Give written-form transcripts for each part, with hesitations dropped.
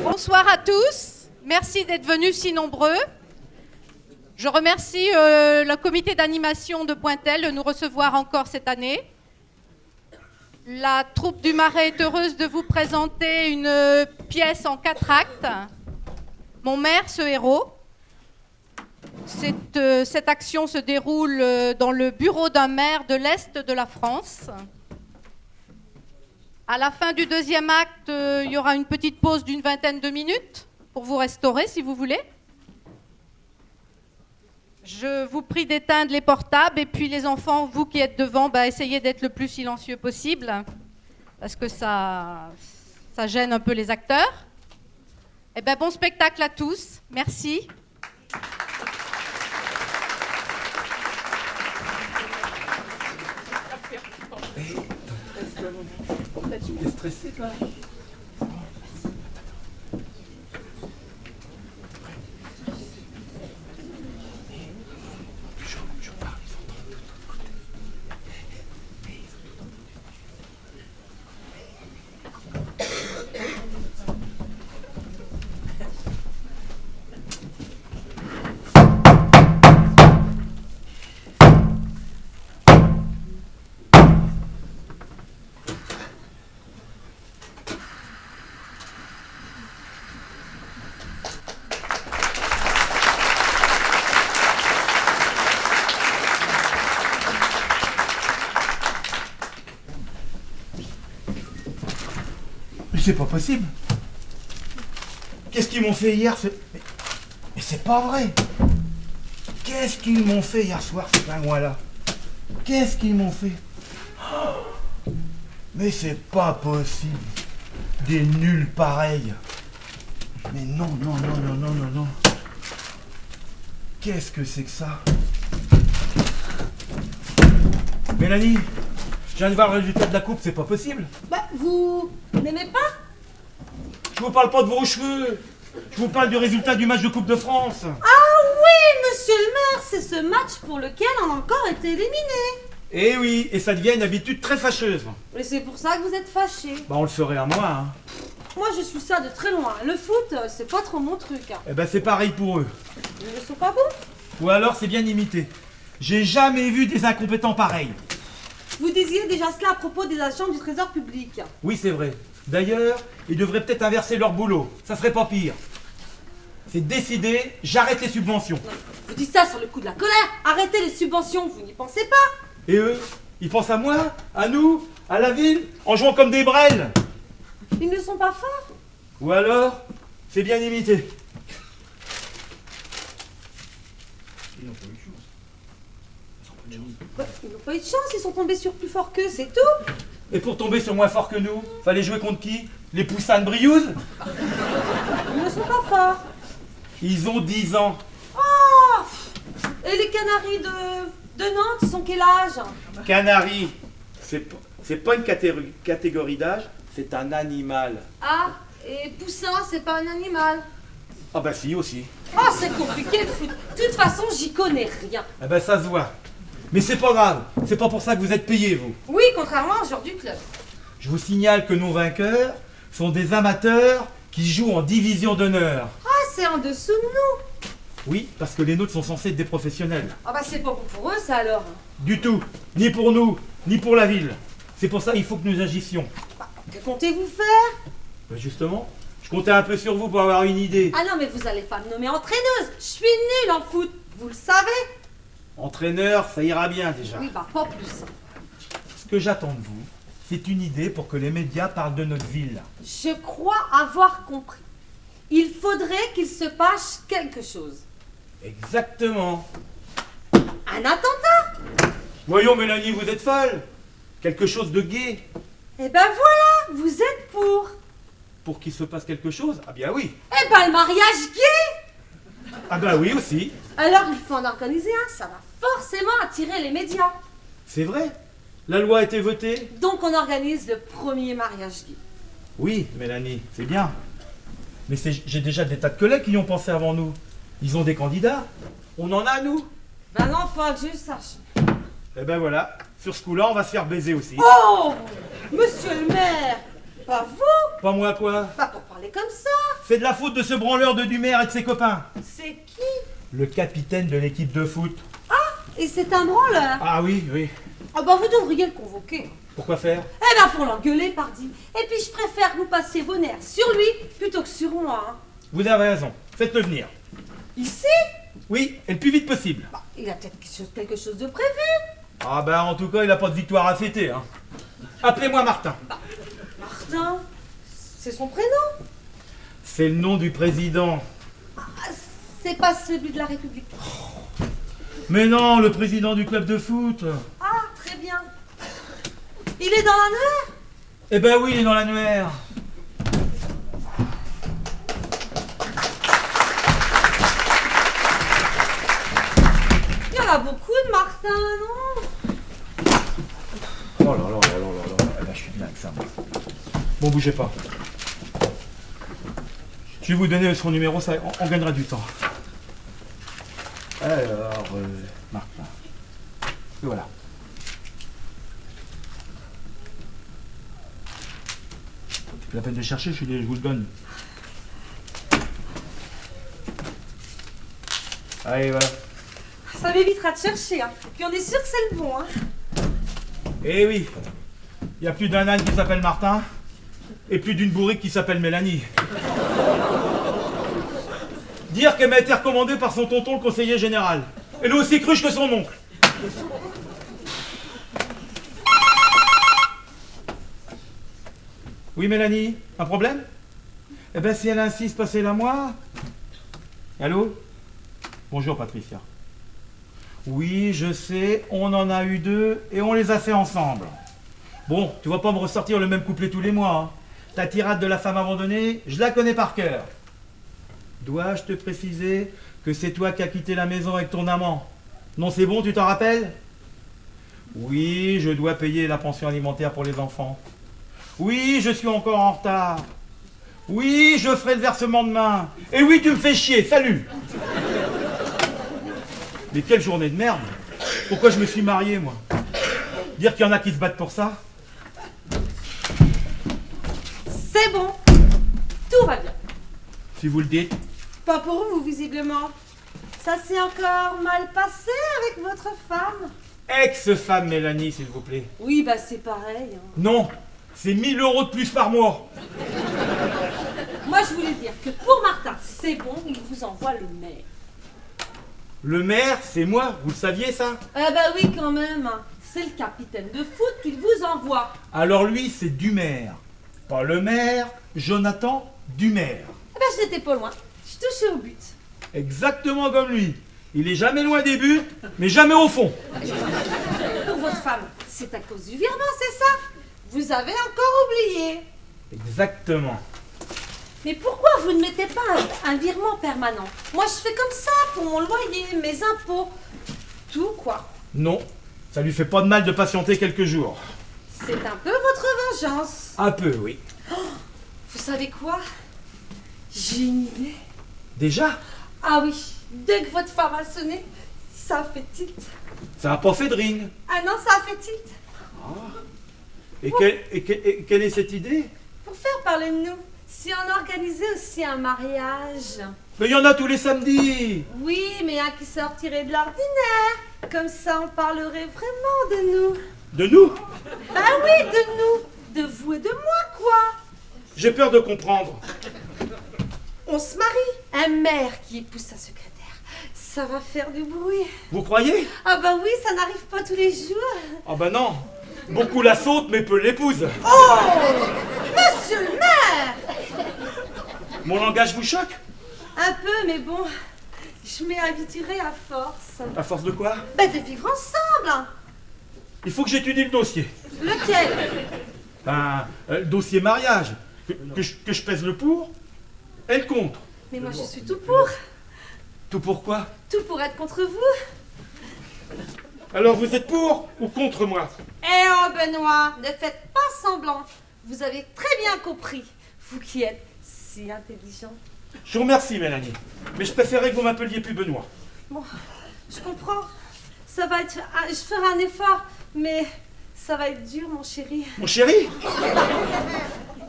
Bonsoir à tous, merci d'être venus si nombreux. Je remercie le comité d'animation de Pointel de nous recevoir encore cette année. La troupe du Marais est heureuse de vous présenter une pièce en 4 actes, Mon maire, ce héros. Cette action se déroule dans le bureau d'un maire de l'Est de la France. À la fin du deuxième acte, il y aura une petite pause d'une vingtaine de minutes pour vous restaurer si vous voulez. Je vous prie d'éteindre les portables et puis les enfants, vous qui êtes devant, essayez d'être le plus silencieux possible parce que ça gêne un peu les acteurs. Eh bien, bon spectacle à tous. Merci. Tu es stressé, toi? C'est pas possible. Qu'est-ce qu'ils m'ont fait hier? Mais c'est pas vrai. Qu'est-ce qu'ils m'ont fait hier soir, ces pingouins-là? Qu'est-ce qu'ils m'ont fait? Oh, mais c'est pas possible. Des nuls pareils. Mais non, non, non, non, non, non, non. Qu'est-ce que c'est que ça? Mélanie, je viens de voir le résultat de la coupe, c'est pas possible. Vous n'aimez pas? Je vous parle pas de vos cheveux. Je vous parle du résultat du match de Coupe de France. Ah oui, monsieur le maire, c'est ce match pour lequel on a encore été éliminé. Eh oui, et ça devient une habitude très fâcheuse. Mais c'est pour ça que vous êtes fâché. On le ferait à moi, hein. Moi, je suis ça de très loin. Le foot, c'est pas trop mon truc. Eh ben, c'est pareil pour eux. Ils ne sont pas bons. Ou alors, c'est bien imité. J'ai jamais vu des incompétents pareils. Vous disiez déjà cela à propos des agents du trésor public. Oui, c'est vrai. D'ailleurs, ils devraient peut-être inverser leur boulot. Ça serait pas pire. C'est décidé, j'arrête les subventions. Non, vous dites ça sur le coup de la colère. Arrêtez les subventions, vous n'y pensez pas. Et eux, ils pensent à moi, à nous, à la ville, en jouant comme des brels. Ils ne sont pas forts. Ou alors, c'est bien imité. Ils n'ont pas eu de chance. Ils n'ont pas eu de chance, ils sont tombés sur plus fort qu'eux, c'est tout. Et pour tomber sur moins fort que nous, fallait jouer contre qui? Les poussins de Briouze? Ils ne sont pas forts. Ils ont 10 ans. Oh. Et les canaris de Nantes, ils sont quel âge? Canari, c'est pas une catégorie d'âge, c'est un animal. Ah, et poussin, c'est pas un animal. Ah bah si aussi. Ah, c'est compliqué le foot. De toute façon, j'y connais rien. Ah bah ça se voit. Mais c'est pas grave, c'est pas pour ça que vous êtes payés, vous. Oui, contrairement aux joueurs du club. Je vous signale que nos vainqueurs sont des amateurs qui jouent en division d'honneur. Ah, c'est en dessous de nous. Oui, parce que les nôtres sont censés être des professionnels. Ah bah c'est pas bon pour eux, ça alors. Du tout, ni pour nous, ni pour la ville. C'est pour ça qu'il faut que nous agissions. Bah, que comptez-vous faire? Bah justement, je comptais un peu sur vous pour avoir une idée. Ah non, mais vous allez pas me nommer entraîneuse. Je suis nulle en foot, vous le savez. Entraîneur, ça ira bien déjà. Oui, bah pas plus. Ce que j'attends de vous, c'est une idée pour que les médias parlent de notre ville. Je crois avoir compris. Il faudrait qu'il se passe quelque chose. Exactement. Un attentat? Voyons Mélanie, vous êtes folle. Quelque chose de gai. Eh ben voilà, vous êtes pour. pour qu'il se passe quelque chose? Ah bien oui. Eh ben, le mariage gay! Ah ben oui aussi. Alors, il faut en organiser un, ça va forcément attirer les médias. C'est vrai. La loi a été votée. Donc, on organise le premier mariage gay. Oui, Mélanie, c'est bien. Mais j'ai déjà des tas de collègues qui y ont pensé avant nous. Ils ont des candidats. On en a, nous. Ben non, faut que je sache. Eh ben voilà, sur ce coup-là, on va se faire baiser aussi. Oh! Monsieur le maire! Pas vous? Pas moi quoi? Pas pour parler comme ça! C'est de la faute de ce branleur de Dumer et de ses copains. C'est qui? Le capitaine de l'équipe de foot. Et c'est un branleur! Ah oui, oui. Ah ben vous devriez le convoquer. Pourquoi faire? Eh ben pour l'engueuler, pardi. Et puis je préfère que vous passiez vos nerfs sur lui plutôt que sur moi. Hein. Vous avez raison, faites-le venir. Ici? Oui, et le plus vite possible. Bah, il a peut-être quelque chose de prévu. Ah ben en tout cas, il n'a pas de victoire à fêter. Hein. Appelez-moi Martin. Martin? C'est son prénom? C'est le nom du président. Ah, c'est pas celui de la République. Mais non, le président du club de foot. Ah, très bien. Il est dans l'annuaire? Eh ben oui, il est dans l'annuaire. Il y en a beaucoup de Martin, non? Oh là là là là là là. Eh ben je suis bien avec ça. Moi. Bon, bougez pas. Je vais vous donner son numéro, ça, on gagnera du temps. Alors, Martin. Et voilà. C'est la peine de chercher, je vous le donne. Allez, voilà. Ça m'évitera de chercher, hein. Puis on est sûr que c'est le bon, hein. Eh oui, il y a plus d'un âne qui s'appelle Martin et plus d'une bourrique qui s'appelle Mélanie. Dire qu'elle m'a été recommandée par son tonton le conseiller général. Elle est aussi cruche que son oncle. Oui Mélanie, un problème? Eh ben si elle insiste, passez-la moi. Allô? Bonjour Patricia. Oui, je sais, on en a eu deux et on les a fait ensemble. Bon, tu vas pas me ressortir le même couplet tous les mois. Hein. Ta tirade de la femme abandonnée, je la connais par cœur. Dois-je te préciser que c'est toi qui as quitté la maison avec ton amant? Non, c'est bon, tu t'en rappelles? Oui, je dois payer la pension alimentaire pour les enfants. Oui, je suis encore en retard. Oui, je ferai le versement demain. Et oui, tu me fais chier, salut! Mais quelle journée de merde! Pourquoi je me suis marié, moi? Dire qu'il y en a qui se battent pour ça? C'est bon. Tout va bien. Si vous le dites. Pas pour vous, visiblement. Ça s'est encore mal passé avec votre femme? Ex-femme Mélanie, s'il vous plaît. Oui, bah c'est pareil. Hein. Non, c'est 1000 € de plus par mois. Moi, je voulais dire que pour Martin, c'est bon, il vous envoie le maire. Le maire, c'est moi, vous le saviez ça? Ah bah oui, quand même. C'est le capitaine de foot qu'il vous envoie. Alors lui, c'est Dumer. Pas le maire, Jonathan Dumer. Ah bah je n'étais pas loin. Je touchais au but. Exactement comme lui. Il est jamais loin des buts, mais jamais au fond. Pour votre femme, c'est à cause du virement, c'est ça? Vous avez encore oublié. Exactement. Mais pourquoi vous ne mettez pas un virement permanent? Moi, je fais comme ça pour mon loyer, mes impôts. Tout, quoi. Non, ça lui fait pas de mal de patienter quelques jours. C'est un peu votre vengeance. Un peu, oui. Vous savez quoi? J'ai une idée. Déjà? Ah oui, dès que votre femme a sonné, ça a fait tilt. Ça a pas fait de ring. Ah non, ça a fait tilt. Et quelle est cette idée? Pour faire parler de nous, si on organisait aussi un mariage. Mais il y en a tous les samedis. Oui, mais un qui sortirait de l'ordinaire. Comme ça, on parlerait vraiment de nous. De nous? Bah oui, de nous. De vous et de moi, quoi. J'ai peur de comprendre. On se marie. Un maire qui épouse sa secrétaire. Ça va faire du bruit. Vous croyez? Ah bah oui, ça n'arrive pas tous les jours. Ah bah non. Beaucoup la sautent, mais peu l'épousent. Oh! Monsieur le maire! Mon langage vous choque? Un peu, mais bon, je m'y habituerai à force. À force de quoi? Bah de vivre ensemble. Il faut que j'étudie le dossier. Lequel? Ben, le dossier mariage. Que je pèse le pour et le contre. Mais moi, je suis tout pour. Tout pourquoi? Tout pour être contre vous. Alors vous êtes pour ou contre moi? Eh oh, Benoît, ne faites pas semblant. Vous avez très bien compris. Vous qui êtes si intelligent. Je vous remercie, Mélanie. Mais je préférais que vous m'appeliez plus Benoît. Bon, je comprends. Ça va être... Je ferai un effort, mais ça va être dur, mon chéri. Mon chéri?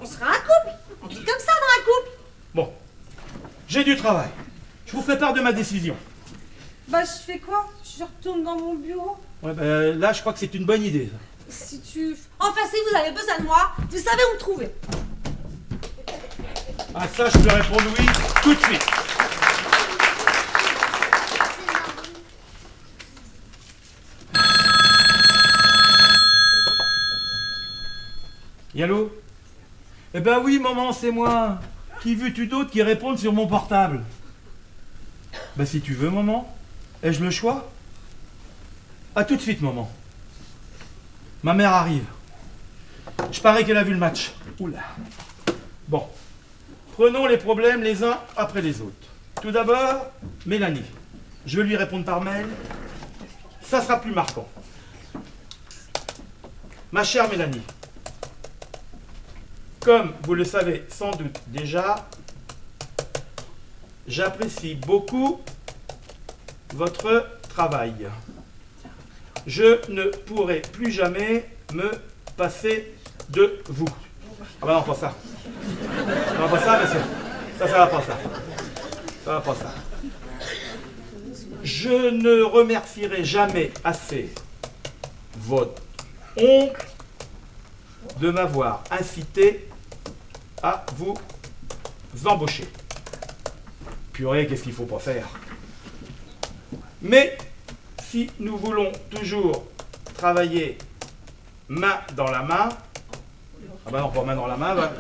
On sera un couple. On dit comme ça dans un couple. Bon, j'ai du travail. Je vous ferai part de ma décision. Bah, je fais quoi? Je retourne dans mon bureau. Ouais, ben, là, je crois que c'est une bonne idée. Ça. Si tu... Enfin, si vous avez besoin de moi, vous savez où me trouver. Ah ça, je peux répondre oui tout de suite. Yallo? Eh ben oui, maman, c'est moi. Qui veux-tu d'autre qui répondent sur mon portable? Ben si tu veux, maman. Ai-je le choix? À tout de suite, maman. Ma mère arrive. Je parie qu'elle a vu le match. Oula. Bon. Prenons les problèmes les uns après les autres. Tout d'abord, Mélanie. Je vais lui répondre par mail. Ça sera plus marquant. Ma chère Mélanie, comme vous le savez sans doute déjà, j'apprécie beaucoup votre travail. Je ne pourrai plus jamais me passer de vous. Ah bah non, pas ça. Non, pas ça, mais ça va pas ça. Ça va pas ça. Je ne remercierai jamais assez votre oncle de m'avoir incité à vous embaucher. Purée, qu'est-ce qu'il faut pas faire? Mais si nous voulons toujours travailler main dans la main, ah bah non, pas main dans la main,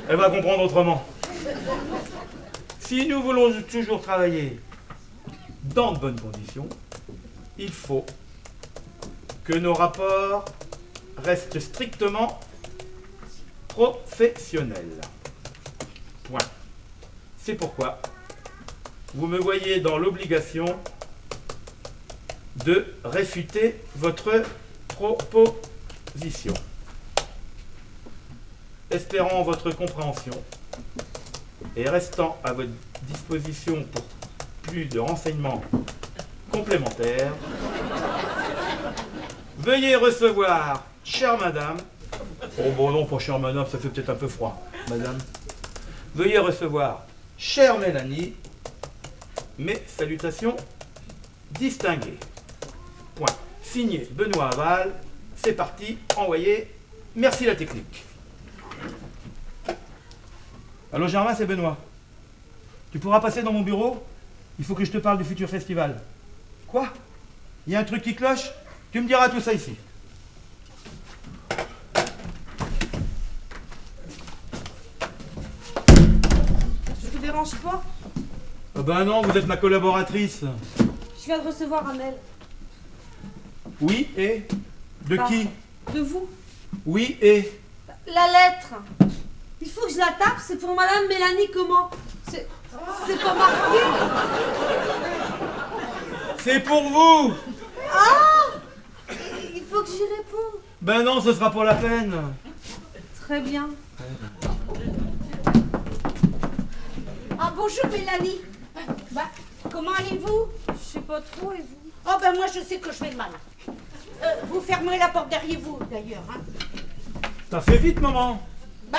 elle va comprendre autrement. Si nous voulons toujours travailler dans de bonnes conditions, il faut que nos rapports restent strictement professionnels. Point. C'est pourquoi vous me voyez dans l'obligation de réfuter votre proposition. Espérant votre compréhension et restant à votre disposition pour plus de renseignements complémentaires, veuillez recevoir, chère madame, oh bon non, pas chère madame, ça fait peut-être un peu froid, madame, veuillez recevoir, chère Mélanie, mes salutations distinguées. Point. Signé Benoît Aval, c'est parti, envoyé, merci la technique. Allô Germain, c'est Benoît. Tu pourras passer dans mon bureau? Il faut que je te parle du futur festival. Quoi? Il y a un truc qui cloche? Tu me diras tout ça ici. Je vous dérange pas? Ah ben non, vous êtes ma collaboratrice. Je viens de recevoir un mail. Oui, et? De qui? De vous. Oui, et? La lettre. Il faut que je la tape, c'est pour Madame Mélanie comment? C'est pas marqué. C'est pour vous! Ah! Il faut que j'y réponde. Ben non, ce sera pas la peine. Très bien. Ah bonjour Mélanie. Bah, comment allez-vous? Je sais pas trop et vous? Oh ben moi je sais que je fais mal. Vous fermerez la porte derrière vous d'ailleurs. Hein. Ça fait vite, maman. Bah,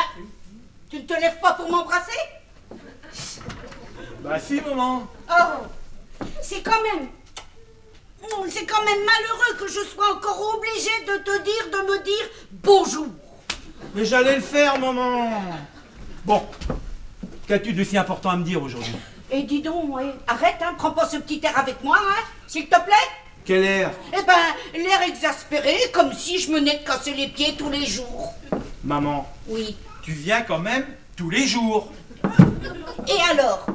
tu ne te lèves pas pour m'embrasser? Bah si, maman. Oh, c'est quand même malheureux que je sois encore obligée de me dire bonjour. Mais j'allais le faire, maman. Bon, qu'as-tu de si important à me dire aujourd'hui? Et dis donc, ouais, arrête, hein, prends pas ce petit air avec moi, hein, s'il te plaît. Quel air? Eh ben, l'air exaspéré, comme si je menais de casser les pieds tous les jours. Maman, Oui. tu viens quand même tous les jours. Et alors?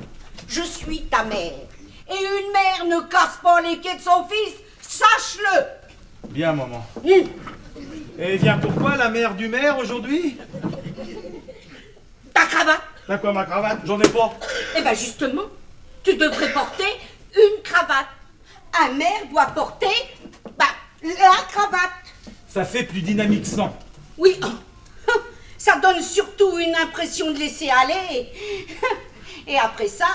Je suis ta mère. Et une mère ne casse pas les pieds de son fils, sache-le. Bien, maman. Et viens pourquoi la mère du maire aujourd'hui? Ta cravate. T'as quoi ma cravate? J'en ai pas. Eh ben justement, tu devrais porter une cravate. Un maire doit porter, la cravate. Ça fait plus dynamique sans. Oui, ça donne surtout une impression de laisser aller. Et après ça,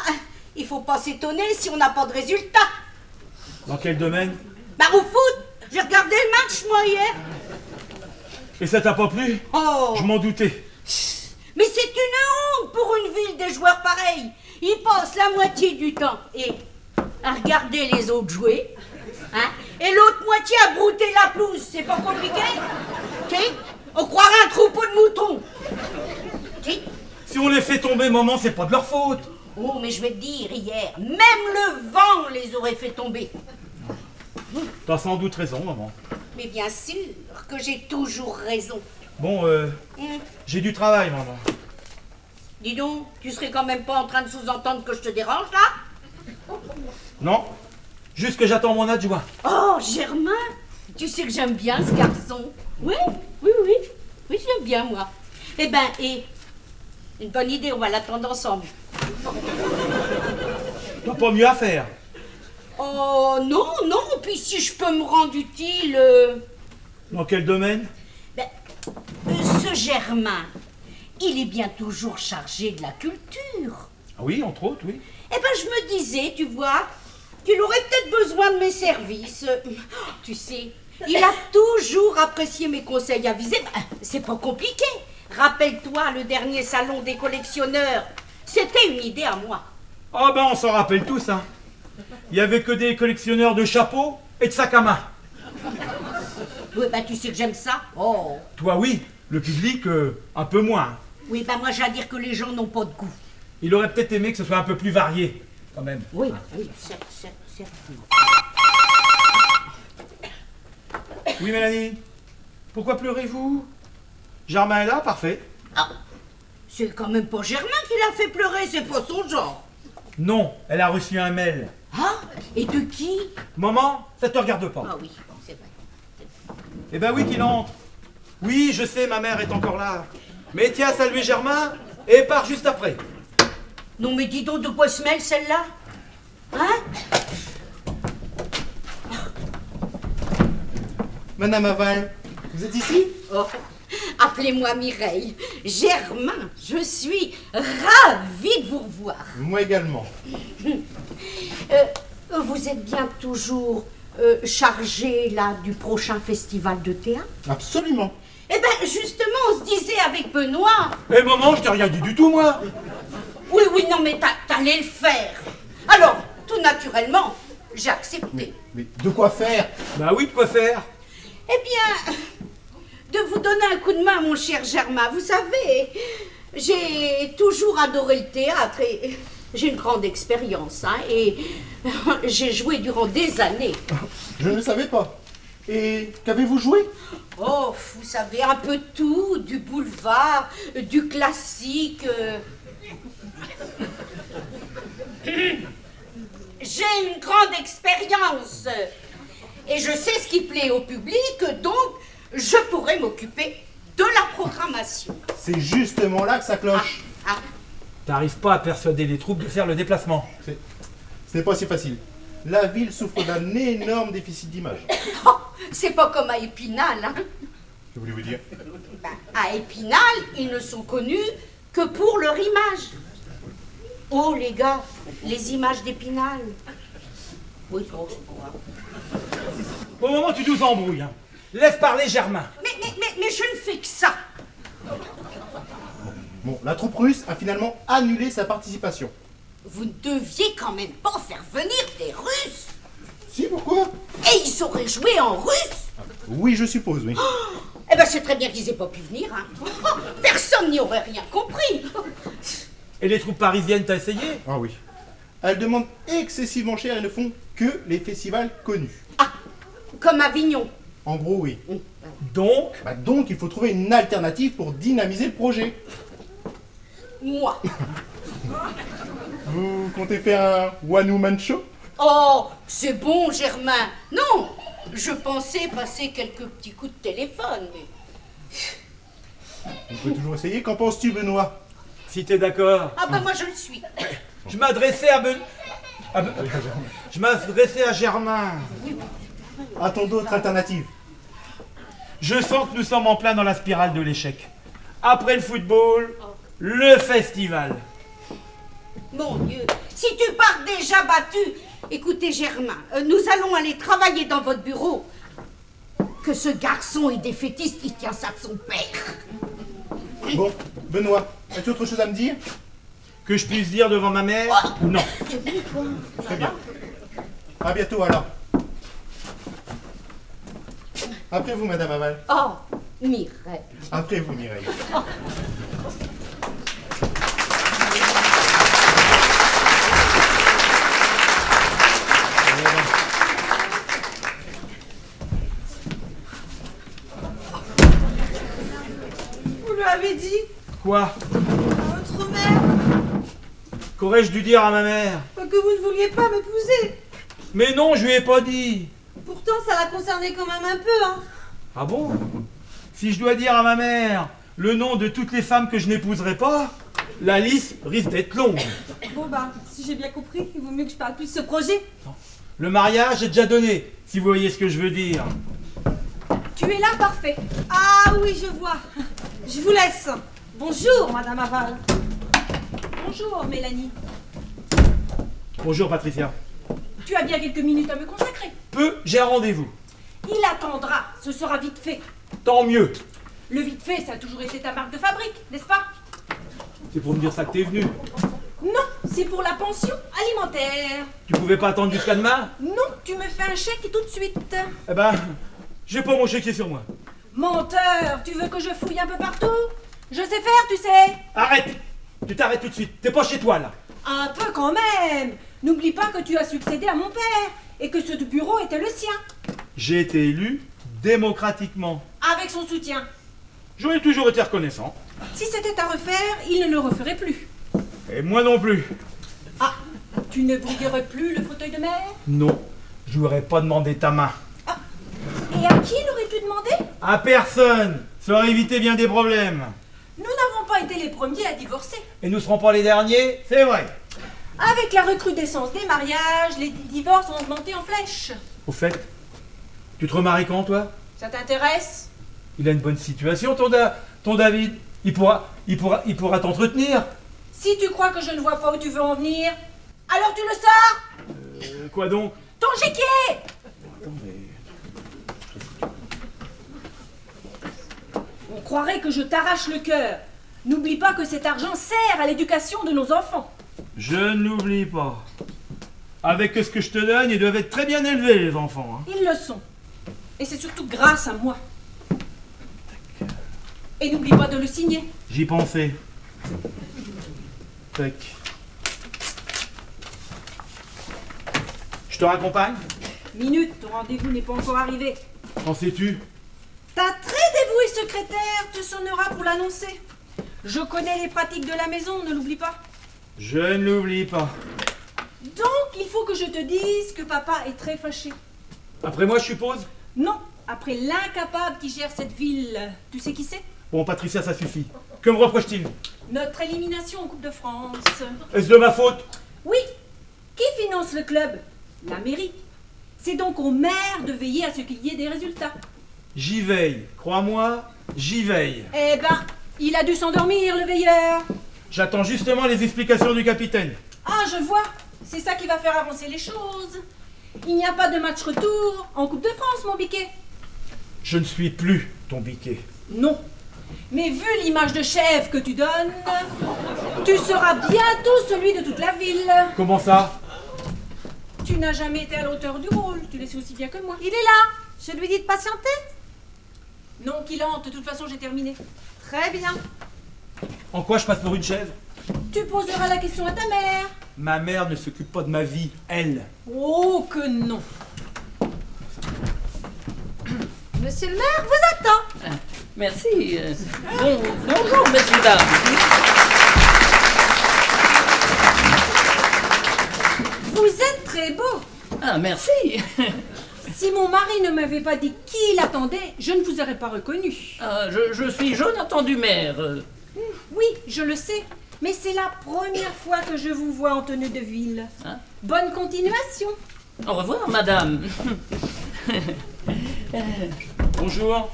il faut pas s'étonner si on n'a pas de résultat. Dans quel domaine? Au foot, j'ai regardé le match moi hier. Et ça t'a pas plu? Oh. Je m'en doutais. Mais c'est une honte pour une ville des joueurs pareils. Ils passent la moitié du temps à regarder les autres jouer, hein, et l'autre moitié à brouter la pelouse. C'est pas compliqué? On croirait un troupeau de moutons. Si on les fait tomber, maman, c'est pas de leur faute. Oh, mais je vais te dire, hier, même le vent les aurait fait tomber. T'as sans doute raison, maman. Mais bien sûr que j'ai toujours raison. Bon, j'ai du travail, maman. Dis donc, tu serais quand même pas en train de sous-entendre que je te dérange, là? Non, juste que j'attends mon adjoint. Oh, Germain, tu sais que j'aime bien ce garçon. Oui, j'aime bien, moi. Eh, une bonne idée, on va l'attendre ensemble. T'as pas mieux à faire. Oh, non, puis si je peux me rendre utile... Dans quel domaine? Ce Germain, il est bien toujours chargé de la culture. Ah oui, entre autres, oui. Je me disais, tu vois, qu'il aurait peut-être besoin de mes services. Tu sais, il a toujours apprécié mes conseils avisés. C'est pas compliqué. Rappelle-toi le dernier salon des collectionneurs. C'était une idée à moi. Ah on s'en rappelle tous, hein. Il y avait que des collectionneurs de chapeaux et de sacs à main. Oui, tu sais que j'aime ça. Oh. Toi, oui. Le public, un peu moins. Oui, moi j'ai à dire que les gens n'ont pas de goût. Il aurait peut-être aimé que ce soit un peu plus varié, quand même. Oui, certainement. Oui, Mélanie. Pourquoi pleurez-vous? Germain est là, parfait. Ah, c'est quand même pas Germain qui l'a fait pleurer, c'est pas son genre. Non, elle a reçu un mail. Ah, et de qui? Maman, ça te regarde pas. Ah oui, c'est vrai. Eh ben oui qu'il entre. Oui, je sais, ma mère est encore là. Mais tiens, saluer Germain et part juste après. Non mais dis donc, de quoi se mêle celle-là? Hein? Madame Aval, vous êtes ici? Oh, appelez-moi Mireille. Germain, je suis ravie de vous revoir. Moi également. Vous êtes bien toujours chargé là du prochain festival de théâtre? Absolument. Justement, on se disait avec Benoît. Eh maman, je t'ai rien dit du tout, moi. Oui, non mais t'allais le faire. Alors, tout naturellement, j'ai accepté. Mais de quoi faire? Bah oui, de quoi faire. De vous donner un coup de main, mon cher Germain. Vous savez, j'ai toujours adoré le théâtre et j'ai une grande expérience, hein, et j'ai joué durant des années. Je ne le savais pas. Et qu'avez-vous joué? Oh, vous savez, un peu tout, du boulevard, du classique. J'ai une grande expérience et je sais ce qui plaît au public, donc je pourrais m'occuper de la programmation. C'est justement là que ça cloche. T'arrives pas à persuader les troupes de faire le déplacement. Ce n'est pas si facile. La ville souffre d'un énorme déficit d'image. Oh, c'est pas comme à Épinal, hein. Que voulez-vous dire? À Épinal, ils ne sont connus que pour leur image. Oh les gars, les images d'Épinal. Oui, c'est quoi? Au moment où tu nous embrouilles, hein. Laisse parler Germain. Mais je ne fais que ça. Bon, la troupe russe a finalement annulé sa participation. Vous ne deviez quand même pas faire venir des Russes. Si, pourquoi? Et ils sauraient jouer en russe. Oui, je suppose, oui. C'est très bien qu'ils aient pas pu venir, hein. Personne n'y aurait rien compris. Et les troupes parisiennes, t'as essayé? Ah oui. Elles demandent excessivement cher et ne font que les festivals connus. Ah, comme Avignon. En gros, oui. Donc, Donc, il faut trouver une alternative pour dynamiser le projet. Moi. Vous comptez faire un one-woman show? Oh, c'est bon, Germain. Non, je pensais passer quelques petits coups de téléphone, mais... On peut toujours essayer. Qu'en penses-tu, Benoît? Si t'es d'accord. Ah ben moi je le suis. Je m'adressais je m'adressais à Germain. A-t-on d'autres alternatives? Je sens que nous sommes en plein dans la spirale de l'échec. Après le football, le festival. Mon Dieu, si tu pars déjà battu, écoutez Germain, nous allons aller travailler dans votre bureau. Que ce garçon est défaitiste, il tient ça de son père. Bon, Benoît, as-tu autre chose à me dire? Que je puisse dire devant ma mère? Non. Très bien. À bientôt alors. Après vous, Madame Aval. Oh, Mireille. Après vous, Mireille. Vous lui avez dit Quoi? à votre mère Qu'aurais-je dû dire à ma mère? que vous ne vouliez pas m'épouser. Mais non, je lui ai pas dit. Pourtant, ça la concernait quand même un peu, hein. Ah bon? Si je dois dire à ma mère le nom de toutes les femmes que je n'épouserai pas, la liste risque d'être longue. Bon bah, si j'ai bien compris, il vaut mieux que je parle plus de ce projet. Le mariage est déjà donné, si vous voyez ce que je veux dire. Tu es là, parfait. Ah oui, je vois. Je vous laisse. Bonjour, Madame Aval. Bonjour, Mélanie. Bonjour Patricia. Tu as bien quelques minutes à me consacrer. Peu, j'ai un rendez-vous. Il attendra, ce sera vite fait. Tant mieux. Le vite fait, ça a toujours été ta marque de fabrique, n'est-ce pas? C'est pour me dire ça que t'es venu. Non, c'est pour la pension alimentaire. Tu pouvais pas attendre jusqu'à demain? Non, tu me fais un chèque tout de suite. Eh ben, j'ai pas mon chéquier sur moi. Menteur, tu veux que je fouille un peu partout? Je sais faire, tu sais. Arrête! Tu t'arrêtes tout de suite. T'es pas chez toi là. Un peu quand même. N'oublie pas que tu as succédé à mon père et que ce bureau était le sien. J'ai été élu démocratiquement. Avec son soutien. J'en ai toujours été reconnaissant. Si c'était à refaire, il ne le referait plus. Et moi non plus. Ah, tu ne briguerais plus le fauteuil de mère? Non, je lui aurais pas demandé ta main. Et à qui l'aurais-tu demandé? À personne. Ça aurait évité bien des problèmes. Nous n'avons pas été les premiers à divorcer. Et nous serons pas les derniers, c'est vrai. Avec la recrudescence des mariages, les divorces ont augmenté en flèche. Au fait, tu te remaries quand, toi? Ça t'intéresse? Il a une bonne situation, ton David. Il pourra t'entretenir. Si tu crois que je ne vois pas où tu veux en venir, alors tu le sors! Quoi donc? Ton chéquier! On croirait que je t'arrache le cœur. N'oublie pas que cet argent sert à l'éducation de nos enfants. Je ne l'oublie pas. Avec ce que je te donne, ils doivent être très bien élevés, les enfants. Hein. Ils le sont. Et c'est surtout grâce à moi. Et n'oublie pas de le signer. J'y pensais. Tac. Je te raccompagne? Minute, ton rendez-vous n'est pas encore arrivé. Qu'en sais-tu? Ta très dévouée secrétaire te sonnera pour l'annoncer. Je connais les pratiques de la maison, ne l'oublie pas. Je ne l'oublie pas. Donc, il faut que je te dise que papa est très fâché. Après moi, je suppose? Non, après l'incapable qui gère cette ville. Tu sais qui c'est? Bon, Patricia, ça suffit. Que me reproche-t-il? Notre élimination en Coupe de France. Est-ce de ma faute? Oui. Qui finance le club? La mairie. C'est donc au maire de veiller à ce qu'il y ait des résultats. J'y veille. Crois-moi, j'y veille. Eh ben, il a dû s'endormir, le veilleur. J'attends justement les explications du capitaine. Ah, je vois. C'est ça qui va faire avancer les choses. Il n'y a pas de match retour en Coupe de France, mon biquet. Je ne suis plus ton biquet. Non. Mais vu l'image de chef que tu donnes, tu seras bientôt celui de toute la ville. Comment ça? Tu n'as jamais été à la hauteur du rôle, tu le sais aussi bien que moi. Il est là. Je lui dis de patienter. Non, qu'il entre, de toute façon j'ai terminé. Très bien. En quoi je passe pour une chaise? Tu poseras la question à ta mère. Ma mère ne s'occupe pas de ma vie, elle. Oh que non. Monsieur le maire vous attend. Merci. Bonjour, messieurs, dames. Vous êtes très beau. Ah, merci. Si mon mari ne m'avait pas dit qui il attendait, je ne vous aurais pas reconnu. Ah, je suis Jonathan Dumaire. Oui, je le sais. Mais c'est la première fois que je vous vois en tenue de ville. Hein? Bonne continuation. Au revoir, madame. Bonjour,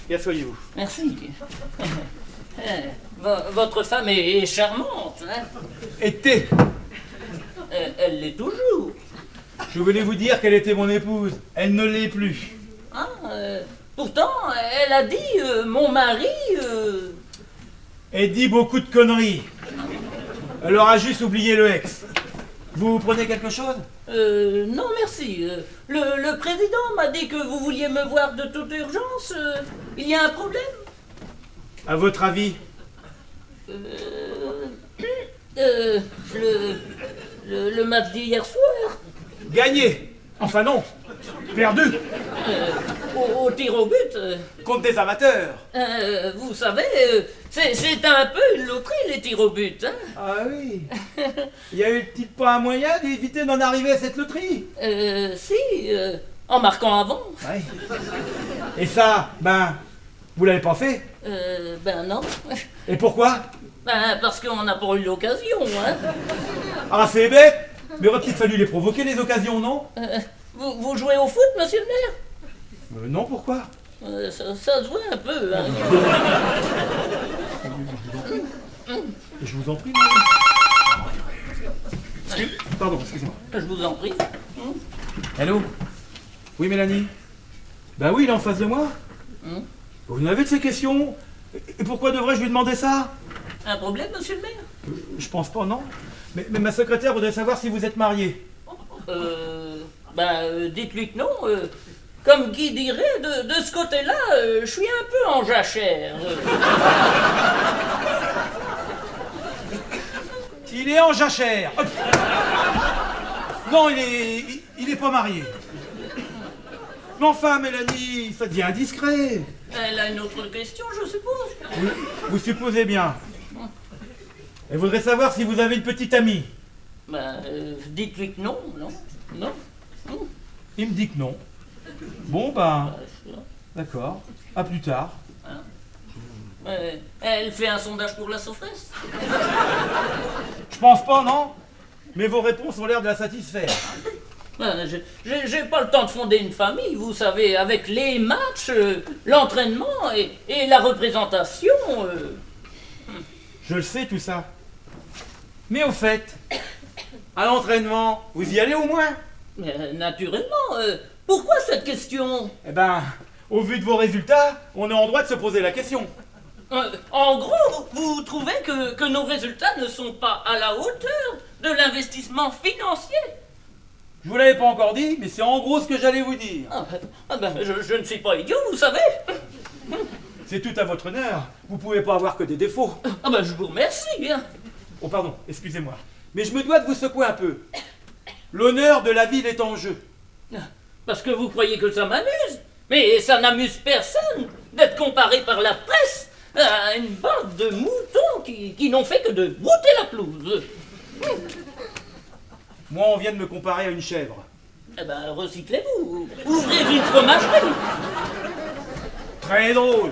et asseyez-vous. Merci. Votre femme est charmante, hein? Était. Elle l'est toujours. Je voulais vous dire qu'elle était mon épouse. Elle ne l'est plus. Ah, pourtant, elle a dit mon mari. Elle dit beaucoup de conneries. Elle aura juste oublié le ex. Vous prenez quelque chose? Non, merci. Le président m'a dit que vous vouliez me voir de toute urgence. Il y a un problème? À votre avis? Le match d'hier soir. Gagné. Enfin non. Perdu. Au tir au but. Contre des amateurs. Vous savez, c'est un peu une loterie, les tirs au but. Hein? Ah oui. Il y a eu-t-il pas un moyen d'éviter d'en arriver à cette loterie? Si, en marquant avant. Ouais. Et ça, vous l'avez pas fait? Ben non. Et pourquoi? Ben parce qu'on n'a pas eu l'occasion. Hein? Ah, c'est bête. Mais aurait peut-être fallu les provoquer, les occasions, non? Vous jouez au foot, monsieur le maire? Non, pourquoi? Ça se voit un peu. Hein? Je vous en prie. Pardon, excusez-moi. Je vous en prie. Allô? Oui, Mélanie? Ben oui, il est en face de moi. Vous en avez de ces questions? Et pourquoi devrais-je lui demander ça? Un problème, monsieur le maire? Je pense pas, non. Mais ma secrétaire voudrait savoir si vous êtes marié. Dites-lui que non. Comme Guy dirait, de ce côté-là, je suis un peu en jachère. Il est en jachère. Hop. Non, il est pas marié. Mais enfin, Mélanie, ça devient indiscret. Elle a une autre question, je suppose. Vous supposez bien. Elle voudrait savoir si vous avez une petite amie. Dites-lui que non, non, non. Il me dit que non. Bon, d'accord. À plus tard. Elle fait un sondage pour la Sofres. Je pense pas, non? Mais vos réponses ont l'air de la satisfaire. J'ai pas le temps de fonder une famille, vous savez, avec les matchs, l'entraînement et la représentation. Je le sais, tout ça. Mais au fait, à l'entraînement, vous y allez au moins? Naturellement. Pourquoi cette question? Eh ben, au vu de vos résultats, on est en droit de se poser la question. En gros, vous trouvez que nos résultats ne sont pas à la hauteur de l'investissement financier? Je vous l'avais pas encore dit, mais c'est en gros ce que j'allais vous dire. Je ne suis pas idiot, vous savez. C'est tout à votre honneur. Vous pouvez pas avoir que des défauts. Je vous remercie. Hein. Oh pardon, excusez-moi. Mais je me dois de vous secouer un peu. L'honneur de la ville est en jeu. Parce que vous croyez que ça m'amuse? Mais ça n'amuse personne d'être comparé par la presse à une bande de moutons qui n'ont fait que de brouter la pelouse. Moi, on vient de me comparer à une chèvre. Recyclez-vous. Ouvrez une fromagerie. Très drôle.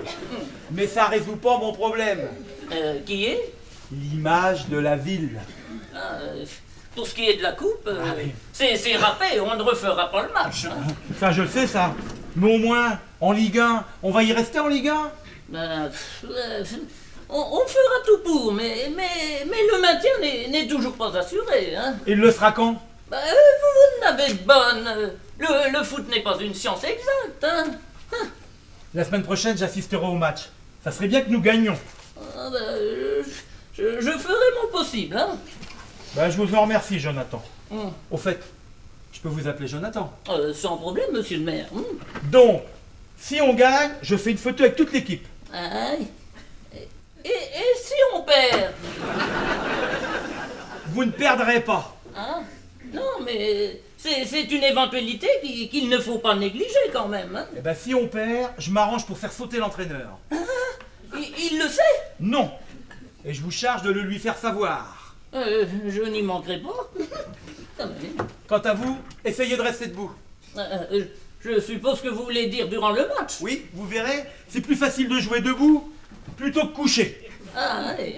Mais ça résout pas mon problème. Qui est? L'image de la ville. Pour ce qui est de la coupe, oui. c'est râpé, on ne refera pas le match. Hein. Ça, je le sais, ça. Mais au moins, en Ligue 1, on va y rester en Ligue 1? On fera tout pour, mais le maintien n'est toujours pas assuré. Hein. Il le sera quand? Vous n'avez de bonne. Le foot n'est pas une science exacte. Hein. La semaine prochaine, j'assisterai au match. Ça serait bien que nous gagnions. Je ferai mon possible. Hein. Je vous en remercie, Jonathan. Au fait, je peux vous appeler Jonathan? Sans problème, monsieur le maire. Donc, si on gagne, je fais une photo avec toute l'équipe. Et si on perd? Vous ne perdrez pas. Hein? Non, mais c'est une éventualité qu'il ne faut pas négliger quand même. Hein? Si on perd, je m'arrange pour faire sauter l'entraîneur. Il le sait? Non. Et je vous charge de le lui faire savoir. Je n'y manquerai pas. Quant à vous, essayez de rester debout. Je suppose que vous voulez dire durant le match. Oui, vous verrez, c'est plus facile de jouer debout plutôt que couché. Ah, ouais,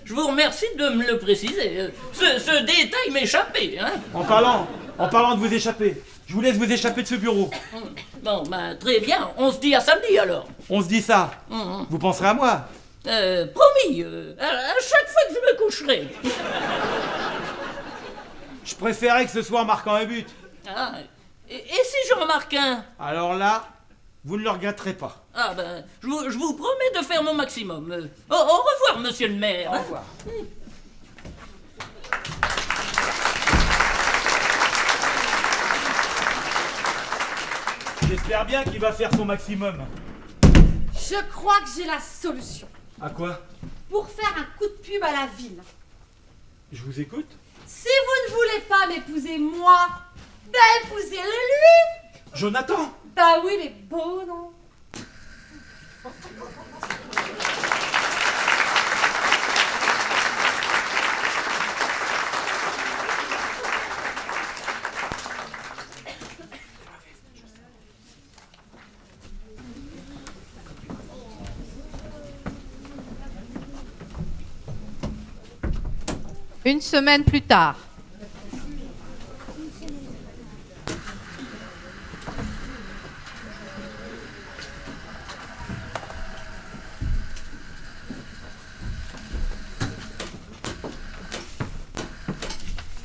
je vous remercie de me le préciser. Ce détail m'échappait, hein. En parlant de vous échapper, je vous laisse vous échapper de ce bureau. Bon, ben, très bien. On se dit à samedi, alors. On se dit ça. Vous penserez à moi. Promis, à chaque fois que je me coucherai. Je préférais que ce soit en marquant un but. Ah, et si j'en marque un? Alors là, vous ne le regretterez pas. Ah ben, je vous promets de faire mon maximum. Au revoir, monsieur le maire. Au revoir. J'espère bien qu'il va faire son maximum. Je crois que j'ai la solution. À quoi? Pour faire un coup de pub à la ville. Je vous écoute. Si vous ne voulez pas m'épouser moi, ben épousez-le lui. Jonathan! Bah oui, il est beau, non? Une semaine plus tard.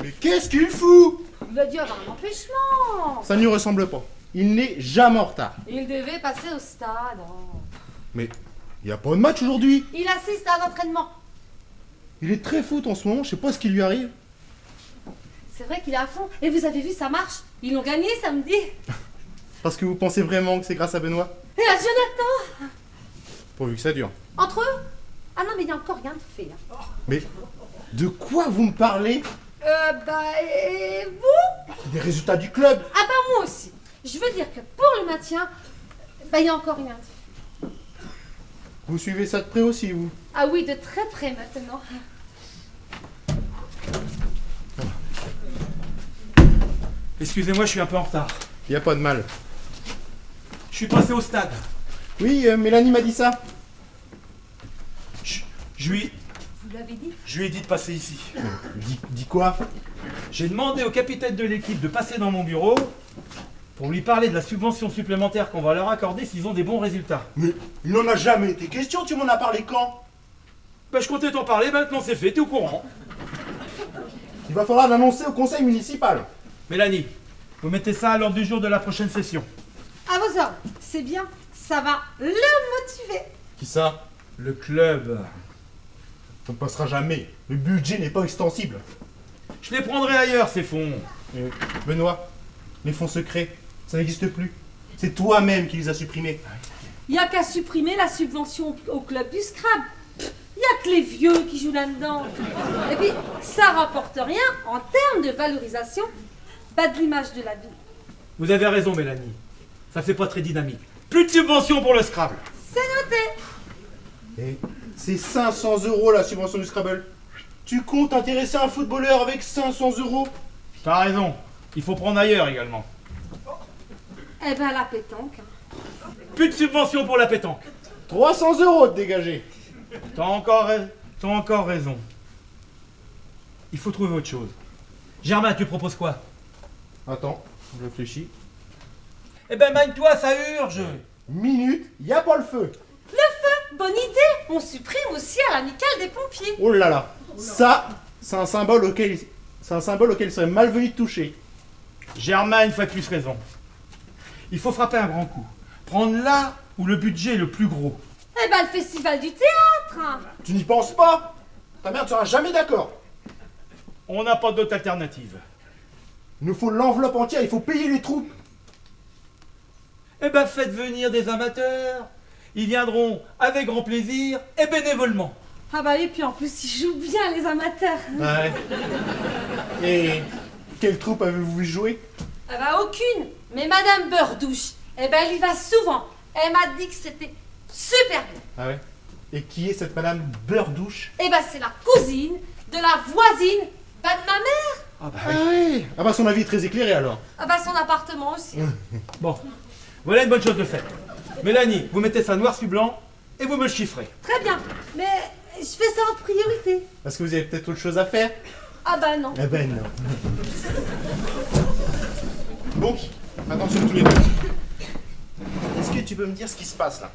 Mais qu'est-ce qu'il fout? Il a dû avoir un empêchement. Ça ne lui ressemble pas. Il n'est jamais en retard. Il devait passer au stade. Oh. Mais il n'y a pas de match aujourd'hui. Il assiste à un entraînement. Il est très foot en ce moment, je sais pas ce qui lui arrive. C'est vrai qu'il est à fond. Et vous avez vu, ça marche. Ils l'ont gagné samedi. Parce que vous pensez vraiment que c'est grâce à Benoît? Et à Jonathan. Pourvu que ça dure. Entre eux? Ah non, mais il n'y a encore rien de fait. Hein. Mais de quoi vous me parlez? Et vous? Des résultats du club. Ah bah moi aussi. Je veux dire que pour le maintien, bah il y a encore rien de fait. Vous suivez ça de près aussi, vous? Ah oui, de très près maintenant. Excusez-moi, je suis un peu en retard. Il n'y a pas de mal. Je suis passé au stade. Oui, Mélanie m'a dit ça. Je lui Vous l'avez dit? ai dit de passer ici. Dis quoi? J'ai demandé au capitaine de l'équipe de passer dans mon bureau pour lui parler de la subvention supplémentaire qu'on va leur accorder s'ils ont des bons résultats. Mais il n'en a jamais été question, tu m'en as parlé quand? Je comptais t'en parler, maintenant c'est fait, t'es au courant. Il va falloir l'annoncer au conseil municipal. Mélanie, vous mettez ça à l'ordre du jour de la prochaine session. À vos ordres. C'est bien. Ça va le motiver. Qui ça? Le club. Ça ne passera jamais. Le budget n'est pas extensible. Je les prendrai ailleurs, ces fonds. Benoît, les fonds secrets, ça n'existe plus. C'est toi-même qui les as supprimés. Il n'y a qu'à supprimer la subvention au club du Scrabble. Il n'y a que les vieux qui jouent là-dedans. Et puis, ça rapporte rien en termes de valorisation, pas de l'image de la ville. Vous avez raison, Mélanie. Ça fait pas très dynamique. Plus de subventions pour le Scrabble. C'est noté. Et c'est 500 € la subvention du Scrabble. Tu comptes intéresser un footballeur avec 500 €? T'as raison. Il faut prendre ailleurs également. Eh ben, la pétanque. Plus de subventions pour la pétanque. 300 € de dégager. T'as encore raison. Il faut trouver autre chose. Germain, tu proposes quoi? Attends, je réfléchis. Eh ben, magne-toi, ça urge. Minute, y a pas le feu. Le feu, bonne idée. On supprime aussi à l'amicale des pompiers. Oh là là. Ça, c'est un symbole auquel il serait malvenu de toucher. Germain, une fois de plus, raison. Il faut frapper un grand coup. Prendre là où le budget est le plus gros. Eh ben, le festival du théâtre. Tu n'y penses pas? Ta mère ne sera jamais d'accord. On n'a pas d'autre alternative. Il nous faut l'enveloppe entière, il faut payer les troupes. Eh ben, faites venir des amateurs. Ils viendront avec grand plaisir et bénévolement. Ah bah et puis en plus, ils jouent bien, les amateurs. Ouais. Et quelle troupe avez-vous vu jouer? Ah bah aucune. Mais Madame Beurdouche, eh ben elle y va souvent. Elle m'a dit que c'était super bien. Ah ouais. Et qui est cette madame Beurdouche? Eh ben c'est la cousine de la voisine, pas de ma mère. Ah bah Ah oui. Ah bah son avis est très éclairé alors. Ah bah son appartement aussi. Bon, voilà une bonne chose de faite. Mélanie, vous mettez ça noir sur blanc et vous me le chiffrez. Très bien. Mais je fais ça en priorité. Parce que vous avez peut-être autre chose à faire. Ah bah non. Eh ben non. Bon, attention tous les deux. Est-ce que tu peux me dire ce qui se passe là?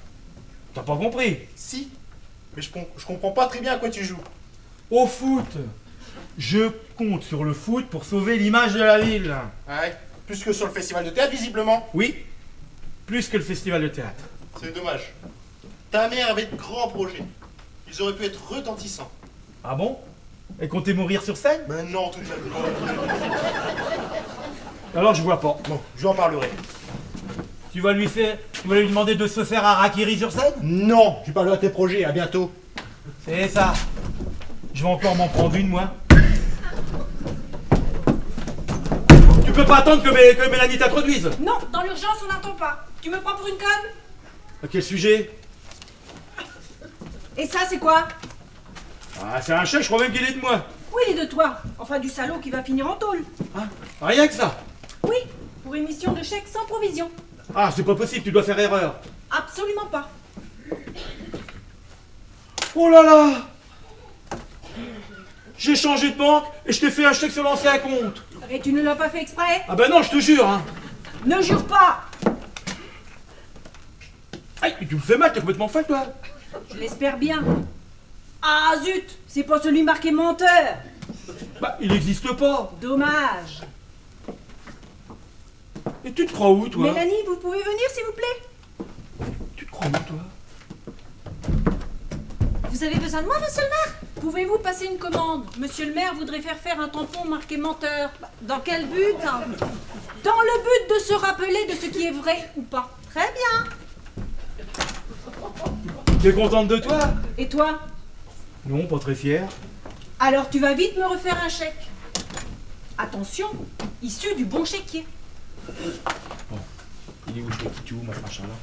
T'as pas compris? Si. Mais je comprends pas très bien à quoi tu joues. Au foot. Je compte sur le foot pour sauver l'image de la ville. Ouais. Plus que sur le festival de théâtre, visiblement. Oui, plus que le festival de théâtre. C'est dommage. Ta mère avait de grands projets. Ils auraient pu être retentissants. Ah bon? Et compter mourir sur scène? Mais non, tout de même. Alors je vois pas. Bon, je lui en parlerai. Tu vas lui demander de se faire harakiri sur scène? Non, je parlerai de tes projets, à bientôt. C'est ça. Je vais encore m'en prendre une, moi. Tu peux pas attendre que Mélanie t'introduise. Non, dans l'urgence, on n'attend pas. Tu me prends pour une conne? À quel sujet? Et ça, c'est quoi? Ah, c'est un chèque, je crois même qu'il est de moi. Oui, il est de toi. Enfin, du salaud qui va finir en tôle. Hein? Rien que ça. Oui, pour émission de chèque sans provision. Ah, c'est pas possible, tu dois faire erreur. Absolument pas. Oh là là! J'ai changé de banque et je t'ai fait un chèque sur l'ancien compte. Et tu ne l'as pas fait exprès? Ah ben non, je te jure, hein. Ne jure pas! Aïe, mais tu me fais mal, t'es complètement folle, toi. Je l'espère bien. Ah zut! C'est pas celui marqué menteur! Bah, il n'existe pas. Dommage. Et tu te crois où, toi? Mélanie, vous pouvez venir, s'il vous plaît? Tu te crois où, toi? Vous avez besoin de moi, monsieur le maire? Pouvez-vous passer une commande? Monsieur le maire voudrait faire un tampon marqué menteur. Dans quel but? Dans le but de se rappeler de ce qui est vrai ou pas. Très bien. T'es contente de toi? Et toi? Non, pas très fier. Alors tu vas vite me refaire un chèque. Attention, issu du bon chéquier. Il est où, je l'ai foutu où, ma machin là?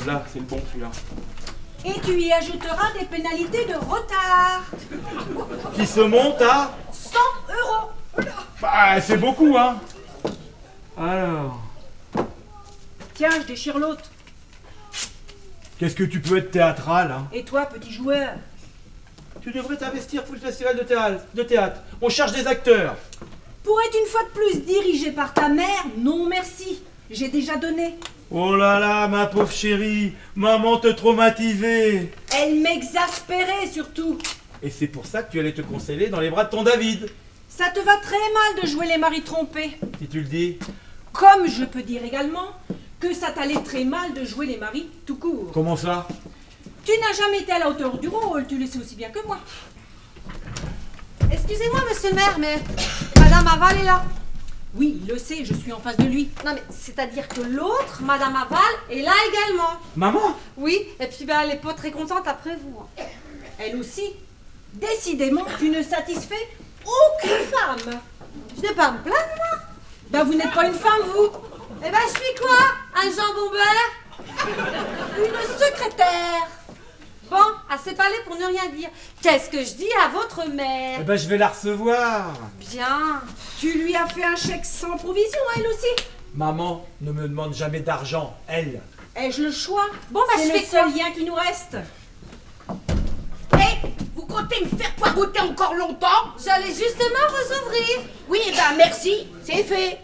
Là, c'est le bon, celui-là. Et tu y ajouteras des pénalités de retard. Qui se monte à... 100 €. Bah, c'est beaucoup, hein. Alors... Tiens, je déchire l'autre. Qu'est-ce que tu peux être théâtral, hein? Et toi, petit joueur? Tu devrais t'investir pour le festival de théâtre. On cherche des acteurs. Pour être une fois de plus dirigé par ta mère, non merci. J'ai déjà donné. Oh là là, ma pauvre chérie, maman te traumatisait. Elle m'exaspérait surtout. Et c'est pour ça que tu allais te consoler dans les bras de ton David. Ça te va très mal de jouer les maris trompés. Si tu le dis. Comme je peux dire également que ça t'allait très mal de jouer les maris tout court. Comment ça? Tu n'as jamais été à la hauteur du rôle, tu le sais aussi bien que moi. Excusez-moi, monsieur le maire, mais Madame Aval est là. Oui, il le sait, je suis en face de lui. Non, mais c'est-à-dire que l'autre, Madame Aval, est là également. Maman? Oui, et puis ben, elle est pas très contente après vous. hein. Elle aussi. Décidément, tu ne satisfais aucune femme. Je n'ai pas à me plaindre, moi. Ben, vous n'êtes pas une femme, vous. Eh ben, je suis quoi? Un jambon beurre? Une secrétaire. Bon, assez parlé pour ne rien dire. Qu'est-ce que je dis à votre mère? Eh ben, je vais la recevoir. Bien. Tu lui as fait un chèque sans provision, elle aussi. Maman ne me demande jamais d'argent, elle. Ai-je le choix? Bon, bah, c'est je le fais seul quoi? lien qui nous reste. Hé, vous comptez me faire poireauter encore longtemps? J'allais justement vous ouvrir. Oui, eh ben merci, c'est fait.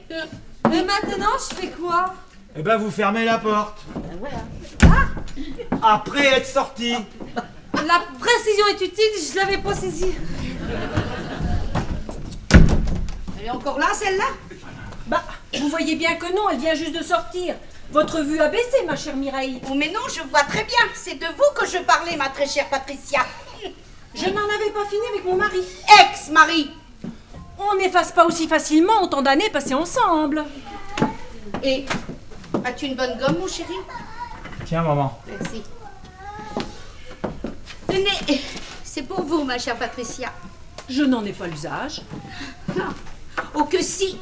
Mais maintenant, je fais quoi? Eh ben, vous fermez la porte. Ben voilà. Après être sorti. La précision est utile, je l'avais pas saisie. Elle est encore là, celle-là? Bah, vous voyez bien que non, elle vient juste de sortir. Votre vue a baissé, ma chère Mireille. Oh, mais non, je vois très bien. C'est de vous que je parlais, ma très chère Patricia. Je n'en avais pas fini avec mon mari. Ex-mari. On n'efface pas aussi facilement autant d'années passées ensemble. Et as-tu une bonne gomme, mon chéri? Tiens, maman. Merci. Tenez, c'est pour vous, ma chère Patricia. Je n'en ai pas l'usage. Oh que si,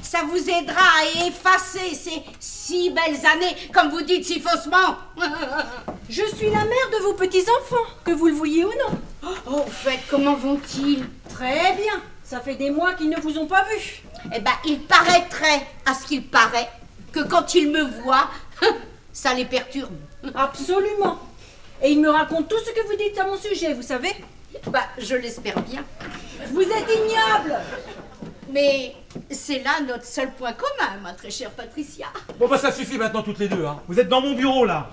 ça vous aidera à effacer ces si belles années, comme vous dites si faussement. Je suis la mère de vos petits-enfants, que vous le vouliez ou non. Oh, au fait, comment vont-ils? Très bien, ça fait des mois qu'ils ne vous ont pas vu. Eh ben, il paraîtrait, à ce qu'il paraît, que quand ils me voient, ça les perturbe. Absolument. Et il me raconte tout ce que vous dites à mon sujet, vous savez. Bah, je l'espère bien. Vous êtes ignoble. Mais c'est là notre seul point commun, ma très chère Patricia. Bon bah ça suffit maintenant toutes les deux, hein. Vous êtes dans mon bureau là.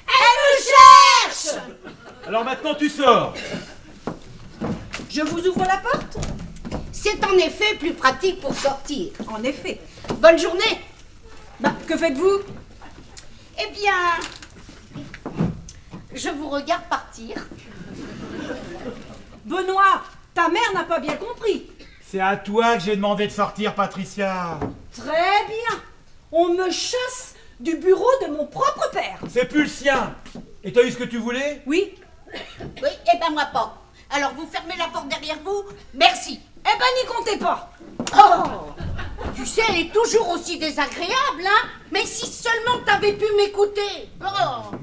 Elle me cherche! Alors maintenant tu sors. Je vous ouvre la porte? C'est en effet plus pratique pour sortir. En effet. Bonne journée. Bah, que faites-vous? Eh bien, je vous regarde partir. Benoît, ta mère n'a pas bien compris. C'est à toi que j'ai demandé de sortir, Patricia. Très bien. On me chasse du bureau de mon propre père. C'est plus le sien. Et t'as eu ce que tu voulais? Oui. Oui, eh ben moi pas. Alors vous fermez la porte derrière vous. Merci. Eh ben, n'y comptez pas. Oh, tu sais, elle est toujours aussi désagréable, hein. Mais si seulement t'avais pu m'écouter. Oh.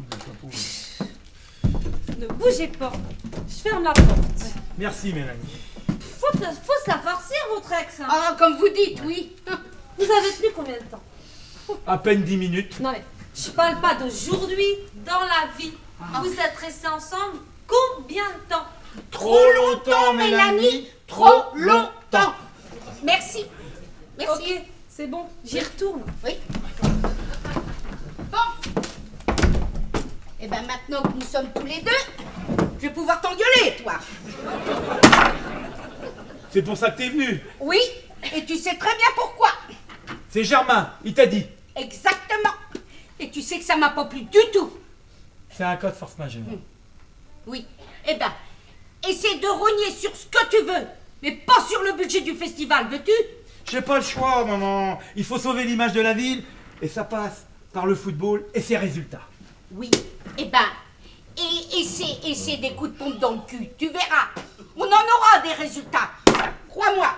Ne bougez pas. Je ferme la porte. Merci, Mélanie. Faut se la farcir, votre ex. Hein. Ah, comme vous dites, oui. Vous avez tenu combien de temps? À peine 10 minutes. Non mais, je parle pas d'aujourd'hui, dans la vie. Vous êtes restés ensemble combien de temps? Trop longtemps, Mélanie. Trop longtemps. Merci. Merci. Ok, c'est bon, j'y retourne. Oui. Bon. Et ben maintenant que nous sommes tous les deux, je vais pouvoir t'engueuler, toi. C'est pour ça que t'es venu. Oui, et tu sais très bien pourquoi. C'est Germain, il t'a dit. Exactement. Et tu sais que ça m'a pas plu du tout. C'est un code force majeure. Oui. Eh ben, essaie de rogner sur ce que tu veux, mais pas sur le budget du festival, veux-tu? J'ai pas le choix, maman. Il faut sauver l'image de la ville. Et ça passe par le football et ses résultats. Oui. Eh ben, essaie des coups de pompe dans le cul, tu verras. On en aura des résultats. Crois-moi.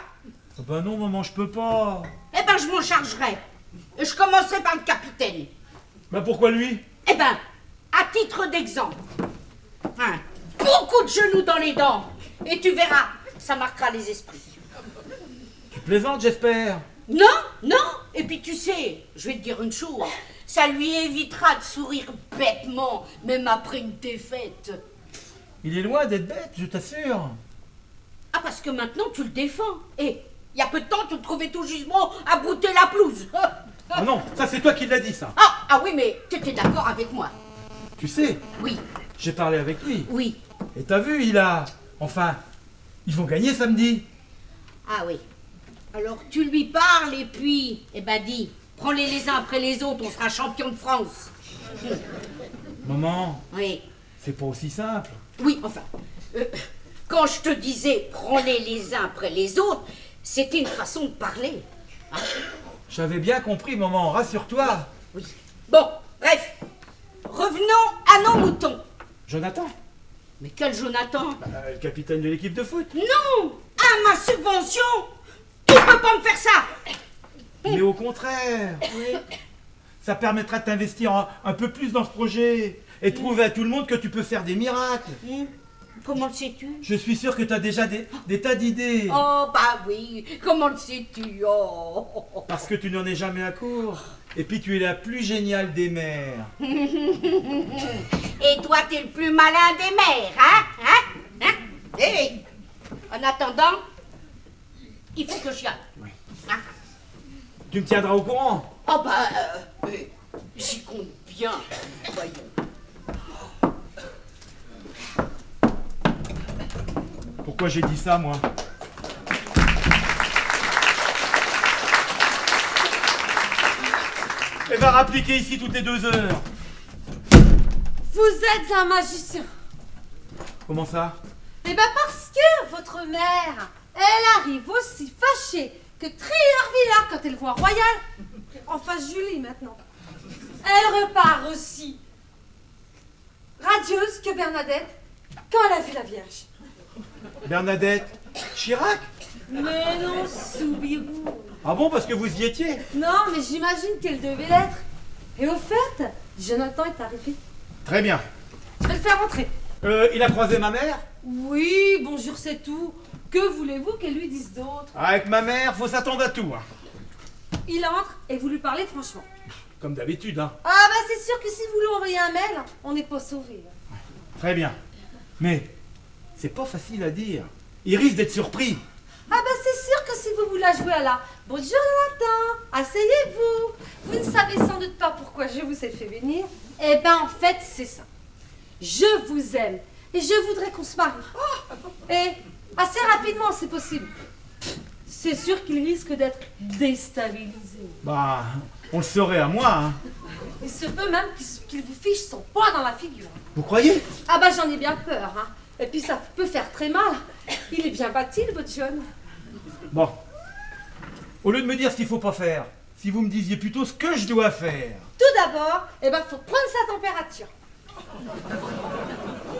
Oh bah non, maman, je peux pas. Eh ben, je m'en chargerai. Et je commencerai par le capitaine. Bah pourquoi lui? Eh ben, à titre d'exemple, hein, beaucoup de genoux dans les dents. Et tu verras, ça marquera les esprits. Tu plaisantes, j'espère. Non, non. Et puis tu sais, je vais te dire une chose. Ça lui évitera de sourire bêtement, même après une défaite. Il est loin d'être bête, je t'assure. Ah, parce que maintenant tu le défends. Et il y a peu de temps, tu le trouvais tout justement à brouter la pelouse. Ah non, ça c'est toi qui l'as dit, ça. Ah oui, mais tu étais d'accord avec moi. Tu sais, Oui, j'ai parlé avec lui. oui. Et t'as vu, il a... Enfin, ils vont gagner samedi. Ah oui. Alors tu lui parles et puis, eh ben dis, prends-les les uns après les autres, on sera champion de France. Maman, Oui, c'est pas aussi simple. oui, enfin, quand je te disais prends-les les uns après les autres, c'était une façon de parler. J'avais bien compris, maman, rassure-toi. Oui. Bon, bref, revenons à nos moutons. Jonathan, Mais quel Jonathan? le capitaine de l'équipe de foot. Non! À ma subvention! Tu peux pas me faire ça! Mais au contraire, ça permettra de t'investir un peu plus dans ce projet et de prouver à tout le monde que tu peux faire des miracles. Comment le sais-tu? Je suis sûr que tu as déjà des tas d'idées. Oh, bah oui, comment le sais-tu? Oh. Parce que tu n'en es jamais à court. Et puis tu es la plus géniale des mères. Et toi, t'es le plus malin des mères, hein? Hé! En attendant, il faut que j'y aille. Oui. Hein? Tu me tiendras au courant. Oh, bah, j'y compte bien. Voyons. Pourquoi j'ai dit ça, moi? Elle va rappliquer ici toutes les 2 heures. Vous êtes un magicien. Comment ça? Eh ben parce que votre mère, elle arrive aussi fâchée que Triervilla quand elle voit Royal. Enfin Julie maintenant. Elle repart aussi radieuse que Bernadette quand elle a vu la Vierge. Bernadette Chirac? Mais non, Soubirou. Ah bon, parce que vous y étiez? Non, mais j'imagine qu'elle devait l'être. Et au fait, Jonathan est arrivé. Très bien. Je vais le faire rentrer. Il a croisé ma mère? Oui, bonjour, c'est tout. Que voulez-vous qu'elle lui dise d'autre? Avec ma mère, faut s'attendre à tout. Hein. il entre et vous lui parlez franchement. Comme d'habitude, hein. Ah bah c'est sûr que si vous lui envoyez un mail, on n'est pas sauvé. Très bien. Mais c'est pas facile à dire. Il risque d'être surpris. Ah bah c'est sûr que si vous vous la jouez à la « Bonjour Jonathan, asseyez-vous » Vous ne savez sans doute pas pourquoi je vous ai fait venir. Eh ben en fait c'est ça. Je vous aime et je voudrais qu'on se marie. Et assez rapidement c'est possible. C'est sûr qu'il risque d'être déstabilisé. Bah, on le saurait à moi, hein. Il se peut même qu'il vous fiche son poing dans la figure. Vous croyez? Ah bah j'en ai bien peur, hein. Et puis ça peut faire très mal. Il est bien bâti le beau John. Bon. Au lieu de me dire ce qu'il faut pas faire, si vous me disiez plutôt ce que je dois faire. Tout d'abord, eh ben faut prendre sa température.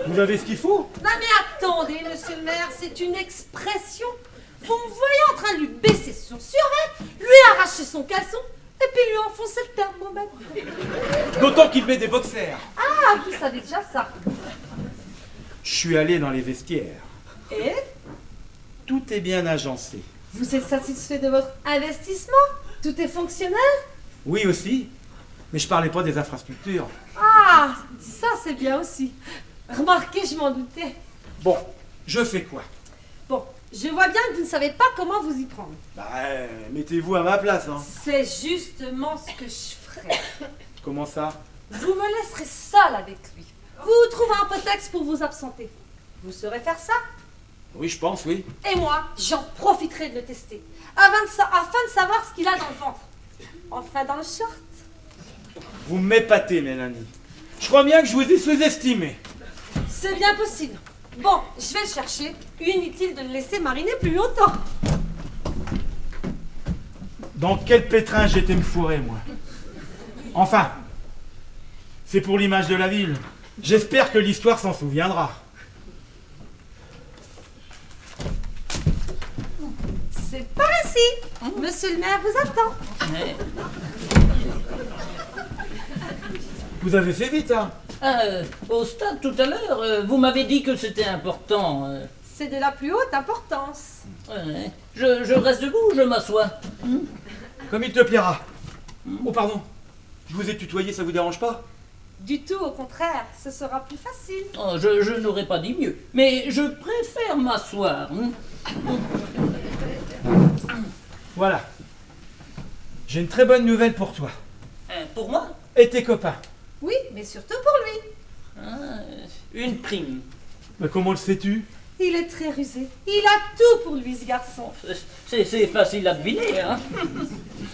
Vous avez ce qu'il faut? Non mais attendez, monsieur le maire, c'est une expression. Vous me voyez en train de lui baisser son survêt, lui arracher son caleçon, et puis lui enfoncer le thermomètre. D'autant qu'il met des boxers. Ah, vous savez déjà ça. Je suis allé dans les vestiaires. Et Tout est bien agencé. vous êtes satisfait de votre investissement? Tout est fonctionnel? Oui aussi, mais je parlais pas des infrastructures. Ah, ça c'est bien aussi. Remarquez, je m'en doutais. Bon, je fais quoi? Bon, je vois bien que vous ne savez pas comment vous y prendre. Bah, mettez-vous à ma place, hein. C'est justement ce que je ferai. Comment ça? Vous me laisserez seule avec lui. Vous trouverez un prétexte pour vous absenter. Vous saurez faire ça? Oui, je pense, oui. Et moi, j'en profiterai de le tester, afin de savoir ce qu'il a dans le ventre. Enfin, dans le short. Vous m'épatez, Mélanie. Je crois bien que je vous ai sous-estimé. C'est bien possible. Bon, je vais le chercher. Inutile de le laisser mariner plus longtemps. Dans quel pétrin j'étais me fourrer, moi? Enfin, c'est pour l'image de la ville. J'espère que l'histoire s'en souviendra. C'est par ici. Monsieur le maire vous attend. Ouais. Vous avez fait vite, hein? Au stade tout à l'heure, vous m'avez dit que c'était important. C'est de la plus haute importance. Ouais. Je reste debout ou je m'assois? Comme il te plaira. Oh, pardon. Je vous ai tutoyé, ça vous dérange pas? Du tout, au contraire, ce sera plus facile. Oh, je n'aurais pas dit mieux. Mais je préfère m'asseoir. Voilà. J'ai une très bonne nouvelle pour toi. Pour moi? Et tes copains. Oui, mais surtout pour lui. Ah, une prime. Mais comment le sais-tu? Il est très rusé. Il a tout pour lui, ce garçon. C'est facile à deviner, hein?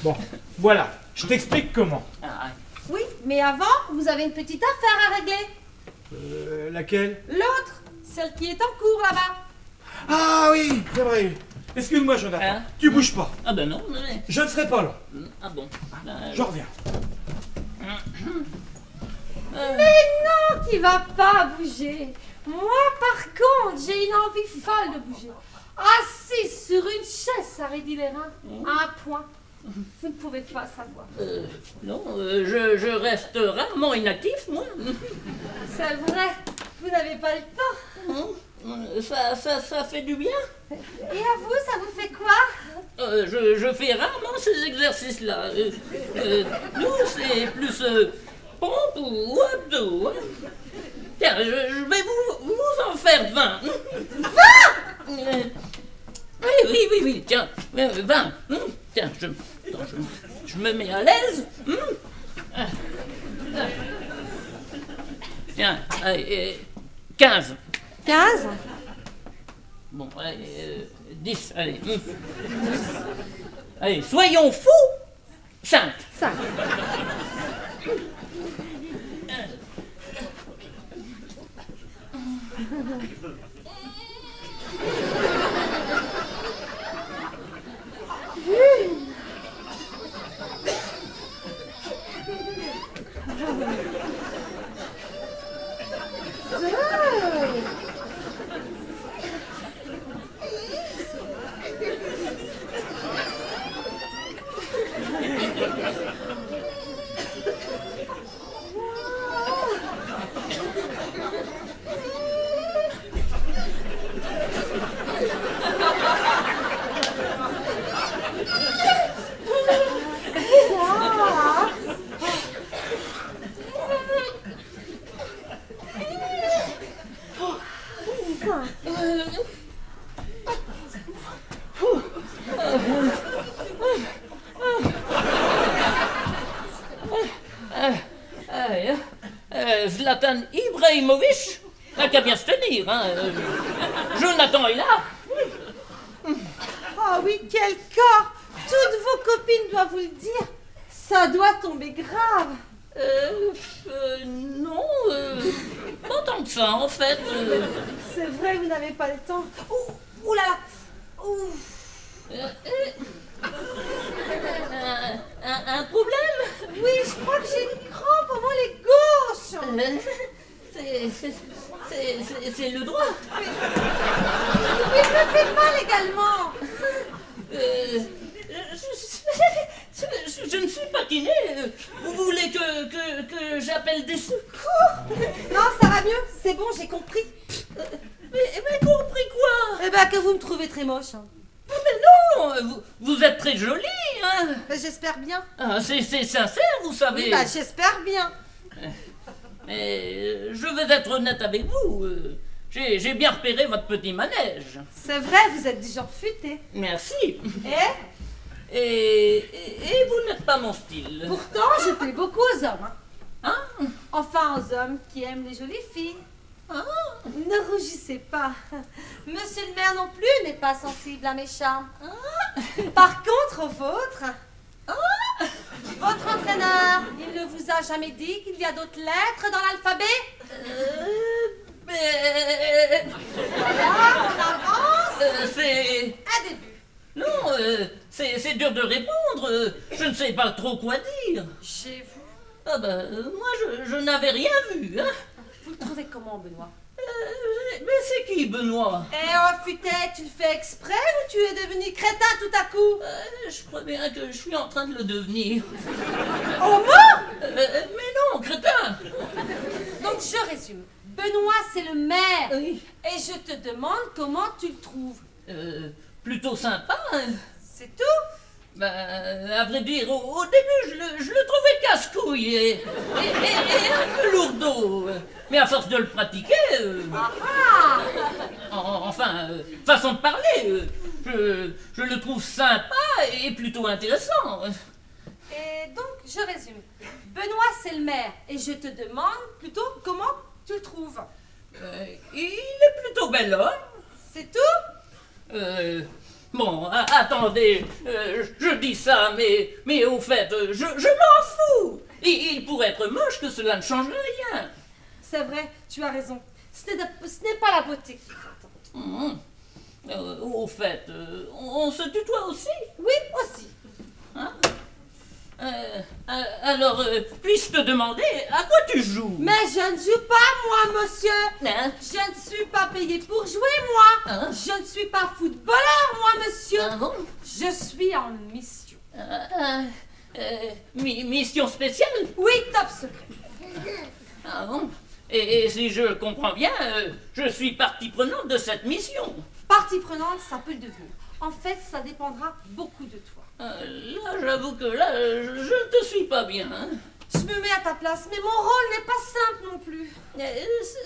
Bon, voilà. Je t'explique comment. Ah, Oui, mais avant, vous avez une petite affaire à régler. Laquelle? L'autre, celle qui est en cours là-bas. Ah oui, c'est vrai. Excuse-moi, Jonathan. Hein? Tu bouges pas. ah ben non, mais... Je ne serai pas là. Ah bon. Je reviens. Non, qui va pas bouger. Moi, par contre, j'ai une envie folle de bouger. Assis sur une chaise, ça raidit les reins. À un point. Vous ne pouvez pas savoir. Non, je reste rarement inactif, moi. C'est vrai, vous n'avez pas le temps. Ça fait du bien. Et à vous, ça vous fait quoi? Je fais rarement ces exercices-là. Nous, c'est plus pompe ou abdos. Hein. Tiens, je vais vous en faire 20. 20? Oui, tiens, 20. Tiens, je me mets à l'aise. Tiens, allez, 15. 15. Bon, allez, 10, allez. Allez, soyons fous. 5. 5. Ouais, Zlatan Ibrahimovic n'a qu'à bien se tenir. Hein. Jonathan est là. Ah oui, quel corps! Toutes vos copines doivent vous le dire. Ça doit tomber grave. Non, pas tant que ça en fait. C'est vrai, vous n'avez pas le temps. Ouh là là. Ouh. Un problème? Oui, je crois que j'ai une crampe au mollet gauche. C'est le droit. Oui, je me fais mal également. Je ne suis pas kiné. Vous voulez que j'appelle des secours? Non, ça va mieux. C'est bon, j'ai compris. Mais compris quoi? Eh ben, que vous me trouvez très moche. Hein. Mais non, vous êtes très jolie, hein? Ben, j'espère bien. Ah, c'est sincère, vous savez. Oui, bah, j'espère bien. Mais je vais être honnête avec vous. J'ai bien repéré votre petit manège. C'est vrai, vous êtes du genre futé. Merci. Et Et vous n'êtes pas mon style. pourtant, je plais beaucoup aux hommes. Hein. Hein? Enfin, aux hommes qui aiment les jolies filles. Ah. Ne rougissez pas. Monsieur le maire non plus n'est pas sensible à mes charmes. Par contre, au vôtre, votre entraîneur, il ne vous a jamais dit qu'il y a d'autres lettres dans l'alphabet? Mais... Voilà, on avance. c'est... Un début. Non, c'est dur de répondre. Je ne sais pas trop quoi dire. J'ai vu. Ah ben, moi, je n'avais rien vu. Hein. Vous le trouvez comment, Benoît? Mais c'est qui, Benoît? Eh oh, Futet, tu le fais exprès ou tu es devenu crétin tout à coup? Je crois bien que je suis en train de le devenir. Oh, moi? Mais non, crétin. Donc, je résume. Benoît, c'est le maire. Oui. Et je te demande comment tu le trouves. Plutôt sympa. Hein. C'est tout? Ben, à vrai dire, au début, je le trouvais casse-couille et un peu lourdeau. Mais à force de le pratiquer, enfin, façon de parler, je le trouve sympa et plutôt intéressant. Et donc, je résume. Benoît, c'est le maire. Et je te demande plutôt comment tu le trouves. Il est plutôt bel homme. C'est tout? Bon, attendez, je dis ça, mais au fait, je m'en fous. Il pourrait être moche, que cela ne changerait rien. C'est vrai, tu as raison. Ce n'est pas la beauté qui compte. Au fait, on se tutoie aussi? Oui, aussi. Hein? Alors, puis-je te demander à quoi tu joues? Mais je ne joue pas, moi, monsieur. Hein? Je ne suis pas payé pour jouer, moi. Hein? Je ne suis pas footballeur, moi, monsieur. Ah bon? Je suis en mission. Mission spéciale? Oui, top secret. Ah bon? Et si je comprends bien, je suis partie prenante de cette mission. Partie prenante, ça peut le devenir. En fait, ça dépendra beaucoup de toi. Là, j'avoue que là, je ne te suis pas bien. Hein? Je me mets à ta place, mais mon rôle n'est pas simple non plus.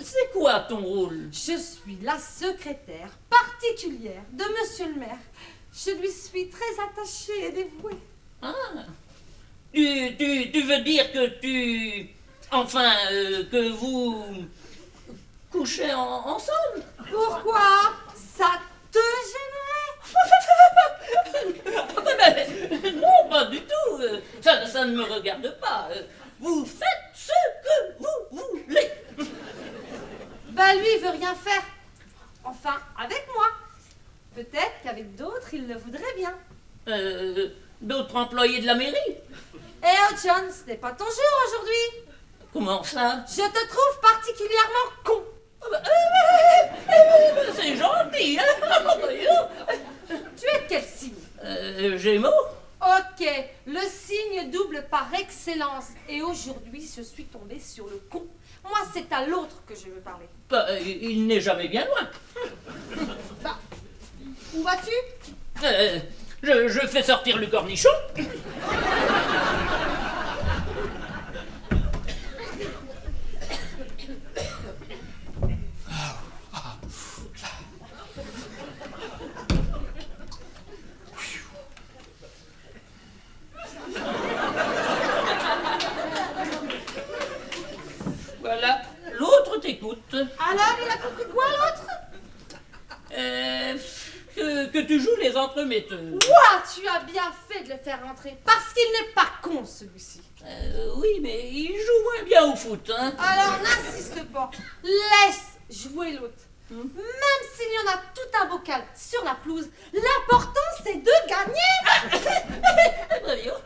C'est quoi ton rôle? Je suis la secrétaire particulière de monsieur le maire. Je lui suis très attachée et dévouée. Ah. Tu veux dire que tu... Enfin, que vous... couchez ensemble? Pourquoi? Ça te gênerait? Non, pas du tout. Ça ne me regarde pas. Vous faites ce que vous voulez. Ben lui, il veut rien faire. Enfin, avec moi. Peut-être qu'avec d'autres, il le voudrait bien. D'autres employés de la mairie? Eh oh John, ce n'est pas ton jour aujourd'hui. Comment ça? Je te trouve particulièrement con. C'est gentil, hein? Tu es de quel signe? Gémeaux? Ok, le signe double par excellence. Et aujourd'hui, je suis tombée sur le con. Moi, c'est à l'autre que je veux parler. Il n'est jamais bien loin. Bah, où vas-tu? Je fais sortir le cornichon. Voilà, l'autre t'écoute. Alors, il a compris quoi, l'autre? Que tu joues les entremetteuses. Ouah, tu as bien fait de le faire rentrer, parce qu'il n'est pas con, celui-ci. Oui, mais il joue moins bien au foot, hein. Alors, n'insiste pas. Laisse jouer l'autre. Même s'il y en a tout un bocal sur la pelouse, l'important, c'est de gagner. Très bien.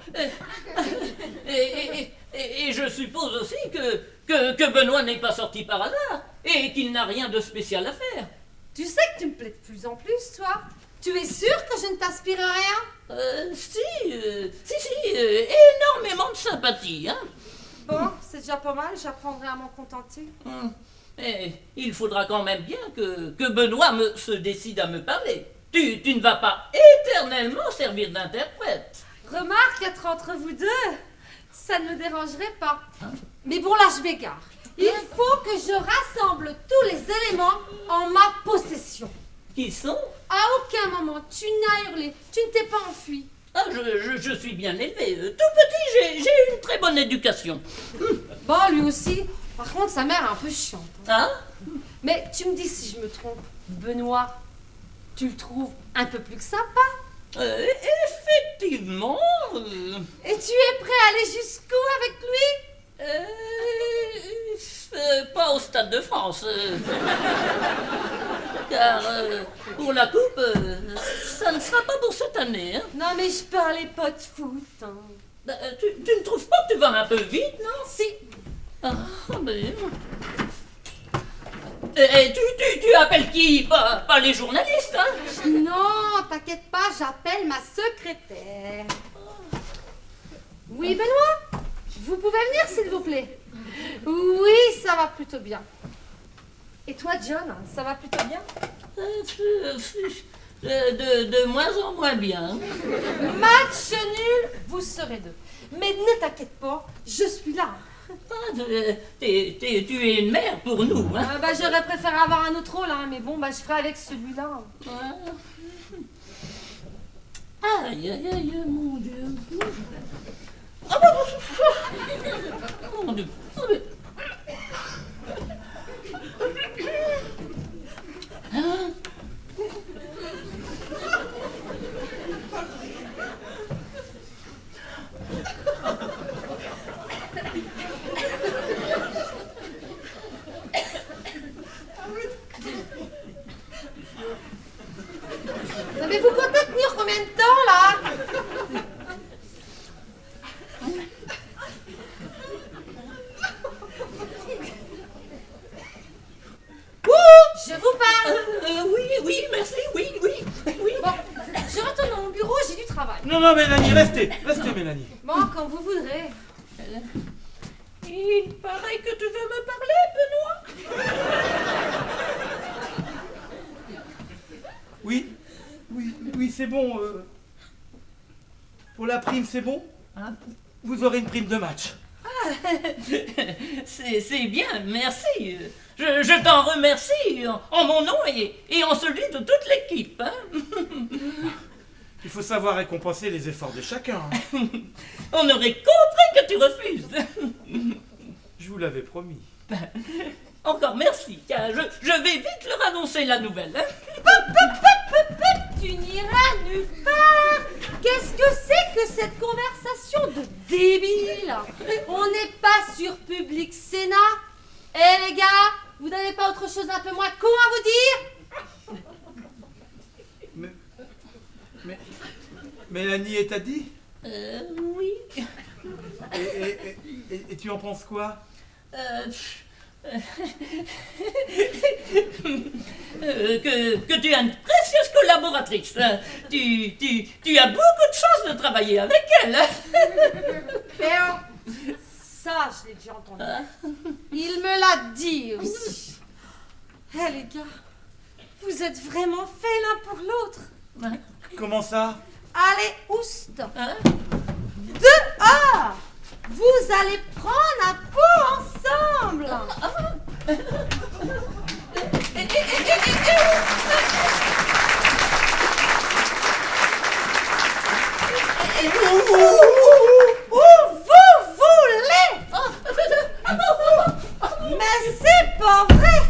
Et je suppose aussi que Benoît n'est pas sorti par hasard et qu'il n'a rien de spécial à faire. Tu sais que tu me plais de plus en plus, toi. Tu es sûr que je ne t'aspire rien? Si, énormément de sympathie, hein. Bon, c'est déjà pas mal, j'apprendrai à m'en contenter. Mais il faudra quand même bien que Benoît se décide à me parler. Tu ne vas pas éternellement servir d'interprète. Remarque, être entre vous deux, ça ne me dérangerait pas. Mais bon, là, je m'égare. Il faut que je rassemble tous les éléments en ma possession. Qui sont? À aucun moment, tu n'as hurlé, tu ne t'es pas enfui. Ah, je suis bien élevé. Tout petit, j'ai une très bonne éducation. Bon, lui aussi. Par contre, sa mère est un peu chiante. Hein? Mais tu me dis si je me trompe. Benoît, tu le trouves un peu plus que sympa? Effectivement. Et tu es prêt à aller jusqu'où avec lui? Pas au Stade de France. Car pour la coupe, ça ne sera pas pour cette année. Hein. Non, mais je parlais pas de foot. Hein. Tu ne trouves pas que tu vas un peu vite, non? Si. Ah, ben. Et tu appelles qui? Pas les journalistes, hein? Non, t'inquiète pas, j'appelle ma secrétaire. Oui, Benoît? Vous pouvez venir, s'il vous plaît? Oui, ça va plutôt bien. Et toi, John, ça va plutôt bien? De moins en moins bien. Match nul, vous serez deux. Mais ne t'inquiète pas, je suis là. Ah, tu es une mère pour nous, hein? J'aurais préféré avoir un autre rôle, hein, mais bon, je ferai avec celui-là. Aïe, aïe, aïe, mon Dieu. Mon Dieu. Mais vous comptez tenir combien de temps, là? Je vous parle. Oui, merci, oui. Bon, je retourne dans mon bureau, j'ai du travail. Non, Mélanie, restez, Mélanie. Bon, quand vous voudrez. Il paraît que tu veux me parler, Benoît. Oui, c'est bon. Pour la prime, c'est bon? Vous aurez une prime de match. C'est bien, merci. Je t'en remercie en mon nom et en celui de toute l'équipe. Hein. Il faut savoir récompenser les efforts de chacun. Hein. On aurait compris que tu refuses. Je vous l'avais promis. Encore merci, car je vais vite leur annoncer la nouvelle. Hein. Tu n'iras nulle part. Qu'est-ce que c'est que cette conversation de débile? On n'est pas sur Public Sénat. Eh les gars, vous n'avez pas autre chose un peu moins con à vous dire? Mais Mélanie, et t'as dit? Oui. Et tu en penses quoi? Que tu es une précieuse collaboratrice. Tu as beaucoup de chance de travailler avec elle. Ça, je l'ai déjà entendu. Il me l'a dit aussi. Eh les gars, vous êtes vraiment faits l'un pour l'autre. Comment ça? Allez, oust. Dehors. Vous allez prendre un pot ensemble. Où vous voulez. pas vrai?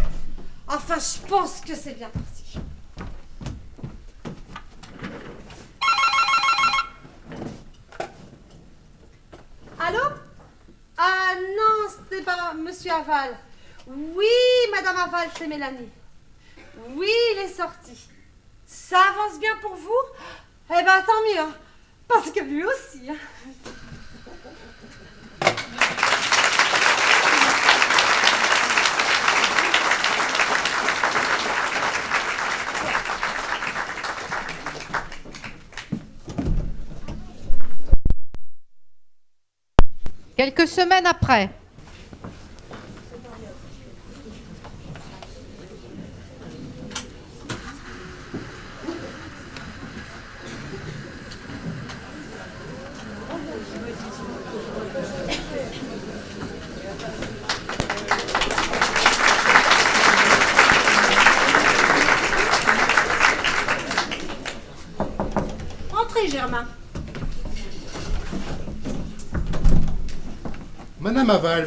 Enfin, je pense que c'est bien parti. Allô? Ah non, c'était pas Monsieur Aval. Oui, Madame Aval, c'est Mélanie. Oui, il est sorti. Ça avance bien pour vous? Eh ben, tant mieux, hein, parce que lui aussi. Hein. Quelques semaines après. Entrez, Germain. Madame Aval,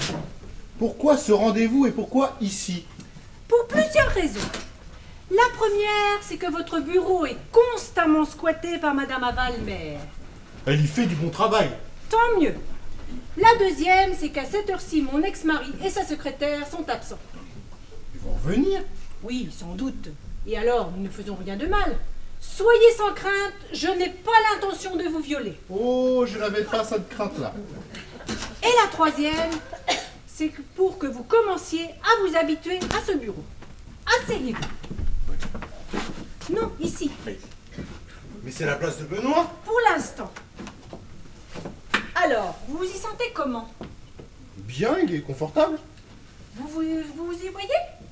pourquoi ce rendez-vous et pourquoi ici? Pour plusieurs raisons. La première, c'est que votre bureau est constamment squatté par Madame Aval, mère. Elle y fait du bon travail. Tant mieux. La deuxième, c'est qu'à cette heure-ci, mon ex-mari et sa secrétaire sont absents. Ils vont revenir. Oui, sans doute. Et alors, nous ne faisons rien de mal. Soyez sans crainte, je n'ai pas l'intention de vous violer. Oh, je n'avais pas cette crainte-là. Et la troisième, c'est que pour que vous commenciez à vous habituer à ce bureau. Asseyez-vous. Non, ici, Mais c'est la place de Benoît. pour l'instant. Alors, vous vous y sentez comment? Bien, il est confortable. Vous y voyez?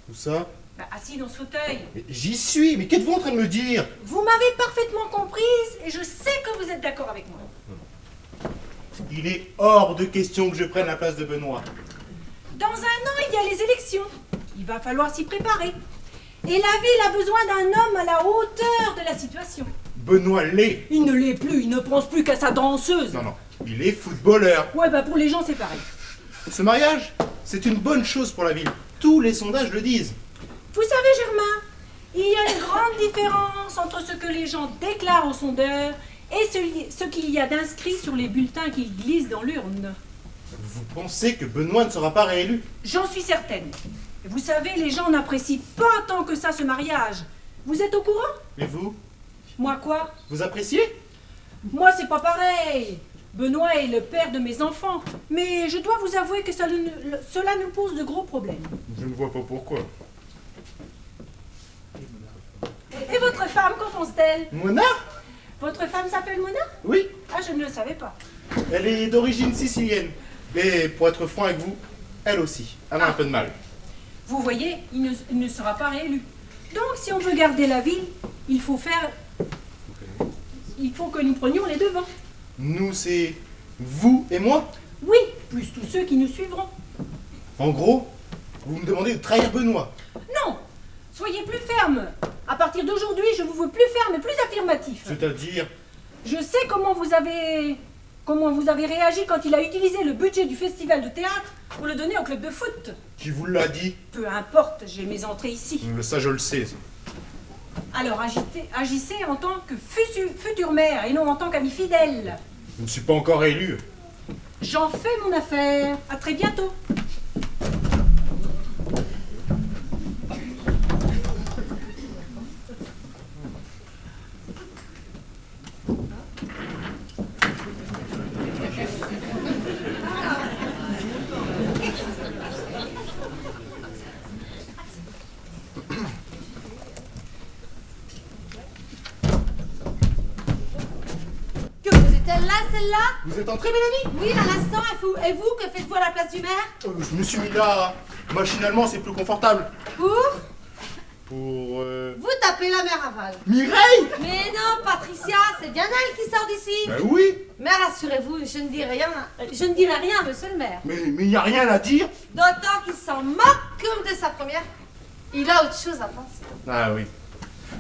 Où ça? Assis dans ce fauteuil. Mais j'y suis, mais qu'êtes-vous en train de me dire? Vous m'avez parfaitement comprise et je sais que vous êtes d'accord avec moi. Il est hors de question que je prenne la place de Benoît. Dans un an, il y a les élections. Il va falloir s'y préparer. Et la ville a besoin d'un homme à la hauteur de la situation. Benoît l'est. Il ne l'est plus, il ne pense plus qu'à sa danseuse. Non, il est footballeur. Ouais, pour les gens, c'est pareil. Ce mariage, c'est une bonne chose pour la ville. Tous les sondages le disent. Vous savez, Germain, il y a une grande différence entre ce que les gens déclarent aux sondeurs et ce qu'il y a d'inscrit sur les bulletins qu'ils glissent dans l'urne. Vous pensez que Benoît ne sera pas réélu? J'en suis certaine. Et vous savez, les gens n'apprécient pas tant que ça ce mariage. Vous êtes au courant? Et vous? Moi quoi? Vous appréciez? Moi, c'est pas pareil. Benoît est le père de mes enfants. Mais je dois vous avouer que cela nous pose de gros problèmes. Je ne vois pas pourquoi. Et votre femme, qu'en pense-t-elle? Mona? Votre femme s'appelle Mona? Oui, Ah, je ne le savais pas. elle est d'origine sicilienne. Mais pour être franc avec vous, elle aussi. Elle a un peu de mal. Vous voyez, il ne sera pas réélu. Donc, si on veut garder la ville, il faut que nous prenions les devants. Nous, c'est vous et moi. Oui, plus tous ceux qui nous suivront. En gros, vous me demandez de trahir Benoît. Non, soyez plus ferme. À partir d'aujourd'hui, je vous veux plus ferme et plus affirmatif. C'est-à-dire... Je sais comment vous avez réagi quand il a utilisé le budget du festival de théâtre pour le donner au club de foot. Qui vous l'a dit? Peu importe, j'ai mes entrées ici. Ça, je le sais. Ça. Alors agissez en tant que future mère et non en tant qu'ami fidèle. Je ne suis pas encore élu. J'en fais mon affaire. À très bientôt. Que vous êtes là, celle-là? Vous êtes entrée, Mélanie? Oui, à l'instant, et vous, que faites-vous à la place du maire? Je me suis mis là. Machinalement, c'est plus confortable. Pour? Pour... Vous tapez la mère Aval. Mireille! Mais non, Patricia, c'est bien elle qui sort d'ici. Ben oui! Mais rassurez-vous, je ne dirai rien, monsieur le maire. Mais il n'y a rien à dire. D'autant qu'il s'en moque comme de sa première. Il a autre chose à penser. Ah oui.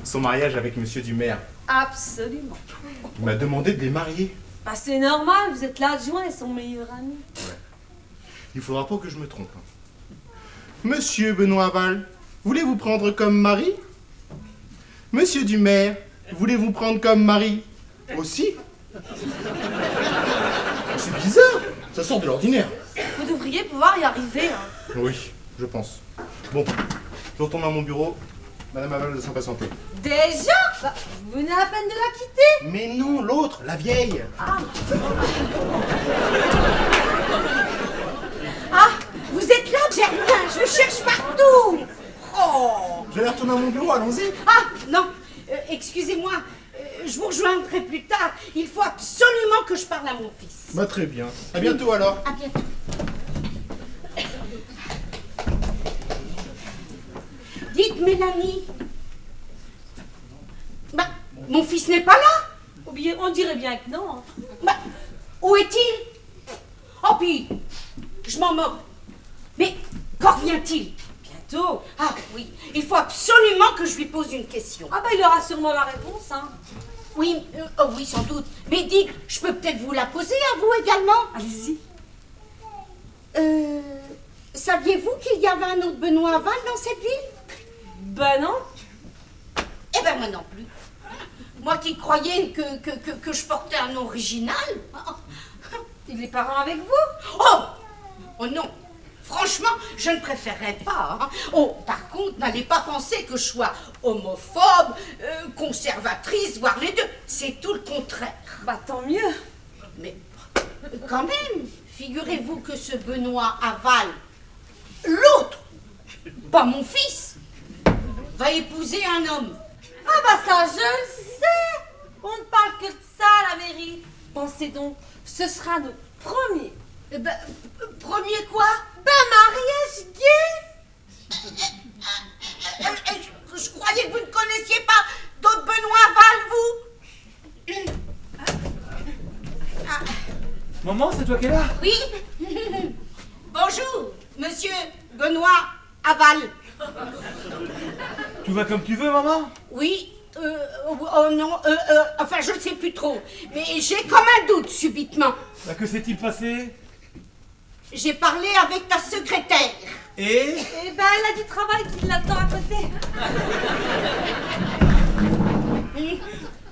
Son mariage avec monsieur du maire. Absolument. Il m'a demandé de les marier. Bah c'est normal, vous êtes l'adjoint et son meilleur ami. Il faudra pas que je me trompe. Monsieur Benoît Aval, voulez-vous prendre comme mari? Monsieur Dumaire, voulez-vous prendre comme mari? Aussi? C'est bizarre, ça sort de l'ordinaire. Vous devriez pouvoir y arriver. Hein. Oui, je pense. Bon, je retourne à mon bureau. Madame Aval de s'impatienter. Déjà bah, vous venez à peine de la quitter. Mais non, l'autre, la vieille. Ah, vous êtes là, Germain, je vous cherche partout. Oh. J'allais retourner à mon bureau, allons-y. Ah, non, excusez-moi, je vous rejoindrai plus tard. Il faut absolument que je parle à mon fils. Bah très bien. À bientôt alors. À bientôt. Dites, Mélanie. Bah, mon fils n'est pas là. On dirait bien que non. Bah, où est-il? Oh, puis, je m'en moque. Mais quand revient-il? Bientôt. Ah oui, il faut absolument que je lui pose une question. Ah bah il aura sûrement la réponse, hein. Oui, oh oui, sans doute. Mais dites, je peux peut-être vous la poser à vous également. Allez-y. Saviez-vous qu'il y avait un autre Benoît Aval dans cette ville? Ben non. Eh ben moi non plus. Moi qui croyais que je portais un nom original. Il est parents avec vous? Oh! Oh non! Franchement, je ne préférerais pas. Hein. Oh, par contre, n'allez pas penser que je sois homophobe, conservatrice, voire les deux. C'est tout le contraire. Bah tant mieux. Mais quand même, figurez-vous que ce Benoît Aval, l'autre, pas mon fils, va épouser un homme. Ah bah ça je le sais. On ne parle que de ça à la mairie. Pensez donc, ce sera notre premier. Eh ben, premier quoi? Mariage gay. Je croyais que vous ne connaissiez pas d'autres Benoît Aval, vous. Maman, c'est toi qui es là? Oui. Bonjour, monsieur Benoît Aval. Tu vas comme tu veux, maman? Oui, oh non, enfin je ne sais plus trop. Mais j'ai comme un doute subitement. Bah, que s'est-il passé? J'ai parlé avec ta secrétaire. Et? Eh ben elle a du travail qui l'attend à côté.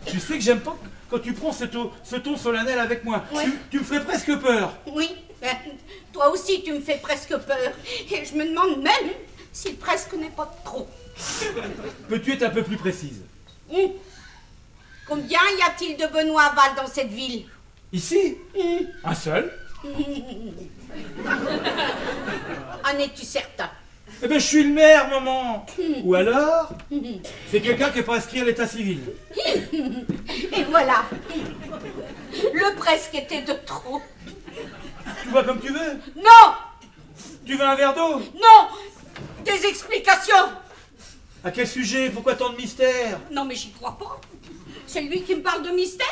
Tu sais que j'aime pas quand tu prends ce ton solennel avec moi. Ouais. Tu me ferais presque peur. Oui, toi aussi tu me fais presque peur. Et je me demande même si presque n'est pas trop. Peux-tu être un peu plus précise? Combien y a-t-il de Benoît Aval dans cette ville? Ici? Un seul? En es-tu certain? Eh ben, je suis le maire, maman. Ou alors, c'est quelqu'un qui est pas inscrit à l'état civil. Et voilà. Le presque était de trop. Tu vois comme tu veux? Non! Tu veux un verre d'eau? Non! Des explications! À quel sujet? Pourquoi tant de mystère? Non mais j'y crois pas. C'est lui qui me parle de mystère.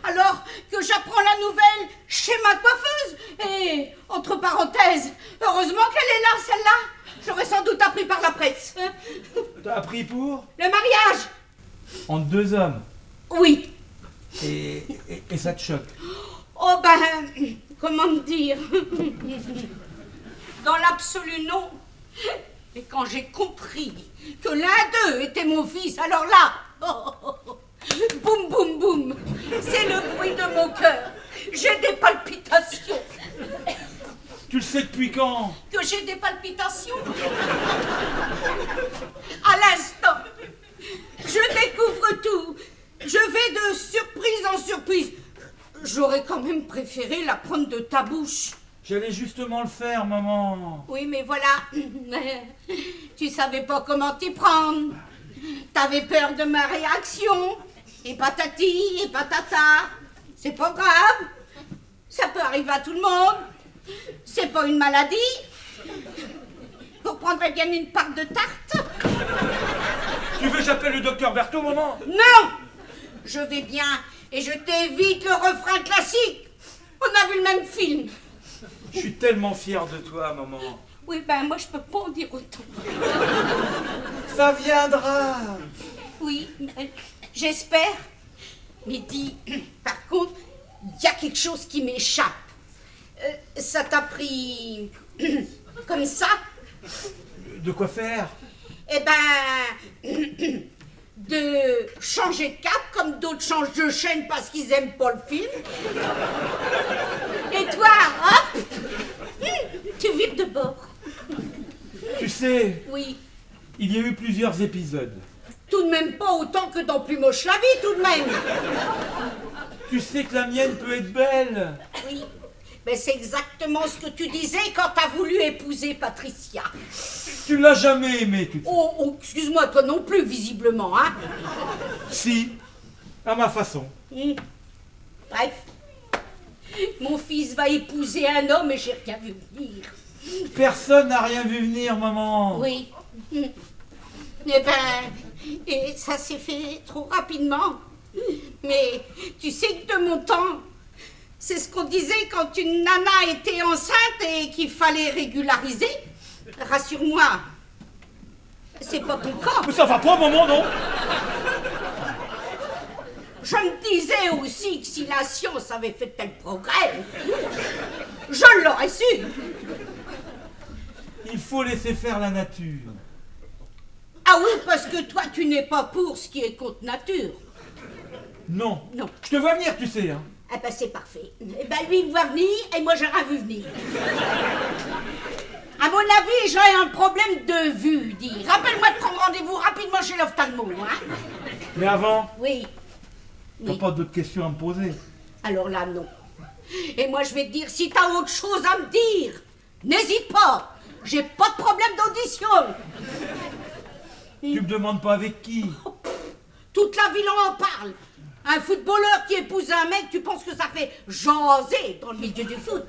Alors que j'apprends la nouvelle chez ma coiffeuse. Et, entre parenthèses, heureusement qu'elle est là, celle-là. J'aurais sans doute appris par la presse. T'as appris pour? Le mariage? Entre deux hommes. Oui. Et ça te choque? Oh ben, comment dire? Dans l'absolu, non. Mais quand j'ai compris que l'un d'eux était mon fils, alors là, boum, boum, boum, c'est le bruit de mon cœur. J'ai des palpitations. Tu le sais depuis quand? Que j'ai des palpitations? À l'instant, je découvre tout. Je vais de surprise en surprise. J'aurais quand même préféré la prendre de ta bouche. J'allais justement le faire, maman. Oui, mais voilà. Tu savais pas comment t'y prendre. T'avais peur de ma réaction. Et patati, et patata. C'est pas grave. Ça peut arriver à tout le monde. C'est pas une maladie. Vous prendrez bien une part de tarte? Tu veux que j'appelle le docteur Berthaud, maman? Non! Je vais bien et je t'évite le refrain classique. On a vu le même film. Je suis tellement fier de toi, maman. Oui, ben moi je peux pas en dire autant. Ça viendra. Oui, j'espère. Mais dis, par contre, il y a quelque chose qui m'échappe. Ça t'a pris comme ça? De quoi faire? Eh ben... de changer de cap, comme d'autres changent de chaîne parce qu'ils aiment pas le film. Et toi, hop, tu vires de bord. Tu sais, Oui, il y a eu plusieurs épisodes. tout de même pas autant que dans Plus moche la vie, tout de même. Tu sais que la mienne peut être belle. Oui, mais c'est exactement ce que tu disais quand t'as voulu épouser Patricia. Tu l'as jamais aimée, tu sais. Oh, excuse-moi, toi non plus, visiblement, hein. Si, à ma façon. Bref, mon fils va épouser un homme et j'ai rien vu venir. Personne n'a rien vu venir, maman. Oui. Eh ben, et ça s'est fait trop rapidement. Mais tu sais que de mon temps, c'est ce qu'on disait quand une nana était enceinte et qu'il fallait régulariser. Rassure-moi, c'est pas ton cas. Mais ça va pas, maman, non? Je me disais aussi que si la science avait fait tel progrès, je l'aurais su. Il faut laisser faire la nature. Ah oui, parce que toi, tu n'es pas pour ce qui est contre nature. Non. Non. Je te vois venir, tu sais, hein. Ah ben c'est parfait. Eh ben lui il me voit venir et moi j'ai rien vu venir. À mon avis, j'ai un problème de vue, dis. Rappelle-moi de prendre rendez-vous rapidement chez l'ophtalmo, hein. Mais avant, Oui. t'as Oui. pas d'autres questions à me poser. Alors là, non. Et moi je vais te dire, si t'as autre chose à me dire, n'hésite pas. J'ai pas de problème d'audition. Tu me demandes pas avec qui? Toute la ville en parle. Un footballeur qui épouse un mec, tu penses que ça fait jaser dans le milieu du foot?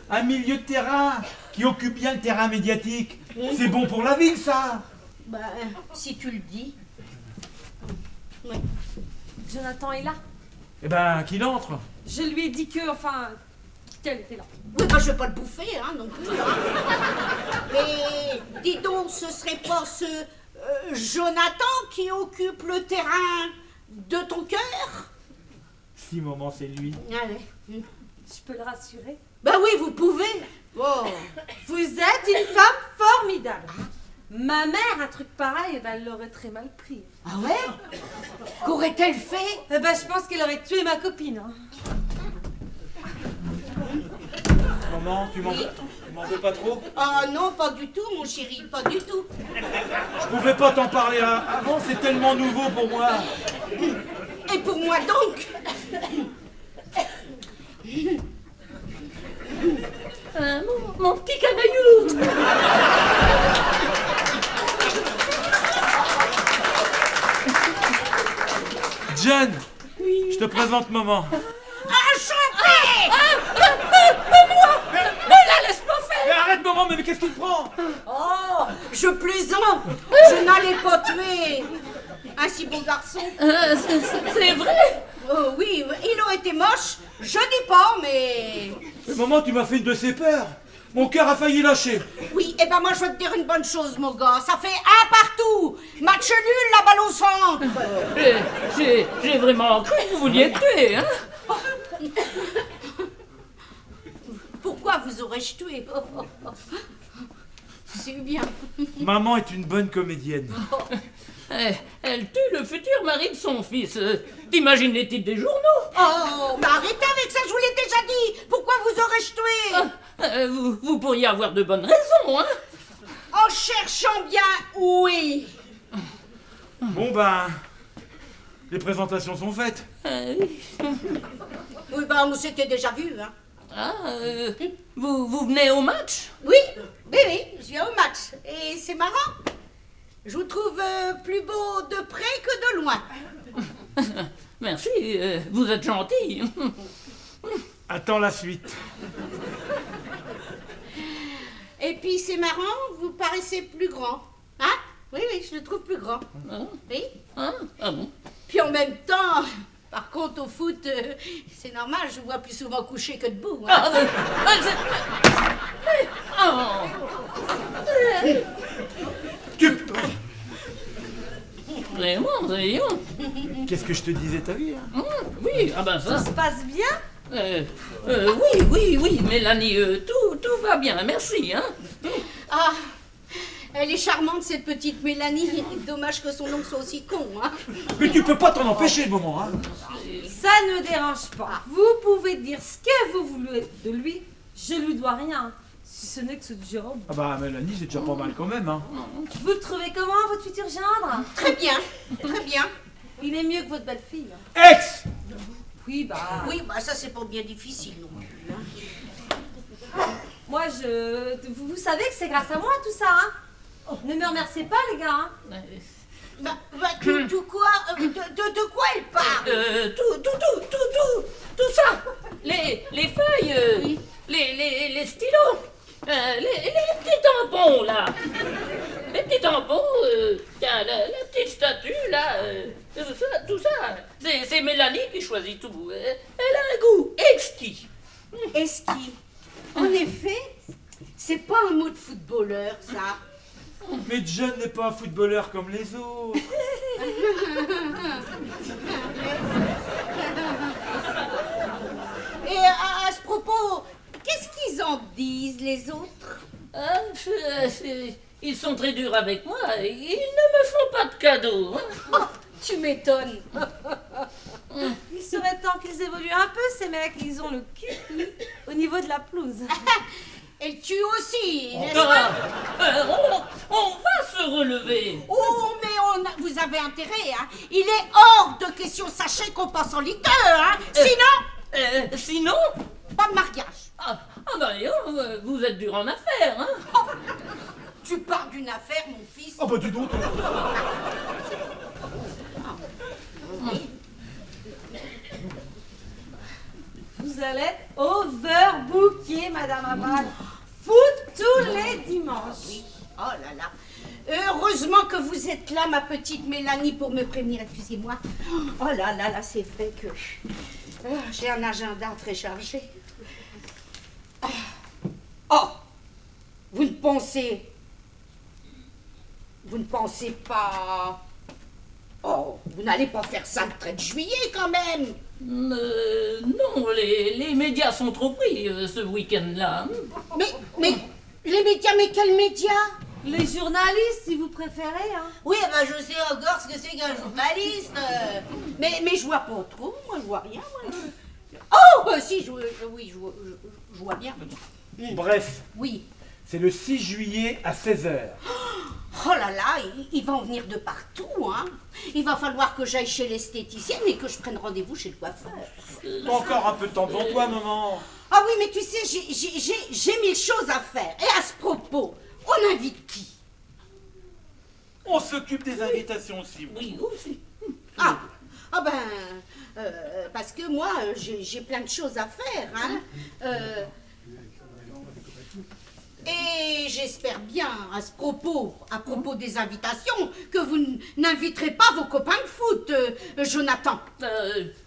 Un milieu de terrain qui occupe bien le terrain médiatique. C'est bon pour la ville, ça. Ben, si tu le dis. Oui. Jonathan est là. Eh ben, qu'il entre. Je lui ai dit que, enfin, qu'elle était là. Oui, ben, je vais pas le bouffer, hein, non plus. Hein. Mais dis donc, ce serait pas ce Jonathan qui occupe le terrain de ton cœur? Si, maman, c'est lui. Allez. Je peux le rassurer. Ben oui, vous pouvez. Oh. Vous êtes une femme formidable. Ma mère, un truc pareil, eh ben, elle l'aurait très mal pris. Ah ouais? Qu'aurait-elle fait? Eh ben, je pense qu'elle aurait tué ma copine. Hein. Maman, tu m'en veux pas trop? Ah non, pas du tout, mon chéri, pas du tout. Je pouvais pas t'en parler avant, c'est tellement nouveau pour moi. Et pour moi donc? Mon petit canaillou. John, je te présente maman. Enchanté! Mais arrête, maman, mais qu'est-ce qu'il prend? Oh, je plaisante. Je n'allais pas tuer un si bon garçon. C'est vrai? Oh oui, il aurait été moche. Je dis pas, mais... Mais maman, tu m'as fait une de ces peurs. Mon cœur a failli lâcher. Oui, et ben moi je vais te dire une bonne chose, mon gars. Ça fait un partout. Match nul, la balle au centre. J'ai vraiment cru que vous vouliez tuer, hein? Pourquoi vous aurais-je tué? C'est bien. Maman est une bonne comédienne. Elle tue le futur mari de son fils. T'imagines les titres des journaux? Oh, mais arrêtez avec ça, je vous l'ai déjà dit. Pourquoi vous aurais-je tué? Vous pourriez avoir de bonnes raisons, hein? En cherchant bien, oui. Bon ben, les présentations sont faites. Oui, ben on s'était déjà vu, hein. Vous venez au match? Oui, je viens au match. Et c'est marrant. Je vous trouve plus beau de près que de loin. Merci, vous êtes gentil. Attends la suite. Et puis c'est marrant, vous paraissez plus grand. Hein? Oui, je le trouve plus grand. Oui. Hein? Ah bon? Puis en même temps, par contre au foot, c'est normal, je vous vois plus souvent couché que debout. Hein? Vraiment, voyons. Qu'est-ce que je te disais, t'as vu, hein? Oui, ah ben ça. Ça se passe bien? Oui, Mélanie, tout va bien, merci, hein? Ah, Elle est charmante, cette petite Mélanie. Dommage que son oncle soit aussi con, hein. Mais tu peux pas t'en empêcher, maman, hein. Ça ne me dérange pas. Vous pouvez dire ce que vous voulez de lui. Je lui dois rien. Si ce n'est que ce job. Ah bah, Mélanie, c'est déjà pas mal quand même, hein. Vous le trouvez comment, votre futur gendre? Très bien, très bien. Il est mieux que votre belle-fille. Ex! Oui, bah... Oui, bah ça, c'est pas bien difficile non plus, hein. Moi, vous savez que c'est grâce à moi, tout ça, hein. Ne me remerciez pas, les gars, hein. Bah, tout quoi de quoi elle parle? Tout ça. Les feuilles, les stylos, les petits tampons, là. Les petits tampons, tiens, la petite statue, là, tout ça. C'est Mélanie qui choisit tout. Elle a un goût exquis. Esqui. En effet, c'est pas un mot de footballeur, ça. Mais John n'est pas un footballeur comme les autres. Et à ce propos, qu'est-ce qu'ils en disent, les autres? Ah, ils sont très durs avec moi. Ils ne me font pas de cadeaux. Hein. Oh, tu m'étonnes. Il serait temps qu'ils évoluent un peu, ces mecs. Ils ont le cul au niveau de la pelouse. Elle tue aussi, n'est-ce pas? On va se relever. Oh, mais vous avez intérêt, hein. Il est hors de question, sachez qu'on passe en Ligue 2, hein. Sinon Pas de mariage. Ah bah vous êtes dur en affaires, hein. Oh, tu parles d'une affaire, mon fils. Oh bah dis donc. Vous allez être overbooké, Madame Aval. Foot tous les dimanches. Oh là là. Heureusement que vous êtes là, ma petite Mélanie, pour me prévenir. Excusez-moi. Oh là là, là, c'est vrai que j'ai un agenda très chargé. Oh, vous ne pensez pas... Oh, vous n'allez pas faire ça le 13 juillet quand même. Non, les médias sont trop pris ce week-end-là. Mais les médias, mais quels médias? Les journalistes, si vous préférez, hein. Oui, ben je sais encore ce que c'est qu'un journaliste. Mais je vois pas trop, moi je vois rien. Moi. Oh, si, je vois bien. Bref, Oui. c'est le 6 juillet à 16h. Oh là là, il va en venir de partout, hein. Il va falloir que j'aille chez l'esthéticienne et que je prenne rendez-vous chez le coiffeur. Encore un peu de temps devant toi, maman. Ah oui, mais tu sais, j'ai 1000 choses à faire. Et à ce propos, on invite qui? On s'occupe des invitations aussi. Oui, aussi. Ah ben, parce que moi, j'ai plein de choses à faire, hein. Et j'espère bien, à propos des invitations, que vous n'inviterez pas vos copains de foot, Jonathan.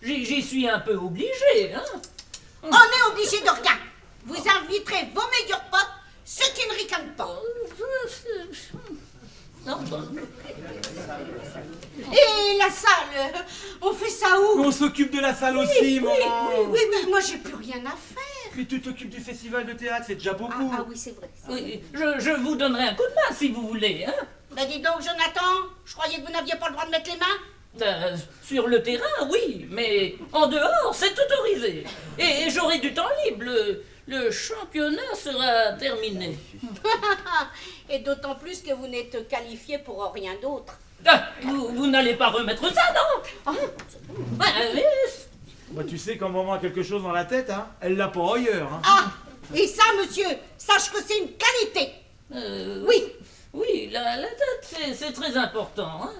J'y suis un peu obligé, hein. On est obligé de rien. Vous inviterez vos meilleurs potes, ceux qui ne ricanent pas. Non, Et la salle, on fait ça où? On s'occupe de la salle aussi, maman. Oui, mais moi j'ai plus rien à faire. Mais tu t'occupes du festival de théâtre, c'est déjà beaucoup. Ah oui, c'est vrai. oui, je vous donnerai un coup de main si vous voulez, hein. Bah dis donc, Jonathan, je croyais que vous n'aviez pas le droit de mettre les mains. Sur le terrain, oui, mais en dehors, c'est autorisé. Et j'aurai du temps libre. Le championnat sera terminé. Et d'autant plus que vous n'êtes qualifié pour rien d'autre. Ah, vous n'allez pas remettre ça, non? Mais Bah, tu sais, quand maman a quelque chose dans la tête, hein, elle l'a pas ailleurs. Hein. Ah, et ça, monsieur, sache que c'est une qualité. Oui. Oui, la tête, c'est très important, hein.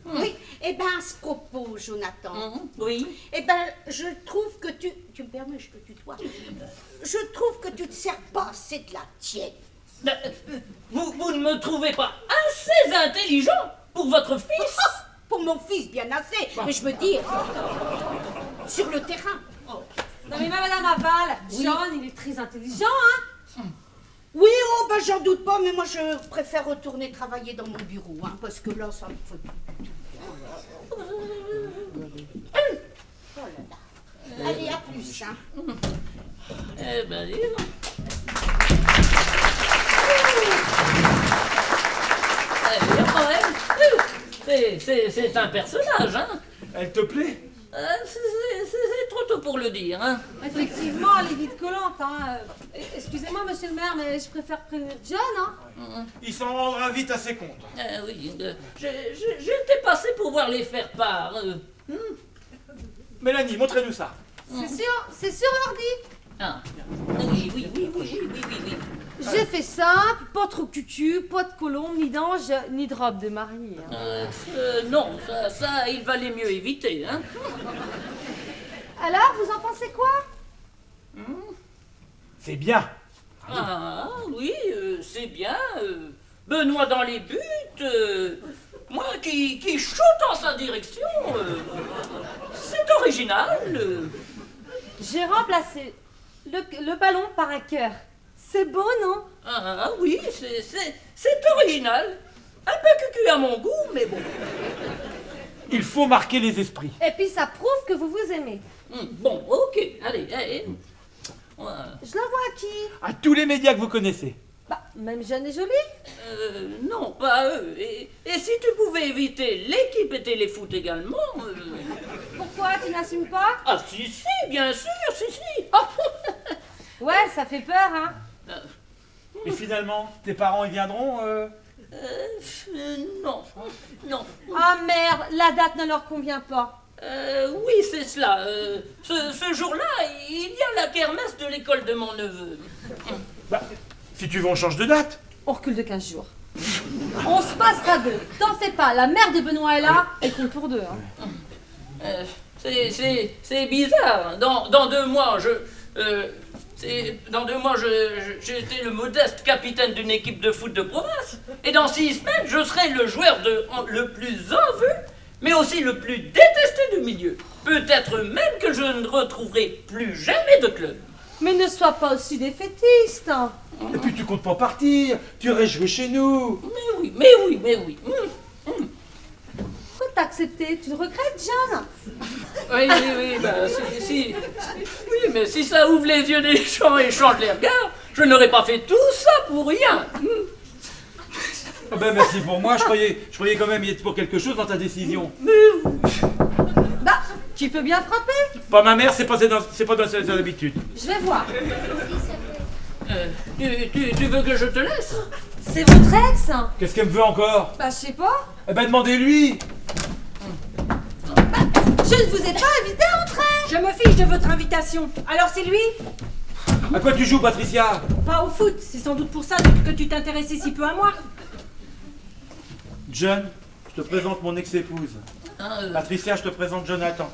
Oui, et ben à ce propos, Jonathan, Oui. eh ben je trouve que tu me permets, je te tutoie, je trouve que tu te sers pas assez de la tienne. Vous ne me trouvez pas assez intelligent pour votre fils? Pour mon fils, bien assez, mais je me dis, sur le terrain. Non mais Madame Aval, John, il est très intelligent, hein. Oui, oh, ben j'en doute pas, mais moi je préfère retourner travailler dans mon bureau, hein, parce que là, ça me fait plus. Oh là là. Allez, à plus, hein. Eh ben, dis donc. c'est un personnage, hein. Elle te plaît? C'est trop tôt pour le dire, hein. Effectivement, elle est vite collante. Hein. Excusez-moi, monsieur le maire, mais je préfère prévenir John. Hein. Il s'en rendra vite à ses comptes. Oui, j'étais passé pour voir les faire part. Mélanie, montrez-nous ça. C'est sur l'ordi. Ah, oui. J'ai fait simple, pas trop cucu, pas de colombe, ni d'ange, ni de robe de mariée. Hein. Non, ça, il valait mieux éviter, hein. Alors, vous en pensez quoi? C'est bien. Ah, oui, c'est bien. Benoît dans les buts, moi qui chute en sa direction. C'est original. J'ai remplacé le ballon par un cœur. C'est beau, non? Ah oui, c'est original. Un peu cucu à mon goût, mais bon. Il faut marquer les esprits. Et puis ça prouve que vous vous aimez. Bon, ok, allez. Je la vois à qui? À tous les médias que vous connaissez. Bah, même jeune et jolie. Non, pas eux. Et si tu pouvais éviter l'équipe et téléfoot également. Pourquoi tu n'assumes pas? Ah si, bien sûr, si. Ouais, ça fait peur, hein. Et finalement, tes parents, ils viendront Non. Ah merde, la date ne leur convient pas. Oui, c'est cela. Ce jour-là, il y a la kermesse de l'école de mon neveu. Bah, si tu veux, on change de date. On recule de 15 jours. On se passera d'eux. T'en fais pas, la mère de Benoît est là, elle compte pour deux. Hein. C'est bizarre. Dans 2 mois, j'étais le modeste capitaine d'une équipe de foot de province. Et dans 6 semaines, je serai le joueur le plus en vue, mais aussi le plus détesté du milieu. Peut-être même que je ne retrouverai plus jamais de club. Mais ne sois pas aussi défaitiste. Hein. Et puis tu comptes pas partir. Tu irais jouer chez nous. Mais oui. Pourquoi t'as accepté? Tu le regrettes, John? Oui, bah, oui, mais si ça ouvre les yeux des gens et change les regards, je n'aurais pas fait tout ça pour rien. Ah ben merci pour moi, je croyais quand même y être pour quelque chose dans ta décision. Bah, tu peux bien frapper. Pas ma mère, c'est pas dans ses habitudes. Je vais voir. Tu veux que je te laisse? C'est votre ex? Qu'est-ce qu'elle me veut encore? Bah, je sais pas. Eh ben demandez-lui. Je ne vous ai pas invité à entrer. Je me fiche de votre invitation. Alors c'est lui? À quoi tu joues, Patricia? Pas au foot, c'est sans doute pour ça que tu t'intéressais si peu à moi. John, je te présente mon ex-épouse. Patricia, je te présente Jonathan.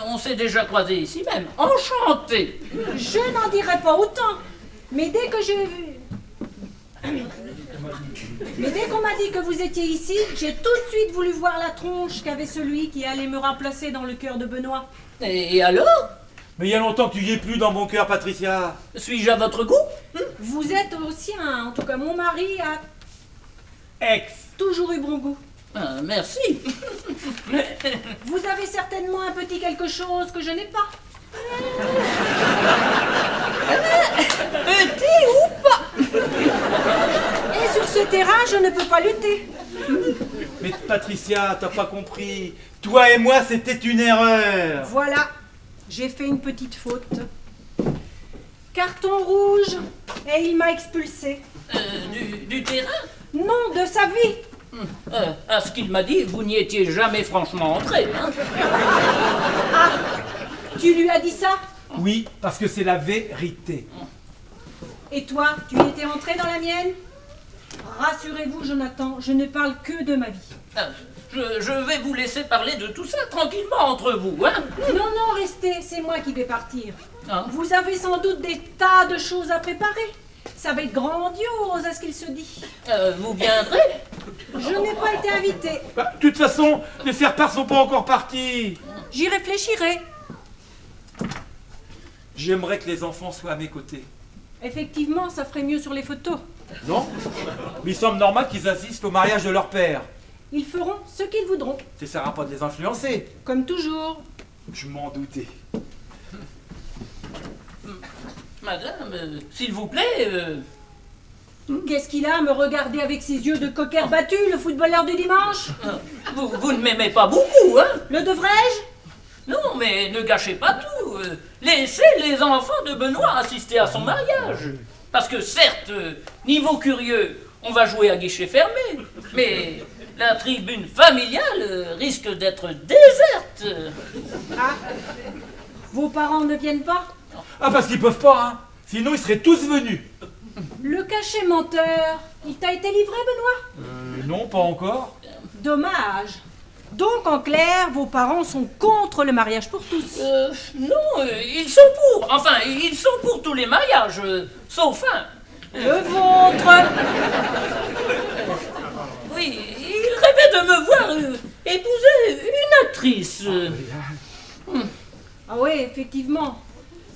On s'est déjà croisés ici même. Enchanté. Je n'en dirai pas autant. Mais dès qu'on m'a dit que vous étiez ici, j'ai tout de suite voulu voir la tronche qu'avait celui qui allait me remplacer dans le cœur de Benoît. Et alors? Mais il y a longtemps que tu y es plus dans mon cœur, Patricia. Suis-je à votre goût? Vous êtes au sien, en tout cas mon mari a Ex. toujours eu bon goût. Merci. Vous avez certainement un petit quelque chose que je n'ai pas. Petit ou pas? Et sur ce terrain, je ne peux pas lutter. Mais Patricia, t'as pas compris. Toi et moi, c'était une erreur. Voilà, j'ai fait une petite faute. Carton rouge, et il m'a expulsé. Du terrain? Non, de sa vie. À ce qu'il m'a dit, vous n'y étiez jamais franchement entré, hein? Ah, tu lui as dit ça? Oui, parce que c'est la vérité. Et toi, tu y étais entré dans la mienne? Rassurez-vous, Jonathan, je ne parle que de ma vie. Je vais vous laisser parler de tout ça tranquillement entre vous, hein? Non, restez, c'est moi qui vais partir. Ah. Vous avez sans doute des tas de choses à préparer. Ça va être grandiose à ce qu'il se dit. Vous viendrez? Je n'ai pas été invitée. Bah, de toute façon, les faire-part sont pas encore partis. J'y réfléchirai. J'aimerais que les enfants soient à mes côtés. Effectivement, ça ferait mieux sur les photos. Non? Mais il semble normal qu'ils assistent au mariage de leur père. Ils feront ce qu'ils voudront, Ça sert pas de les influencer. comme toujours. Je m'en doutais. Madame, s'il vous plaît, Qu'est-ce qu'il a à me regarder avec ses yeux de cocker battu, le footballeur du dimanche? Vous ne m'aimez pas beaucoup, hein? Le devrais-je? Non, mais ne gâchez pas tout. Laissez les enfants de Benoît assister à son mariage. Parce que certes, niveau curieux, on va jouer à guichet fermé, mais la tribune familiale risque d'être déserte. Ah, vos parents ne viennent pas? Ah, parce qu'ils peuvent pas, hein. Sinon, ils seraient tous venus. Le cachet menteur, il t'a été livré, Benoît? Non, pas encore. Dommage. Donc, en clair, vos parents sont contre le mariage pour tous. Non, ils sont pour. Enfin, ils sont pour tous les mariages, sauf un. Le vôtre. Oui, ils rêvaient de me voir épouser une actrice. Ah oui, effectivement.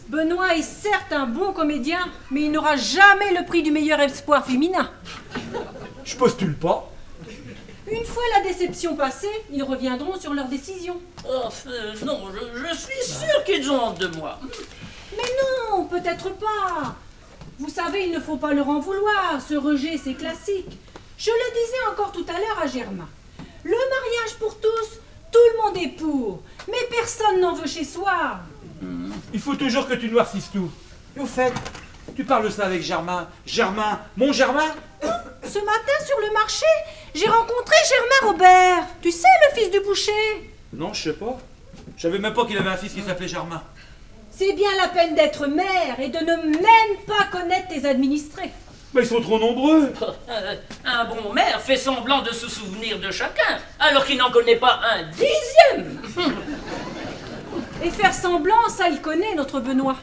Benoît est certes un bon comédien, mais il n'aura jamais le prix du meilleur espoir féminin. Je postule pas. Une fois la déception passée, ils reviendront sur leur décision. Oh, non, je suis sûr qu'ils ont honte de moi. Mais non, peut-être pas. Vous savez, il ne faut pas leur en vouloir. Ce rejet, c'est classique. Je le disais encore tout à l'heure à Germain. Le mariage pour tous, tout le monde est pour. Mais personne n'en veut chez soi. Il faut toujours que tu noircisses tout. Et au fait, tu parles de ça avec Germain. Germain, mon Germain? Ce matin, sur le marché, j'ai rencontré Germain Robert. Tu sais, le fils du boucher. Non, je sais pas. Je savais même pas qu'il avait un fils qui s'appelait Germain. C'est bien la peine d'être maire et de ne même pas connaître tes administrés. Mais ils sont trop nombreux. Un bon maire fait semblant de se souvenir de chacun, alors qu'il n'en connaît pas un dixième. Et faire semblant, ça il connaît, notre Benoît.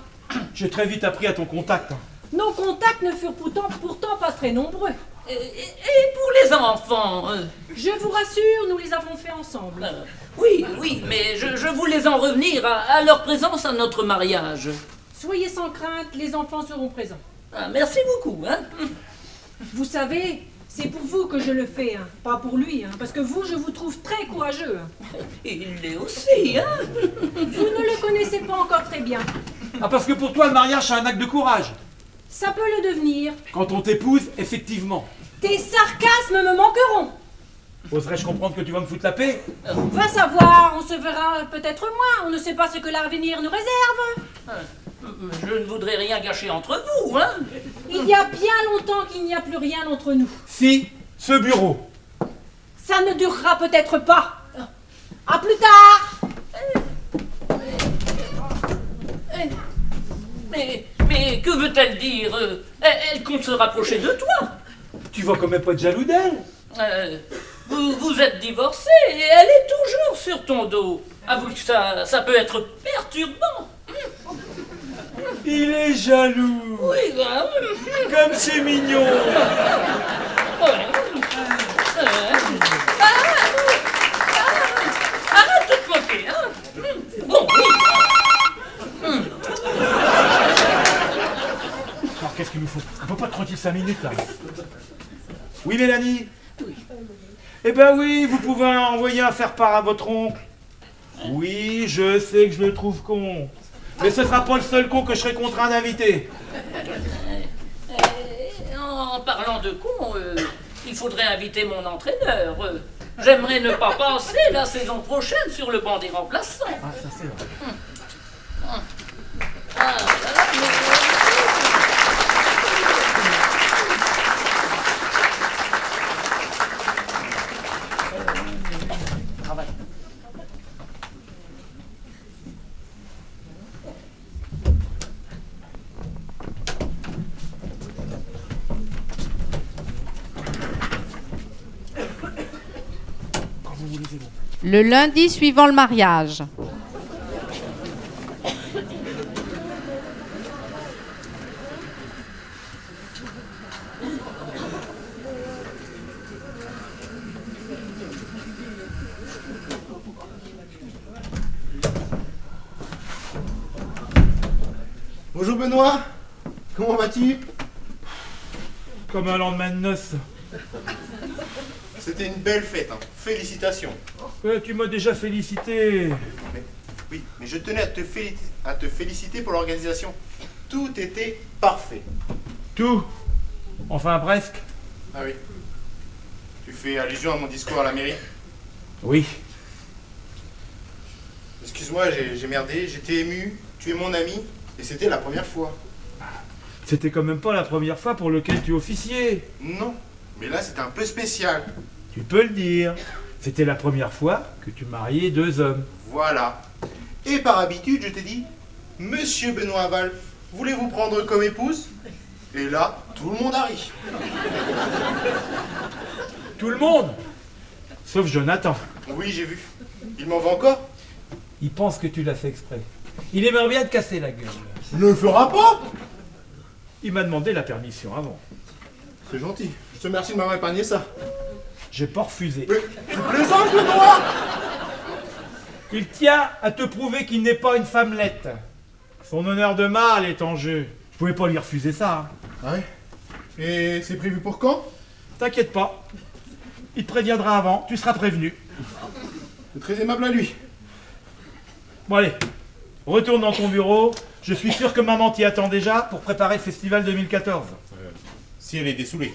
J'ai très vite appris à ton contact. Nos contacts ne furent pourtant pas très nombreux. Et pour les enfants Je vous rassure, nous les avons fait ensemble. Oui, mais je voulais en revenir à leur présence à notre mariage. Soyez sans crainte, les enfants seront présents. Ah, merci beaucoup, hein. Vous savez, c'est pour vous que je le fais, hein, pas pour lui, hein, parce que vous, je vous trouve très courageux. Hein. Il l'est aussi, hein. Vous ne le connaissez pas encore très bien. Ah, parce que pour toi, le mariage, c'est un acte de courage. Ça peut le devenir. Quand on t'épouse, effectivement. Tes sarcasmes me manqueront. Oserais-je comprendre que tu vas me foutre la paix? Va savoir, on se verra peut-être moins. On ne sait pas ce que l'avenir nous réserve. Je ne voudrais rien gâcher entre vous, hein. Il y a bien longtemps qu'il n'y a plus rien entre nous. Si, ce bureau. Ça ne durera peut-être pas. À plus tard. Mais que veut-elle dire? Elle compte se rapprocher de toi. Tu vas quand même pas être jaloux d'elle? Vous êtes divorcé et elle est toujours sur ton dos. Avoue que ça peut être perturbant. Il est jaloux. Oui, bah, Comme c'est mignon. Arrête de te moquer, hein. Bon, oui. Alors qu'est-ce qu'il nous faut? On peut pas être tranquille 5 minutes là. Oui, Mélanie? Oui. Eh ben oui, vous pouvez envoyer un faire-part à votre oncle. Oui, je sais que je le trouve con. Mais ce sera pas le seul con que je serai contraint d'inviter. En parlant de con, il faudrait inviter mon entraîneur. J'aimerais ne pas passer la saison prochaine sur le banc des remplaçants. Ah, ça c'est vrai. Le lundi suivant le mariage. Bonjour Benoît, comment vas-tu? Comme un lendemain de noces. C'était une belle fête, hein. Félicitations. Tu m'as déjà félicité. Oui, mais je tenais à te féliciter pour l'organisation. Tout était parfait. Tout. Enfin, presque. Ah oui. Tu fais allusion à mon discours à la mairie? Oui. Excuse-moi, j'ai merdé, j'étais ému, tu es mon ami, et c'était la première fois. C'était quand même pas la première fois pour lequel tu officiais. Non, mais là c'était un peu spécial. Tu peux le dire. C'était la première fois que tu mariais 2 hommes. Voilà. Et par habitude, je t'ai dit, Monsieur Benoît Aval, voulez-vous prendre comme épouse? Et là, tout le monde a ri. Tout le monde. Sauf Jonathan. Oui, j'ai vu. Il m'en veut encore? Il pense que tu l'as fait exprès. Il aimerait bien te casser la gueule. Ne le fera pas! Il m'a demandé la permission avant. C'est gentil. Je te remercie de m'avoir épargné ça. J'ai pas refusé. Mais tu plaisantes, Benoît! Il tient à te prouver qu'il n'est pas une femmelette. Son honneur de mâle est en jeu. Je pouvais pas lui refuser ça. Hein. Ouais. Et c'est prévu pour quand? T'inquiète pas. Il te préviendra avant, tu seras prévenu. C'est très aimable à lui. Bon allez, retourne dans ton bureau. Je suis sûr que maman t'y attend déjà pour préparer le festival 2014. Si elle est dessoulée.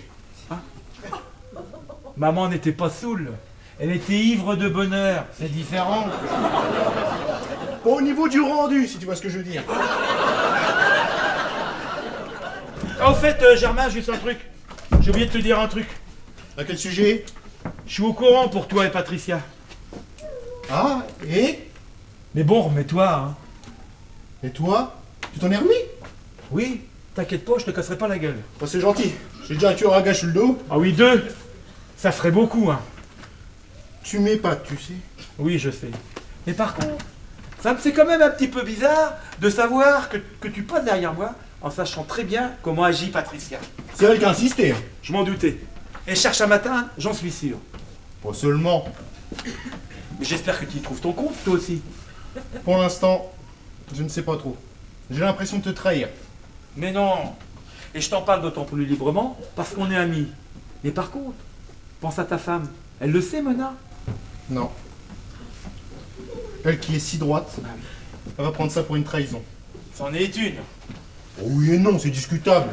Maman n'était pas saoule. Elle était ivre de bonheur. C'est différent. Pas au niveau du rendu, si tu vois ce que je veux dire. Ah, au fait, Germain, juste un truc. J'ai oublié de te dire un truc. À quel sujet? Je suis au courant pour toi et Patricia. Ah, et? Mais bon, remets-toi, hein. Et toi? Tu t'en es remis? Oui, t'inquiète pas, je te casserai pas la gueule. Bah, c'est gentil. J'ai déjà un tueur à gage sur le dos. Ah oui, 2. Ça ferait beaucoup, hein. Tu m'épates, tu sais. Oui, je sais. Mais par contre, ça me fait quand même un petit peu bizarre de savoir que tu passes derrière moi en sachant très bien comment agit Patricia. C'est elle qui a insisté. Hein. Je m'en doutais. Elle cherche à m'atteindre, j'en suis sûr. Pas seulement. Mais j'espère que tu y trouves ton compte, toi aussi. Pour l'instant, je ne sais pas trop. J'ai l'impression de te trahir. Mais non. Et je t'en parle d'autant plus librement parce qu'on est amis. Mais par contre, pense à ta femme. Elle le sait, Mona? Non. Elle qui est si droite, elle va prendre ça pour une trahison. C'en est une. Oui et non, c'est discutable.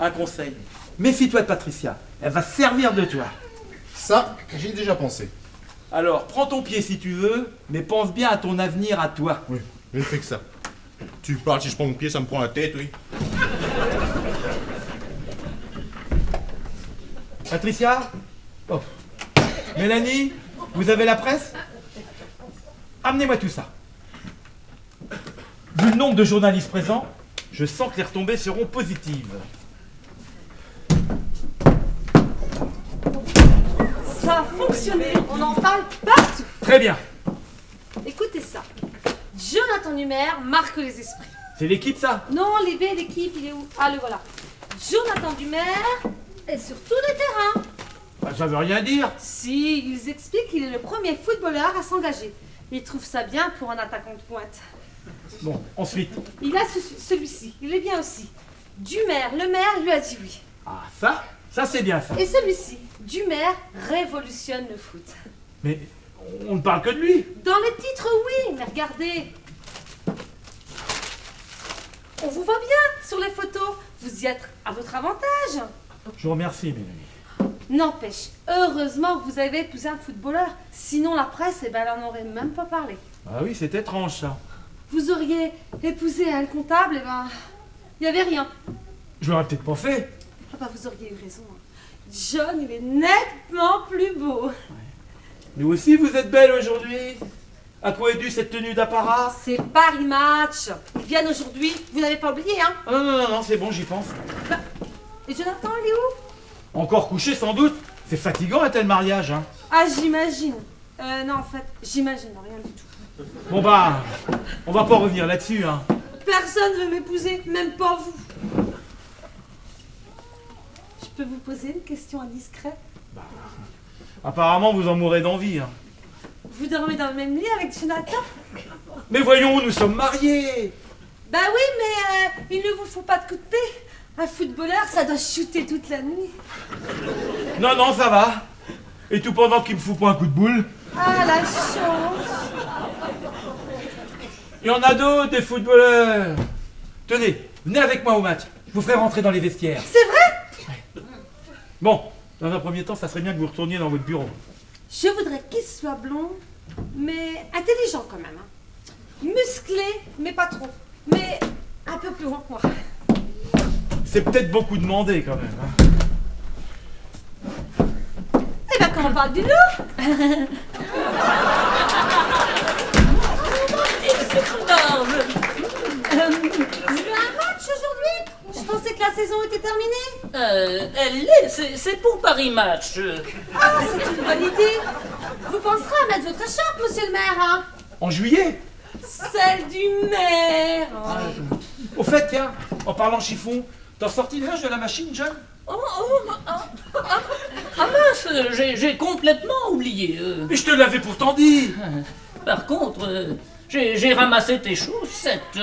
Un conseil. Méfie-toi de Patricia. Elle va se servir de toi. Ça, j'y ai déjà pensé. Alors, prends ton pied si tu veux, mais pense bien à ton avenir à toi. Oui, je ne fais que ça. Tu parles, si je prends mon pied, ça me prend la tête, oui. Patricia? Oh. Mélanie? Vous avez la presse? Amenez-moi tout ça. Vu le nombre de journalistes présents, je sens que les retombées seront positives. Ça a fonctionné, on en parle partout. Très bien. Écoutez ça. Jonathan Numer marque les esprits. C'est l'équipe, ça? Non, l'équipe, il est où? Ah, le voilà. Jonathan Numer est sur tous les terrains. Ça veut rien dire. Si, ils expliquent qu'il est le premier footballeur à s'engager. Ils trouvent ça bien pour un attaquant de pointe. Bon, ensuite. Il a celui-ci, il est bien aussi. Dumer, le maire, lui a dit oui. Ah, ça c'est bien ça. Et celui-ci, Dumer, révolutionne le foot. Mais on ne parle que de lui. Dans les titres, oui, mais regardez. On vous voit bien sur les photos. Vous y êtes à votre avantage. Je vous remercie, Mélanie. N'empêche, heureusement que vous avez épousé un footballeur. Sinon, la presse, eh ben, elle en aurait même pas parlé. Ah oui, c'est étrange ça. Vous auriez épousé un comptable, eh ben, il n'y avait rien. Je l'aurais peut-être pas fait. Ah bah, vous auriez eu raison. John, il est nettement plus beau. Mais aussi, vous êtes belle aujourd'hui. À quoi est due cette tenue d'apparat? C'est Paris Match. Ils viennent aujourd'hui. Vous n'avez pas oublié, hein? Ah non, c'est bon, j'y pense. Et Jonathan, il est où? Encore couché sans doute. C'est fatigant un tel mariage, hein. Ah, j'imagine. Non, en fait, j'imagine rien du tout. Bon bah, on va pas revenir là-dessus, hein. Personne veut m'épouser, même pas vous. Je peux vous poser une question indiscrète? Apparemment, vous en mourrez d'envie, hein. Vous dormez dans le même lit avec Jonathan? Mais voyons, nous sommes mariés. Bah oui, mais il ne vous faut pas de coup de pied. Un footballeur, ça doit shooter toute la nuit. Non, ça va. Et tout pendant qu'il me fout pas un coup de boule. Ah, la chance. Il y en a d'autres, des footballeurs. Tenez, venez avec moi au match. Je vous ferai rentrer dans les vestiaires. C'est vrai? Bon, dans un premier temps, ça serait bien que vous retourniez dans votre bureau. Je voudrais qu'il soit blond, mais intelligent quand même. Hein. Musclé, mais pas trop. Mais un peu plus grand que moi. C'est peut-être beaucoup demandé quand même. Hein. Eh ben, quand on parle du loup, tu as un match aujourd'hui? Je pensais que la saison était terminée. Elle l'est, c'est pour Paris Match. Ah, c'est une bonne idée. Vous penserez à mettre votre écharpe, monsieur le maire, hein? En juillet? Celle du maire. Au fait, tiens, en parlant chiffon, t'as sorti le linge de la machine, John? Ah mince, j'ai complètement oublié. Mais je te l'avais pourtant dit. Par contre, j'ai ramassé tes chaussettes.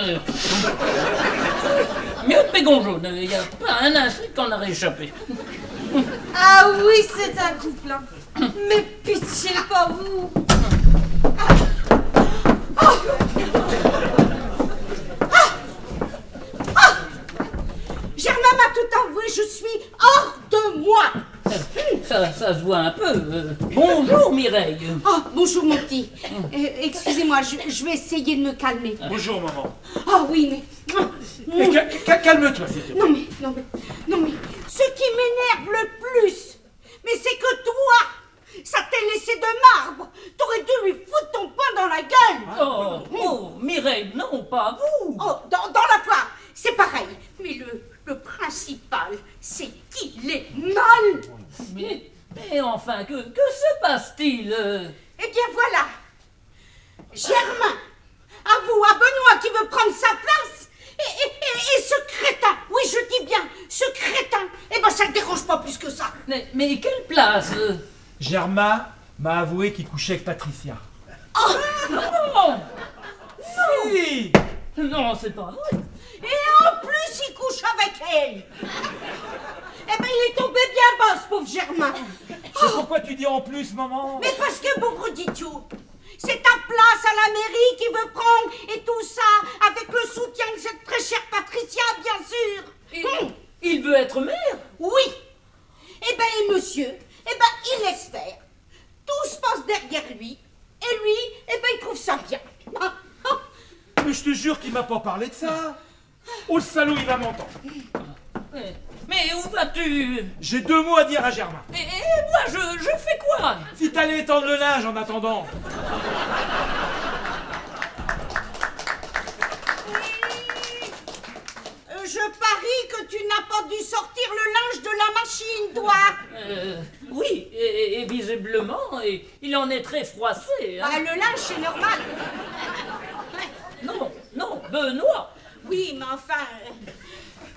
Mieux de pégon jaune, il n'y a pas un insecte qu'on a réchappé. Ah oui, c'est un couple. Hein. Mais pitié, pas vous. Germain m'a tout avoué, je suis hors de moi. Ça se voit un peu. Bonjour Mireille. Oh, bonjour mon petit. Excusez-moi, je vais essayer de me calmer. Bonjour, maman. Ah oui, mais... Calme-toi, s'il te plaît. Non mais, ce qui m'énerve le plus, mais c'est que toi, ça t'est laissé de marbre. T'aurais dû lui foutre ton poing dans la gueule. Oh, Mireille, non, pas vous. Oh, dans la poire, c'est pareil. Mais le principal, c'est qu'il est mal. Mais enfin, que se passe-t-il Eh bien voilà, Germain, à vous, à Benoît qui veut prendre sa place, et ce crétin, oui je dis bien, ce crétin, eh ben ça ne dérange pas plus que ça. Mais quelle place Germain m'a avoué qu'il couchait avec Patricia. Non. Si. Non, c'est pas vrai. Et en plus il couche avec elle. Eh ben il est tombé bien bas ce pauvre Germain. Je sais pourquoi tu dis en plus, maman. Mais parce que bon gros idiot, c'est ta place à la mairie qui veut prendre et tout ça avec le soutien de cette très chère Patricia, bien sûr. Il veut être maire? Oui. Eh ben et monsieur, eh ben il laisse faire. Tout se passe derrière lui et lui, eh ben il trouve ça bien. Mais je te jure qu'il m'a pas parlé de ça. Oh le salaud, il va m'entendre. Mais où vas-tu? J'ai 2 mots à dire à Germain. Et moi, je fais quoi? Si t'allais étendre le linge en attendant. Je parie que tu n'as pas dû sortir le linge de la machine, toi. Oui, et visiblement, il en est très froissé. Hein. Ah, le linge, c'est normal. Non, Benoît. Oui, mais enfin,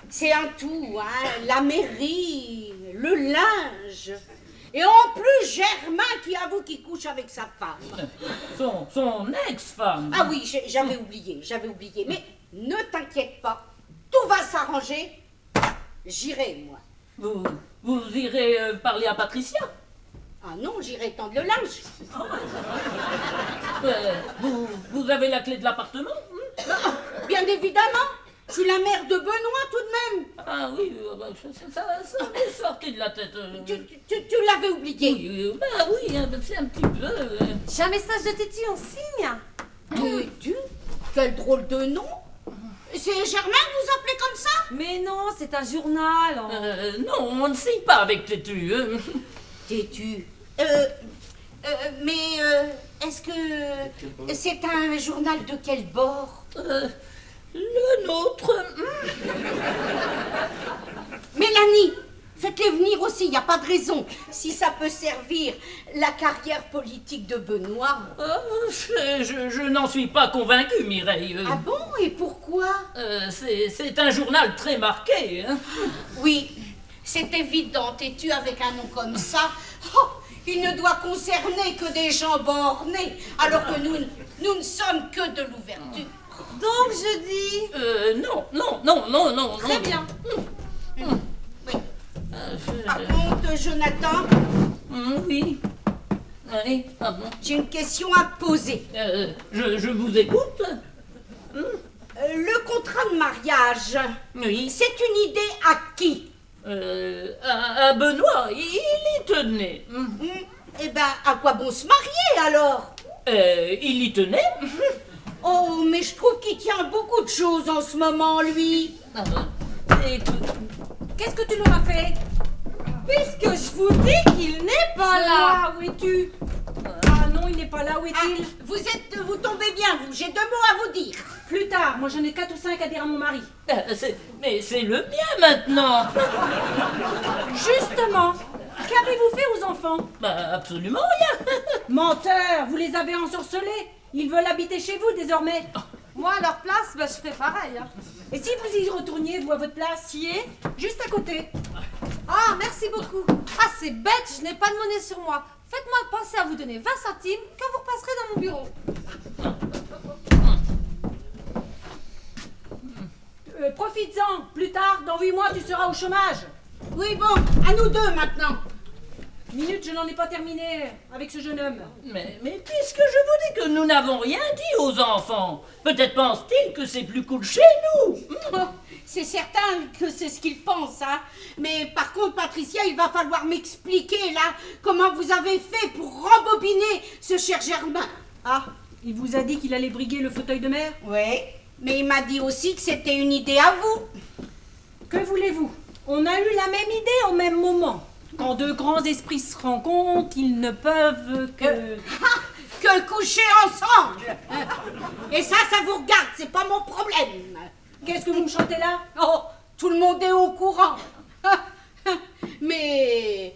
c'est un tout, hein. La mairie, le linge. Et en plus, Germain qui avoue qu'il couche avec sa femme. Son ex-femme. Ah oui, j'avais oublié. Mais ne t'inquiète pas, tout va s'arranger. J'irai, moi. Vous irez parler à Patricia? Ah non, j'irai tendre le linge. Vous avez la clé de l'appartement? Bien évidemment, je suis la mère de Benoît tout de même. Ah oui, ça m'est sorti de la tête. Tu l'avais oublié. Oui, c'est un petit peu... J'ai un message de Tétu en signe. Tétu? Quel drôle de nom. C'est Germain que vous appelez comme ça? Mais non, c'est un journal. Non, on ne signe pas avec Tétu. Tétu. Mais est-ce que c'est un journal de quel bord? Le nôtre. Mélanie, faites-les venir aussi, il n'y a pas de raison. Si ça peut servir la carrière politique de Benoît. Je n'en suis pas convaincu, Mireille. Ah bon? Et pourquoi? C'est un journal très marqué. Hein. Oui, c'est évident. Et tu avec un nom comme ça, il ne doit concerner que des gens bornés, alors que nous ne sommes que de l'ouverture. Donc je dis... Non. Très bien. Oui. Par contre, Jonathan, Oui. Allez, pardon. j'ai une question à te poser. Je vous écoute. Le contrat de mariage, Oui. c'est une idée à qui? À Benoît, il y tenait. Eh ben, à quoi bon se marier alors? Il y tenait. Oh, mais je trouve qu'il tient beaucoup de choses en ce moment, lui. Écoute, Qu'est-ce que tu leur as fait? Puisque je vous dis qu'il n'est pas là. Ah, où es-tu? Ah non, il n'est pas là, où est-il? Vous tombez bien, vous. J'ai 2 mots à vous dire. Plus tard, moi j'en ai 4 ou 5 à dire à mon mari. mais c'est le mien maintenant. Justement, qu'avez-vous fait aux enfants? Bah, absolument rien. Menteur, vous les avez ensorcelés. Ils veulent habiter chez vous désormais. Moi, à leur place, bah, je ferais pareil. Hein. Et si vous y retourniez, vous à votre place, Qui est? juste à côté. Ah, merci beaucoup. Ah, c'est bête, je n'ai pas de monnaie sur moi. Faites-moi penser à vous donner 20 centimes quand vous repasserez dans mon bureau. Profites-en, plus tard, dans 8 mois, tu seras au chômage. Oui, bon, à nous 2 maintenant. Minute, je n'en ai pas terminé avec ce jeune homme. Mais puisque je vous dis que nous n'avons rien dit aux enfants, peut-être pensent-ils que c'est plus cool chez nous. Oh, c'est certain que c'est ce qu'il pense, hein. Mais par contre, Patricia, il va falloir m'expliquer, là, comment vous avez fait pour rembobiner ce cher Germain. Ah, il vous a dit qu'il allait briguer le fauteuil de mère? Oui, mais il m'a dit aussi que c'était une idée à vous. Que voulez-vous? On a eu la même idée au même moment. Quand 2 grands esprits se rencontrent, ils ne peuvent que... Que coucher ensemble. Et ça vous regarde, c'est pas mon problème. Qu'est-ce que vous me chantez là? Oh, tout le monde est au courant. Mais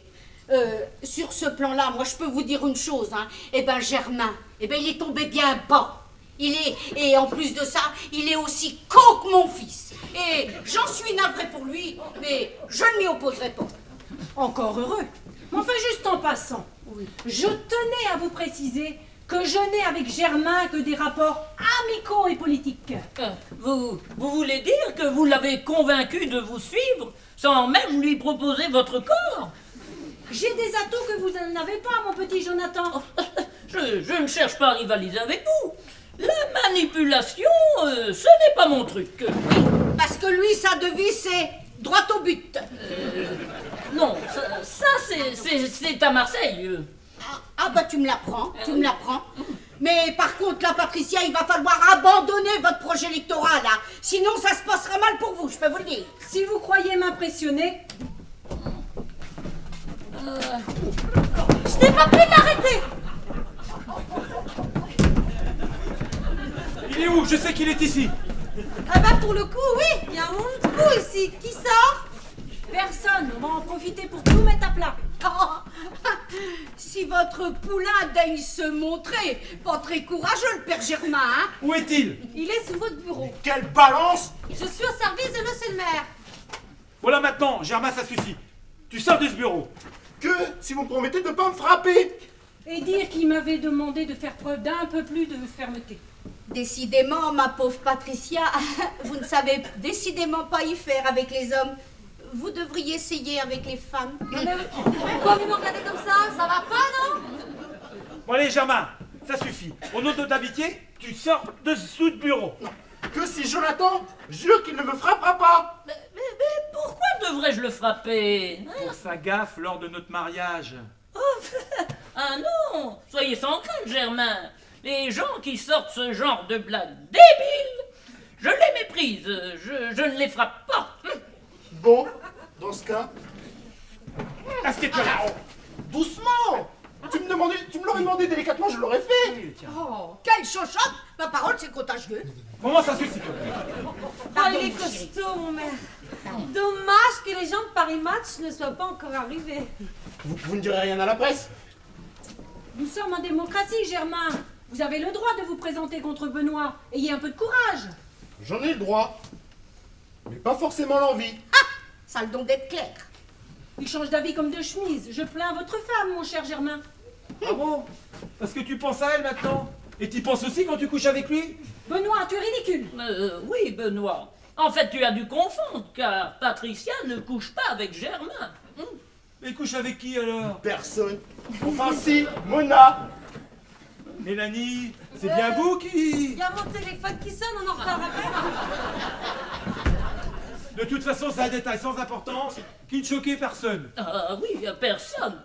sur ce plan-là, moi je peux vous dire une chose, hein. Eh ben Germain, eh ben il est tombé bien bas. Et en plus de ça, il est aussi con que mon fils. Et j'en suis navrée pour lui, mais je ne m'y opposerai pas. Encore heureux. Mais enfin, juste en passant, je tenais à vous préciser que je n'ai avec Germain que des rapports amicaux et politiques. Vous voulez dire que vous l'avez convaincu de vous suivre sans même lui proposer votre corps? J'ai des atouts que vous n'en avez pas, mon petit Jonathan. Je ne cherche pas à rivaliser avec vous. La manipulation, ce n'est pas mon truc. Parce que lui, sa devise, c'est droit au but. Non, ça c'est à Marseille. Ah bah tu me l'apprends. Mais par contre, là, Patricia, il va falloir abandonner votre projet électoral, là. Sinon, ça se passera mal pour vous, je peux vous le dire. Si vous croyez m'impressionner... Je n'ai pas pu l'arrêter. Il est où? Je sais qu'il est ici. Ah bah pour le coup, oui, il y a un monde fou ici. Qui sort? Personne, on va en profiter pour tout mettre à plat. Oh, si votre poulain daigne se montrer, pas très courageux, le père Germain, hein. Où est-il? Il est sous votre bureau. Quelle balance! Je suis au service de monsieur le maire. Voilà maintenant, Germain, ça suffit. Tu sors de ce bureau. Que si vous me promettez de ne pas me frapper! Et dire qu'il m'avait demandé de faire preuve d'un peu plus de fermeté. Décidément, ma pauvre Patricia, vous ne savez décidément pas y faire avec les hommes. Vous devriez essayer avec les femmes. Non, mais pourquoi vous me regardez comme ça? Ça va pas, non? Bon allez, Germain, ça suffit. Au nom de d'amitié, tu sors de sous le bureau. Que si Jonathan jure qu'il ne me frappera pas! Mais pourquoi devrais-je le frapper? Pour sa gaffe lors de notre mariage. Ah non, soyez sans crainte, Germain. Les gens qui sortent ce genre de blagues débiles, je les méprise, je ne les frappe pas. Bon, dans ce cas, Assieds-toi là. doucement! Tu me l'aurais demandé délicatement, je l'aurais fait! Oh, quelle chochotte! Ma parole, c'est contagieux. Comment ça suffit? Ah, il est costaud, mon maire. Dommage que les gens de Paris Match ne soient pas encore arrivés. Vous ne direz rien à la presse? Nous sommes en démocratie, Germain. Vous avez le droit de vous présenter contre Benoît. Ayez un peu de courage. J'en ai le droit, mais pas forcément l'envie. Ça a le don d'être clair. Il change d'avis comme de chemise. Je plains votre femme, mon cher Germain. Ah bon? Parce que tu penses à elle maintenant? Et tu penses aussi quand tu couches avec lui? Benoît, tu es ridicule. Oui, Benoît. En fait, tu as dû confondre, car Patricia ne couche pas avec Germain. Mais il couche avec qui alors? Personne. Enfin si, Mona! Mélanie, c'est bien vous qui... Il y a mon téléphone qui sonne, on en reparlera. De toute façon, c'est un détail sans importance qui ne choquait personne. Ah oui, personne.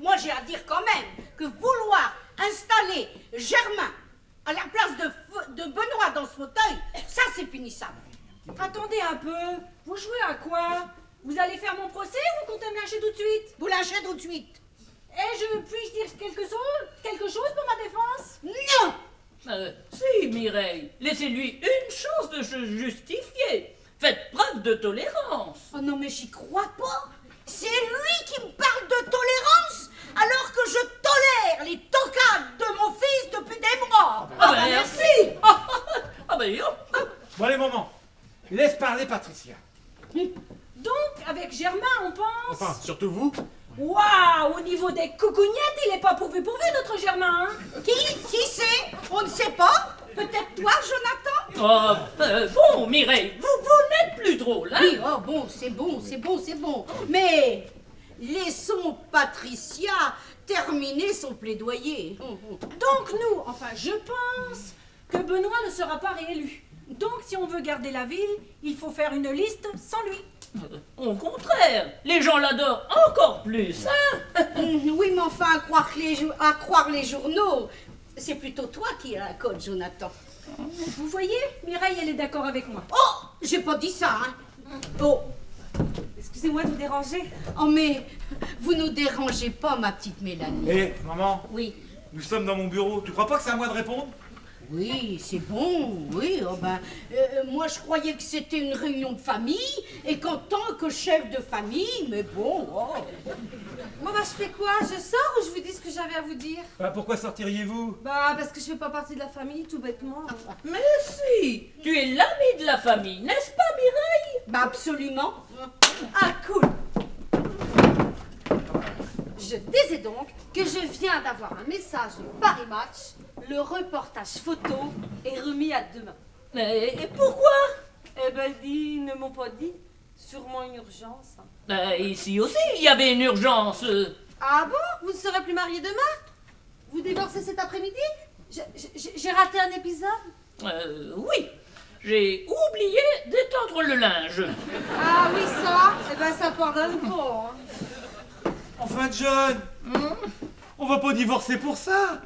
Moi, j'ai à dire quand même que vouloir installer Germain à la place de Benoît dans ce fauteuil, ça, c'est punissable. Attendez un peu. Vous jouez à quoi? Vous allez faire mon procès ou vous comptez me lâcher tout de suite? Vous lâchez tout de suite. Puis-je dire quelque chose pour ma défense? Non! Si, Mireille, laissez-lui une chance de se justifier. Faites preuve de tolérance. Oh non, mais j'y crois pas. C'est lui qui me parle de tolérance alors que je tolère les tocades de mon fils depuis des mois. Ah ben merci. Ah ben yo. Bon, allez, maman. Laisse parler Patricia. Donc, avec Germain, on pense... Enfin, surtout vous. Waouh, au niveau des coucougnettes, il est pas pourvu notre Germain, hein? Qui sait? On ne sait pas. Peut-être toi, Jonathan? Oh, bon, Mireille, vous n'êtes plus drôle, hein? Oui, oh bon, c'est bon. Mais laissons Patricia terminer son plaidoyer. Donc nous, enfin je pense que Benoît ne sera pas réélu. Donc si on veut garder la ville, il faut faire une liste sans lui. Au contraire, les gens l'adorent encore plus, hein? Oui, mais enfin, à croire les journaux, c'est plutôt toi qui as la cote, Jonathan. Vous voyez, Mireille, elle est d'accord avec moi. Oh, j'ai pas dit ça, hein. Oh, Excusez-moi de vous déranger. oh, mais vous nous dérangez pas, ma petite Mélanie. Hé, maman, Oui. nous sommes dans mon bureau. Tu crois pas que c'est à moi de répondre? Oui, c'est bon, oui. Oh ben, moi, je croyais que c'était une réunion de famille et qu'en tant que chef de famille, mais bon, oh. Moi, bah, je fais quoi? Je sors ou je vous dis ce que j'avais à vous dire? Bah, pourquoi sortiriez-vous? Bah, parce que je fais pas partie de la famille, tout bêtement. Mais si, tu es l'ami de la famille, n'est-ce pas, Mireille? Bah, absolument. Ah, cool! Je disais donc que je viens d'avoir un message de Paris Match. Le reportage photo est remis à demain. Et pourquoi? Eh ben, ils ne m'ont pas dit. Sûrement une urgence. Ici aussi, il y avait une urgence. Ah bon? Vous ne serez plus mariés demain? Vous divorcez cet après-midi? J'ai raté un épisode? Oui, j'ai oublié d'étendre le linge. Ah oui, ça? Eh ben, ça pardonne pas. Hein. Enfin, John, on va pas divorcer pour ça.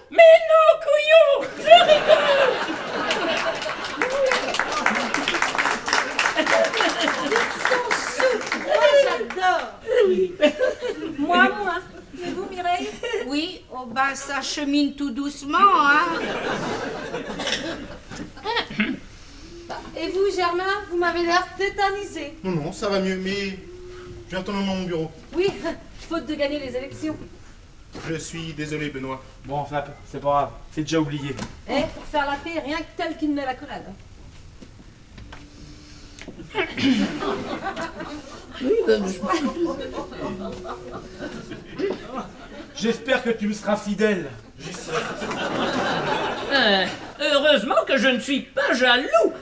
Mais non, couillon, je rigole. Moi, j'adore. Moi. Et vous, Mireille? Oui, oh ben, ça chemine tout doucement, hein. Et vous, Germain, vous m'avez l'air tétanisé. Non, ça va mieux, mais je vais retourner dans mon bureau. Oui, faute de gagner les élections. Je suis désolé, Benoît. Bon, enfin, c'est pas grave. C'est déjà oublié. Eh, pour faire la paix, rien que tel qu'il met la collade. J'espère que tu me seras fidèle. J'y serai. Heureusement que je ne suis pas jaloux.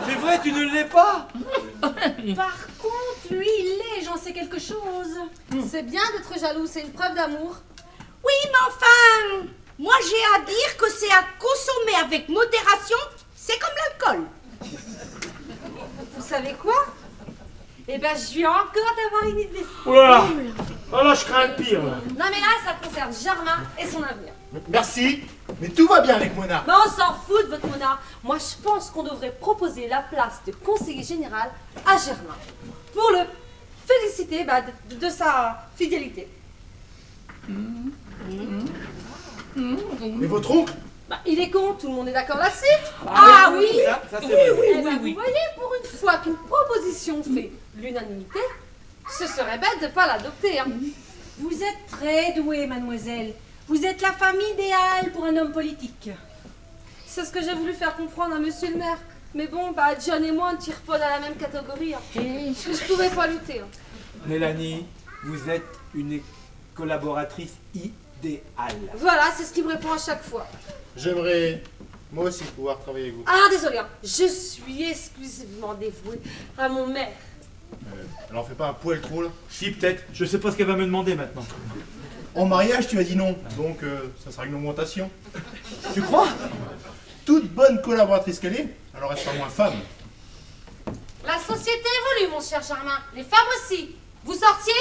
C'est vrai, tu ne l'es pas. Par contre, lui, il l'est, j'en sais quelque chose. C'est bien d'être jaloux, c'est une preuve d'amour. Oui, mais enfin, moi j'ai à dire que c'est à consommer avec modération, c'est comme l'alcool. Vous savez quoi? Eh ben, je viens encore d'avoir une idée. Oula, oh là, je crains le pire. Là. Non, mais là, ça concerne Germain et son avenir. Merci, mais tout va bien avec Mona. Mais on s'en fout de votre Mona. Moi, je pense qu'on devrait proposer la place de conseiller général à Germain pour le féliciter de sa fidélité. Et votre oncle? Bah, il est con, tout le monde est d'accord là-dessus. Ah oui. Ça c'est vrai. Eh ben, vous voyez, pour une fois qu'une proposition fait l'unanimité, ce serait bête de ne pas l'adopter. Hein. Vous êtes très douée, mademoiselle. Vous êtes la femme idéale pour un homme politique. C'est ce que j'ai voulu faire comprendre à monsieur le maire. Mais bon, bah, John et moi, on ne tire pas dans la même catégorie. Hein. Je pouvais pas lutter. Hein. Mélanie, vous êtes une collaboratrice idéale. Voilà, c'est ce qui me répond à chaque fois. J'aimerais, moi aussi, pouvoir travailler avec vous. Ah, désolé, hein. Je suis exclusivement dévouée à mon maire. Elle en fait pas un poil trop, là. Si, peut-être. Je sais pas ce qu'elle va me demander maintenant. En mariage, tu as dit non, donc ça sera une augmentation. Tu crois? toute bonne collaboratrice qu'elle est, elle en restera moins femme. La société évolue, mon cher Germain. Les femmes aussi. Vous sortiez?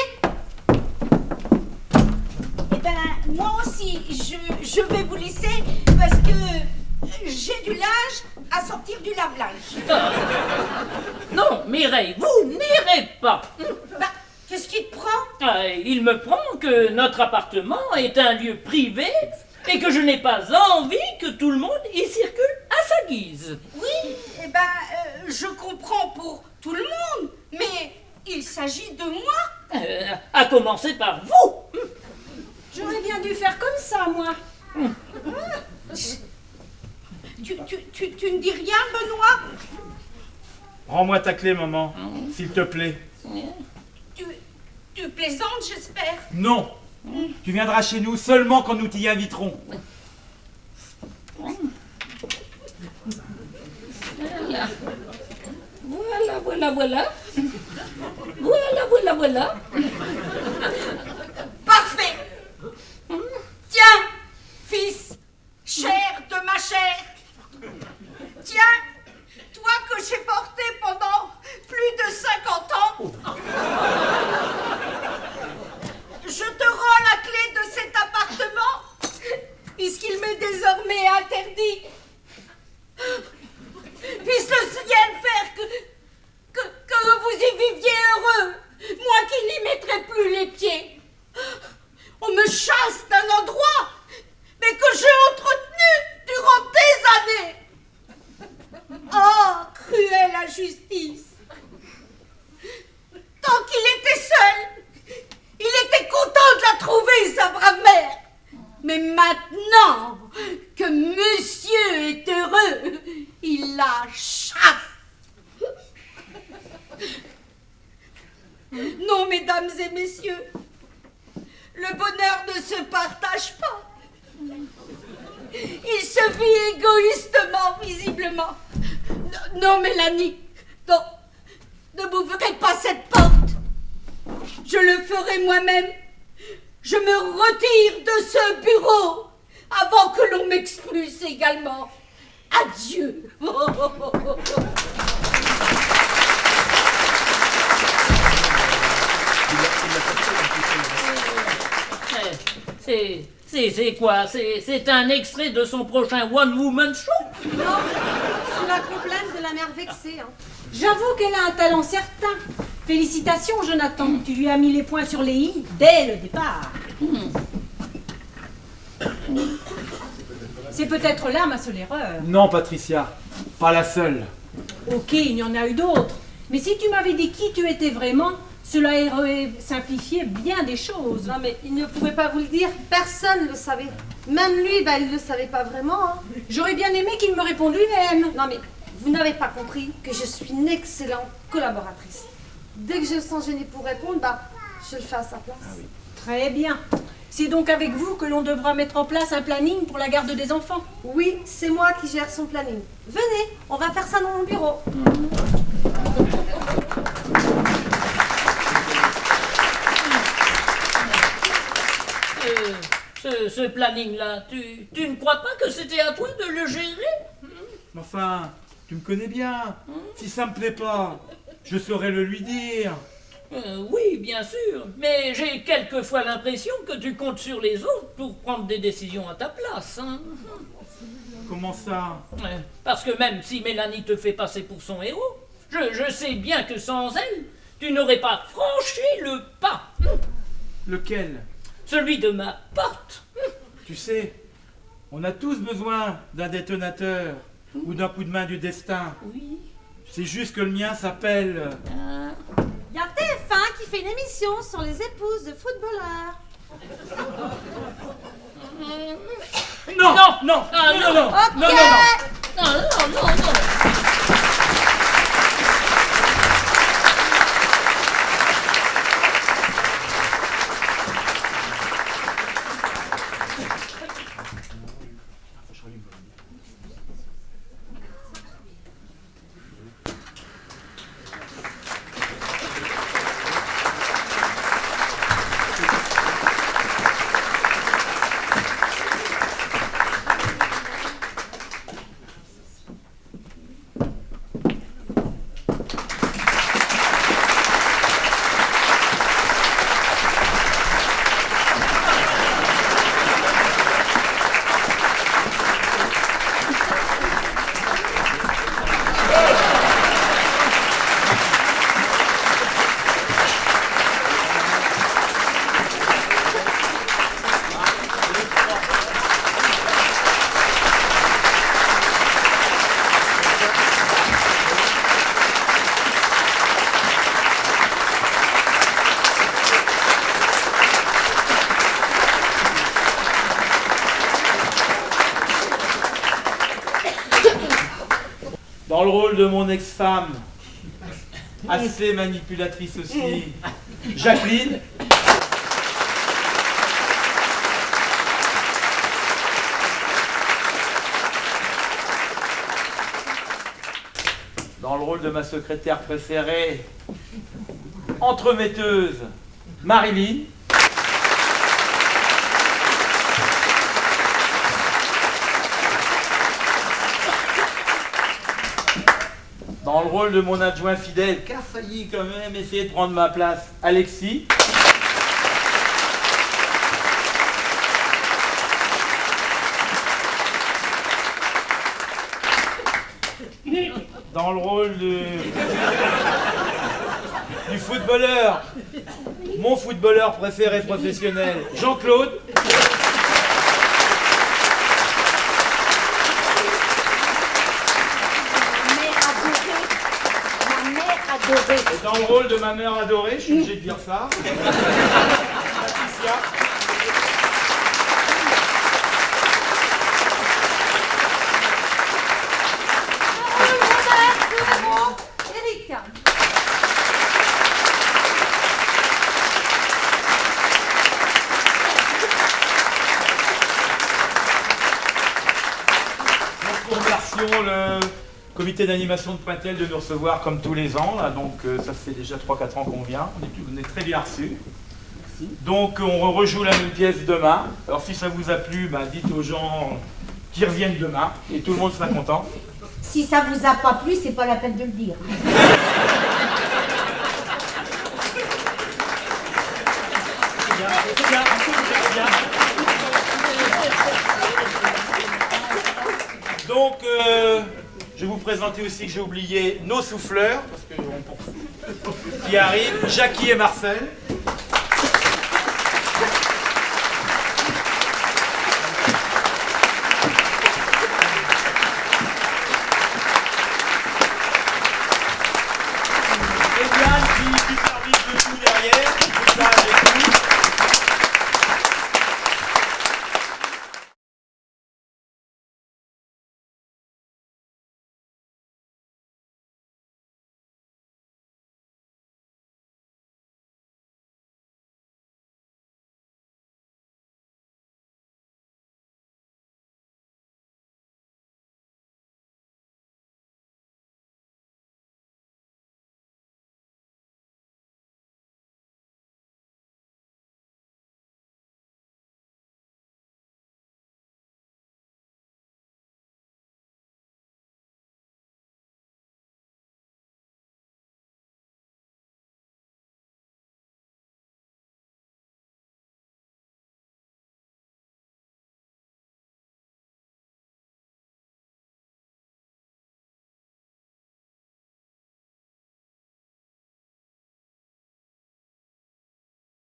Eh ben, moi aussi, je vais vous laisser parce que j'ai du linge à sortir du lave-linge. Non, Mireille, vous n'irez pas. Bah, qu'est-ce qui te prend? Il me prend que notre appartement est un lieu privé et que je n'ai pas envie que tout le monde y circule à sa guise. Oui, eh ben, je comprends pour tout le monde, mais il s'agit de moi. À commencer par vous. J'aurais bien dû faire comme ça, moi. Tu ne dis rien, Benoît? Rends-moi ta clé, maman, s'il te plaît. Tu plaisantes, j'espère. Non. Tu viendras chez nous seulement quand nous t'y inviterons. Voilà. Parfait. Tiens, fils, chair de ma chair. Tiens, toi que j'ai porté pendant plus de 50 ans. Je te rends la clé de cet appartement, puisqu'il m'est désormais interdit. Puisse le ciel faire que vous y viviez heureux, moi qui n'y mettrai plus les pieds. On me chasse d'un endroit, mais que j'ai entretenu durant des années. Oh, cruelle injustice. Tant qu'il était seul, il était content de la trouver, sa brave mère. Mais maintenant que monsieur est heureux, il la chasse. Non, mesdames et messieurs, le bonheur ne se partage pas. Il se vit égoïstement, visiblement. Non, Mélanie, non, ne m'ouvrez pas cette porte. Je le ferai moi-même. Je me retire de ce bureau avant que l'on m'expulse également. Adieu. C'est quoi? C'est un extrait de son prochain One Woman Show? Non, c'est la complainte de la mère vexée. Hein. J'avoue qu'elle a un talent certain. Félicitations, Jonathan. Tu lui as mis les points sur les i dès le départ. C'est peut-être là ma seule erreur. Non, Patricia, pas la seule. Ok, il y en a eu d'autres. Mais si tu m'avais dit qui tu étais vraiment, cela aurait simplifié bien des choses. Non, mais il ne pouvait pas vous le dire. Personne ne le savait. Même lui, il ne le savait pas vraiment. Hein. J'aurais bien aimé qu'il me réponde lui-même. Non, mais vous n'avez pas compris que je suis une excellente collaboratrice. Dès que je sens gênée pour répondre, je le fais à sa place. Ah oui. Très bien. C'est donc avec vous que l'on devra mettre en place un planning pour la garde des enfants. Oui, c'est moi qui gère son planning. Venez, on va faire ça dans mon bureau. Ce planning-là, tu ne crois pas que c'était à toi de le gérer? Enfin, tu me connais bien. Si ça me plaît pas, je saurais le lui dire. Oui, bien sûr, mais j'ai quelquefois l'impression que tu comptes sur les autres pour prendre des décisions à ta place. Hein. Comment ça? Parce que même si Mélanie te fait passer pour son héros, je sais bien que sans elle, tu n'aurais pas franchi le pas. Lequel? Celui de ma porte. Tu sais, on a tous besoin d'un détonateur ou d'un coup de main du destin. Oui. C'est juste que le mien s'appelle... Il y a TF1 qui fait une émission sur les épouses de footballeurs. Non, Non. non, Ah, non, non, Ok. non, non, non. Non. Dans le rôle de mon ex-femme, assez manipulatrice aussi, Jacqueline. Dans le rôle de ma secrétaire préférée, entremetteuse, Marilyn. Dans le rôle de mon adjoint fidèle, qui a failli quand même essayer de prendre ma place, Alexis. Dans le rôle du footballeur, mon footballeur préféré professionnel, Jean-Claude. Et dans le rôle de ma mère adorée, je suis obligé de dire ça, Patricia. Eric. Nous remercions le comité d'animation de Pointel de nous recevoir comme tous les ans. Là, donc ça fait déjà 3-4 ans qu'on vient. On est très bien reçus. Donc on rejoue la même pièce demain. Alors si ça vous a plu, bah, dites aux gens qui reviennent demain et tout le monde sera content. Si ça vous a pas plu, c'est pas la peine de le dire. Donc, je vais vous présenter aussi que j'ai oublié nos souffleurs, parce que qui arrivent, Jackie et Marcel.